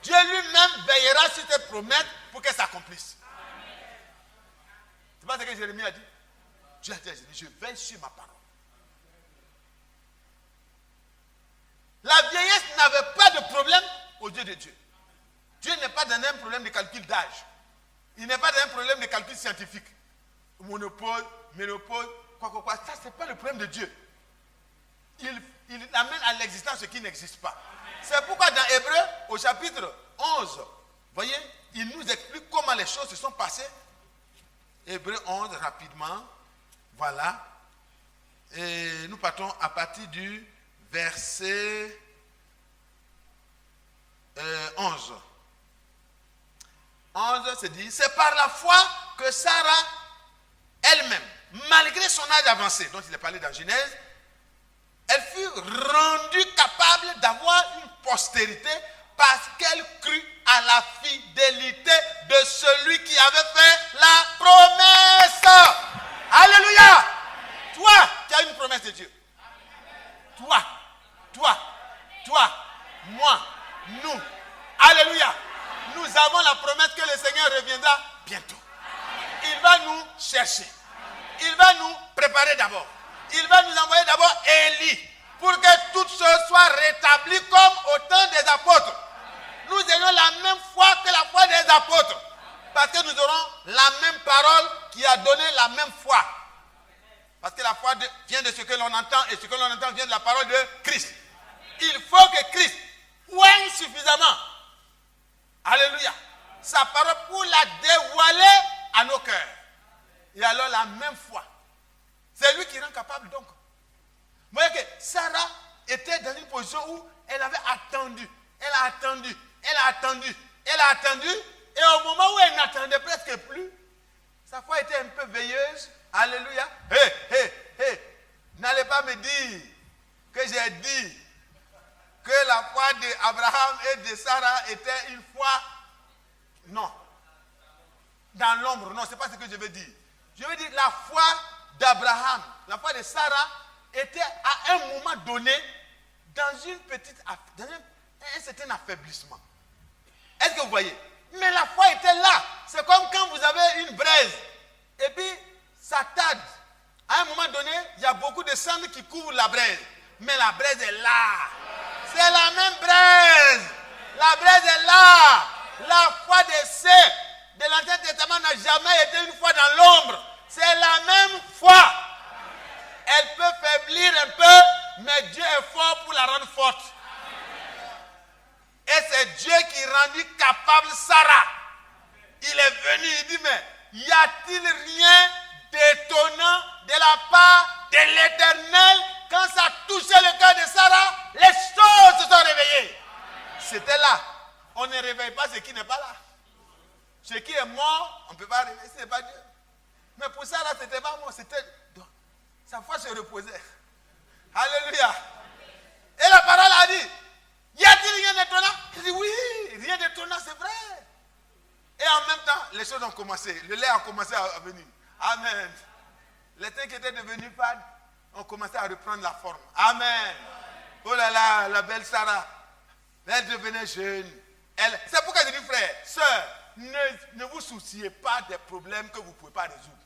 S2: Dieu lui-même veillera sur tes promesses pour qu'elles s'accomplissent. C'est pas ce que Jérémie a dit. Dieu a dit, je veille sur ma parole. La vieillesse n'avait pas de problème aux yeux de Dieu. Dieu n'est pas dans un problème de calcul d'âge. Il n'est pas dans un problème de calcul scientifique. Monopole, ménopause, quoi. Ça, ce n'est pas le problème de Dieu. Il amène à l'existence ce qui n'existe pas. C'est pourquoi dans Hébreu, au chapitre 11, voyez, il nous explique comment les choses se sont passées. Hébreu 11, rapidement. Voilà. Et nous partons à partir du verset se dit, c'est par la foi que Sarah elle-même, malgré son âge avancé, dont il est parlé dans Genèse, elle fut rendue capable d'avoir une postérité parce qu'elle crut à la fidélité de celui qui avait fait la promesse. Alléluia. Toi, tu as une promesse de Dieu. Toi, moi, nous. Alléluia. Nous avons la promesse que le Seigneur reviendra bientôt. Il va nous chercher. Il va nous préparer d'abord. Il va nous envoyer d'abord Élie pour que toutes choses soient rétablies comme au temps des apôtres. Nous ayons la même foi que la foi des apôtres. Parce que nous aurons la même parole qui a donné la même foi. Parce que la foi vient de ce que l'on entend et ce que l'on entend vient de la parole de Christ. Il faut que Christ poigne suffisamment. Alléluia. Sa parole pour la dévoiler à nos cœurs. Et alors la même foi. C'est lui qui rend capable donc. Vous voyez que Sarah était dans une position où elle avait attendu. Elle a attendu. Et au moment où elle n'attendait presque plus, sa foi était un peu veilleuse. Alléluia. N'allez pas me dire que j'ai dit que la foi d'Abraham et de Sarah était une foi. Non. Dans l'ombre. Non, ce n'est pas ce que je veux dire. Je veux dire la foi d'Abraham, la foi de Sarah était à un moment donné dans un certain affaiblissement. Est-ce que vous voyez? Mais la foi était là. C'est comme quand vous avez une braise et puis ça tarde. À un moment donné, il y a beaucoup de cendres qui couvrent la braise. Mais la braise est là. C'est la même braise. La braise est là. La foi des saints de l'Ancien Testament n'a jamais été une foi dans l'ombre. C'est la même foi. Elle peut faiblir un peu, mais Dieu est fort pour la rendre forte. Et c'est Dieu qui rendit capable Sarah. Il est venu, il dit, mais y a-t-il rien d'étonnant de la part de l'Éternel? Quand ça touchait le cœur de Sarah, les choses se sont réveillées. C'était là. On ne réveille pas ce qui n'est pas là. Ce qui est mort, on ne peut pas réveiller, ce n'est pas Dieu. Mais pour Sarah, ce n'était pas mort, c'était... Sa foi se reposait. Alléluia. Et la parole a dit, y a-t-il rien d'étonnant? Il dit, oui, rien d'étonnant, c'est vrai. Et en même temps, les choses ont commencé. Le lait a commencé à venir. Amen. Les thés qui étaient devenus fades ont commencé à reprendre la forme. Amen. Oh là là, la belle Sarah. Elle devenait jeune. C'est pourquoi je dis, frère, sœur, ne vous souciez pas des problèmes que vous ne pouvez pas résoudre.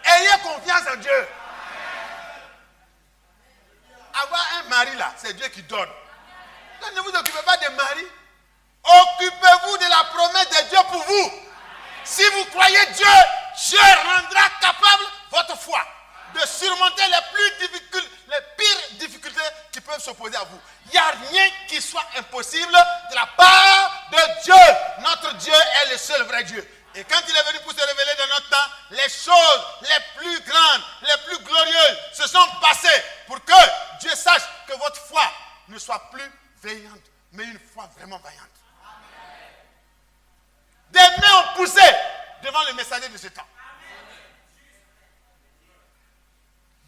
S2: Ayez confiance en Dieu. Avoir un mari là, c'est Dieu qui donne. Donc ne vous occupez pas des maris. Occupez-vous de la promesse de Dieu pour vous. Si vous croyez Dieu, Dieu rendra capable votre foi de surmonter les pires difficultés qui peuvent s'opposer à vous. Il n'y a rien qui soit impossible de la part de Dieu. Notre Dieu est le seul vrai Dieu. Et quand il est venu pour se révéler dans notre temps, les choses les plus grandes, les plus glorieuses se sont passées pour que Dieu sache que votre foi ne soit plus veillante, mais une foi vraiment vaillante. Des mains ont poussé devant le messager de ce temps.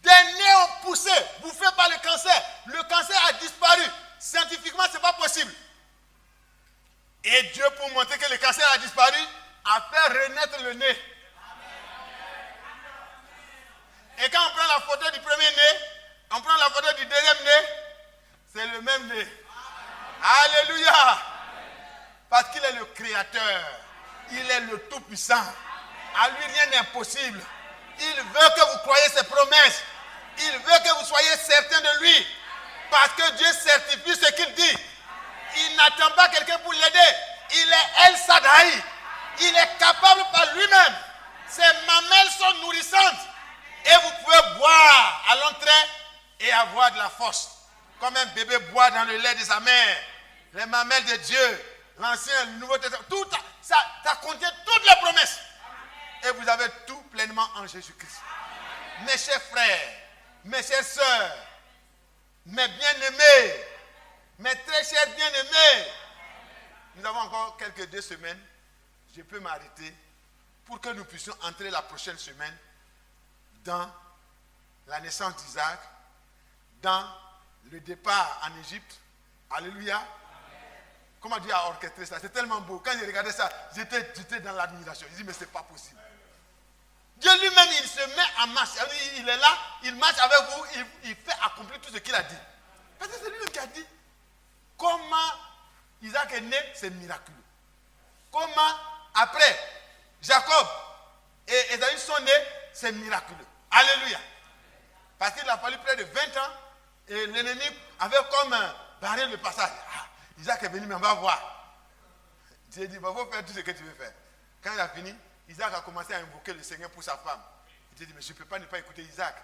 S2: Des nez ont poussé, bouffé par le cancer. Le cancer a disparu. Scientifiquement, ce n'est pas possible. Et Dieu, pour montrer que le cancer a disparu, a fait renaître le nez. Et quand on prend la photo du premier nez, on prend la photo du deuxième nez, c'est le même nez. Alléluia. Parce qu'il est le créateur. Il est le tout-puissant. À lui, rien n'est impossible. Il veut que vous croyiez ses promesses. Il veut que vous soyez certains de lui. Parce que Dieu certifie ce qu'il dit. Il n'attend pas quelqu'un pour l'aider. Il est El Shaddai. Il est capable par lui-même. Ses mamelles sont nourrissantes. Et vous pouvez boire à l'entrée et avoir de la force. Comme un bébé boit dans le lait de sa mère. Les mamelles de Dieu. L'Ancien, le Nouveau Testament. Tout ça contient toutes les promesses. Et vous avez tout pleinement en Jésus-Christ. Mes chers frères, mes chères sœurs, mes bien-aimés, mes très chers bien-aimés, nous avons encore quelques 2 semaines je peux m'arrêter pour que nous puissions entrer la prochaine semaine dans la naissance d'Isaac, dans le départ en Égypte. Alléluia. Comment Dieu a orchestré ça? C'est tellement beau. Quand j'ai regardé ça, j'étais dans l'admiration. Je dis, mais c'est pas possible. Dieu lui-même, il se met en marche. Il est là, il marche avec vous, il fait accomplir tout ce qu'il a dit. Parce que c'est lui-même qui a dit. Comment Isaac est né, c'est miraculeux. Comment après Jacob et Esaü sont nés, c'est miraculeux. Alléluia. Parce qu'il a fallu près de 20 ans et l'ennemi avait comme barré le passage. Ah, Isaac est venu, mais on va voir. Dieu dit, il faut faire tout ce que tu veux faire. Quand il a fini, Isaac a commencé à invoquer le Seigneur pour sa femme. Il dit, mais je ne peux pas ne pas écouter Isaac.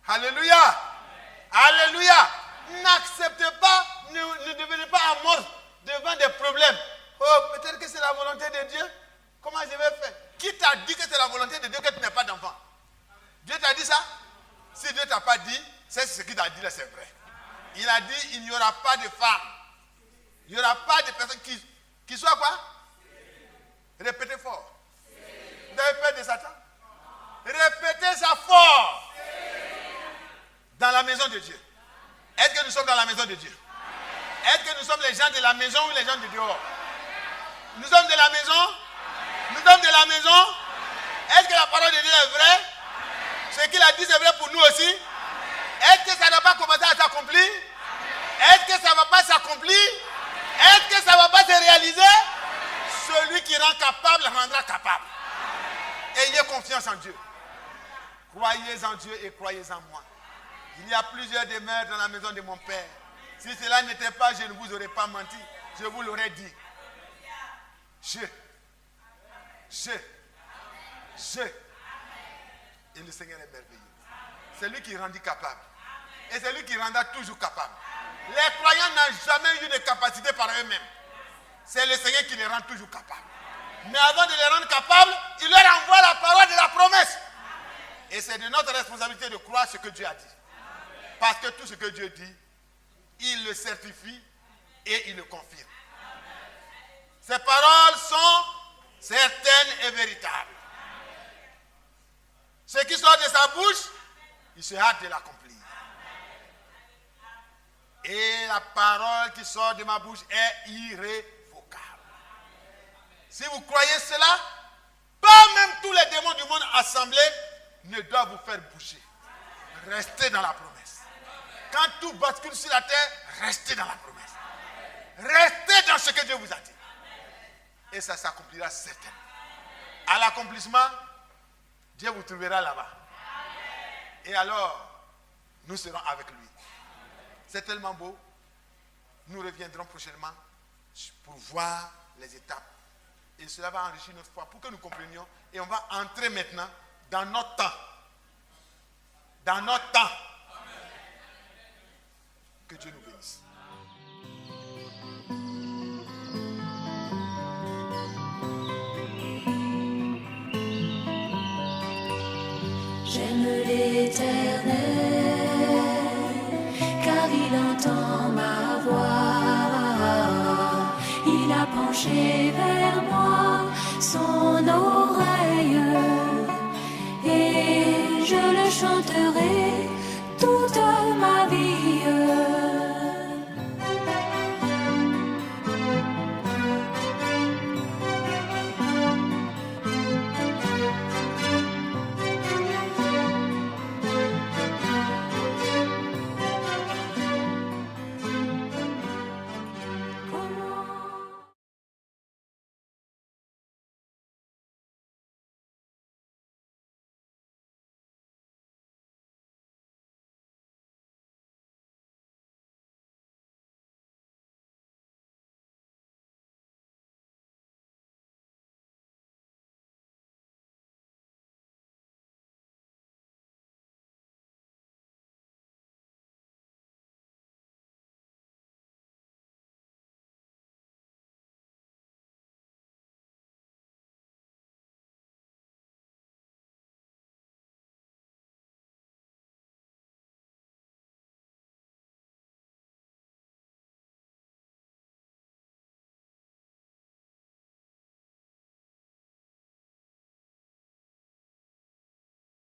S2: Alléluia. Alléluia. N'acceptez pas, ne devenez pas amorphe devant des problèmes. Oh, peut-être que c'est la volonté de Dieu. Comment je vais faire? Qui t'a dit que c'est la volonté de Dieu que tu n'aies pas d'enfant? Dieu t'a dit ça? Si Dieu ne t'a pas dit, c'est ce qu'il t'a dit là, c'est vrai. Il a dit, il n'y aura pas de femme. Il n'y aura pas de personne qui soit quoi? Répétez fort. Vous avez peur de Satan? Répétez ça fort. Dans la maison de Dieu. Est-ce que nous sommes dans la maison de Dieu? Est-ce que nous sommes les gens de la maison ou les gens de dehors? Nous sommes de la maison? Nous sommes de la maison? Est-ce que la parole de Dieu est vraie? Ce qu'il a dit, c'est vrai pour nous aussi? Est-ce que ça n'a pas commencé à s'accomplir? Est-ce que ça ne va pas s'accomplir? Est-ce que ça ne va pas se réaliser? Celui qui rend capable rendra capable. Ayez confiance en Dieu. Croyez en Dieu et croyez en moi. Il y a plusieurs demeures dans la maison de mon Père. Si cela n'était pas, je ne vous aurais pas menti. Je vous l'aurais dit. Et le Seigneur est merveilleux. C'est lui qui rendit capable. Et c'est lui qui rendra toujours capable. Les croyants n'ont jamais eu de capacité par eux-mêmes. C'est le Seigneur qui les rend toujours capables. Mais avant de les rendre capables, il leur envoie la parole de la promesse. Et c'est de notre responsabilité de croire ce que Dieu a dit. Parce que tout ce que Dieu dit, il le certifie et il le confirme. Ces paroles sont certaines et véritables. Ce qui sort de sa bouche, il se hâte de l'accomplir. Et la parole qui sort de ma bouche est irrévocable. Si vous croyez cela, pas même tous les démons du monde assemblés ne doivent vous faire bouger. Restez dans la promesse. Quand tout bascule sur la terre, restez dans la promesse. Restez dans ce que Dieu vous a dit. Et ça s'accomplira certainement. À l'accomplissement, Dieu vous trouvera là-bas. Et alors, nous serons avec lui. C'est tellement beau. Nous reviendrons prochainement pour voir les étapes. Et cela va enrichir notre foi pour que nous comprenions. Et on va entrer maintenant dans notre temps. Dans notre temps. Que Dieu nous bénisse.
S1: J'aime l'Éternel, car il entend ma voix. Il a penché vers moi son oreille, et je le chanterai toute ma vie.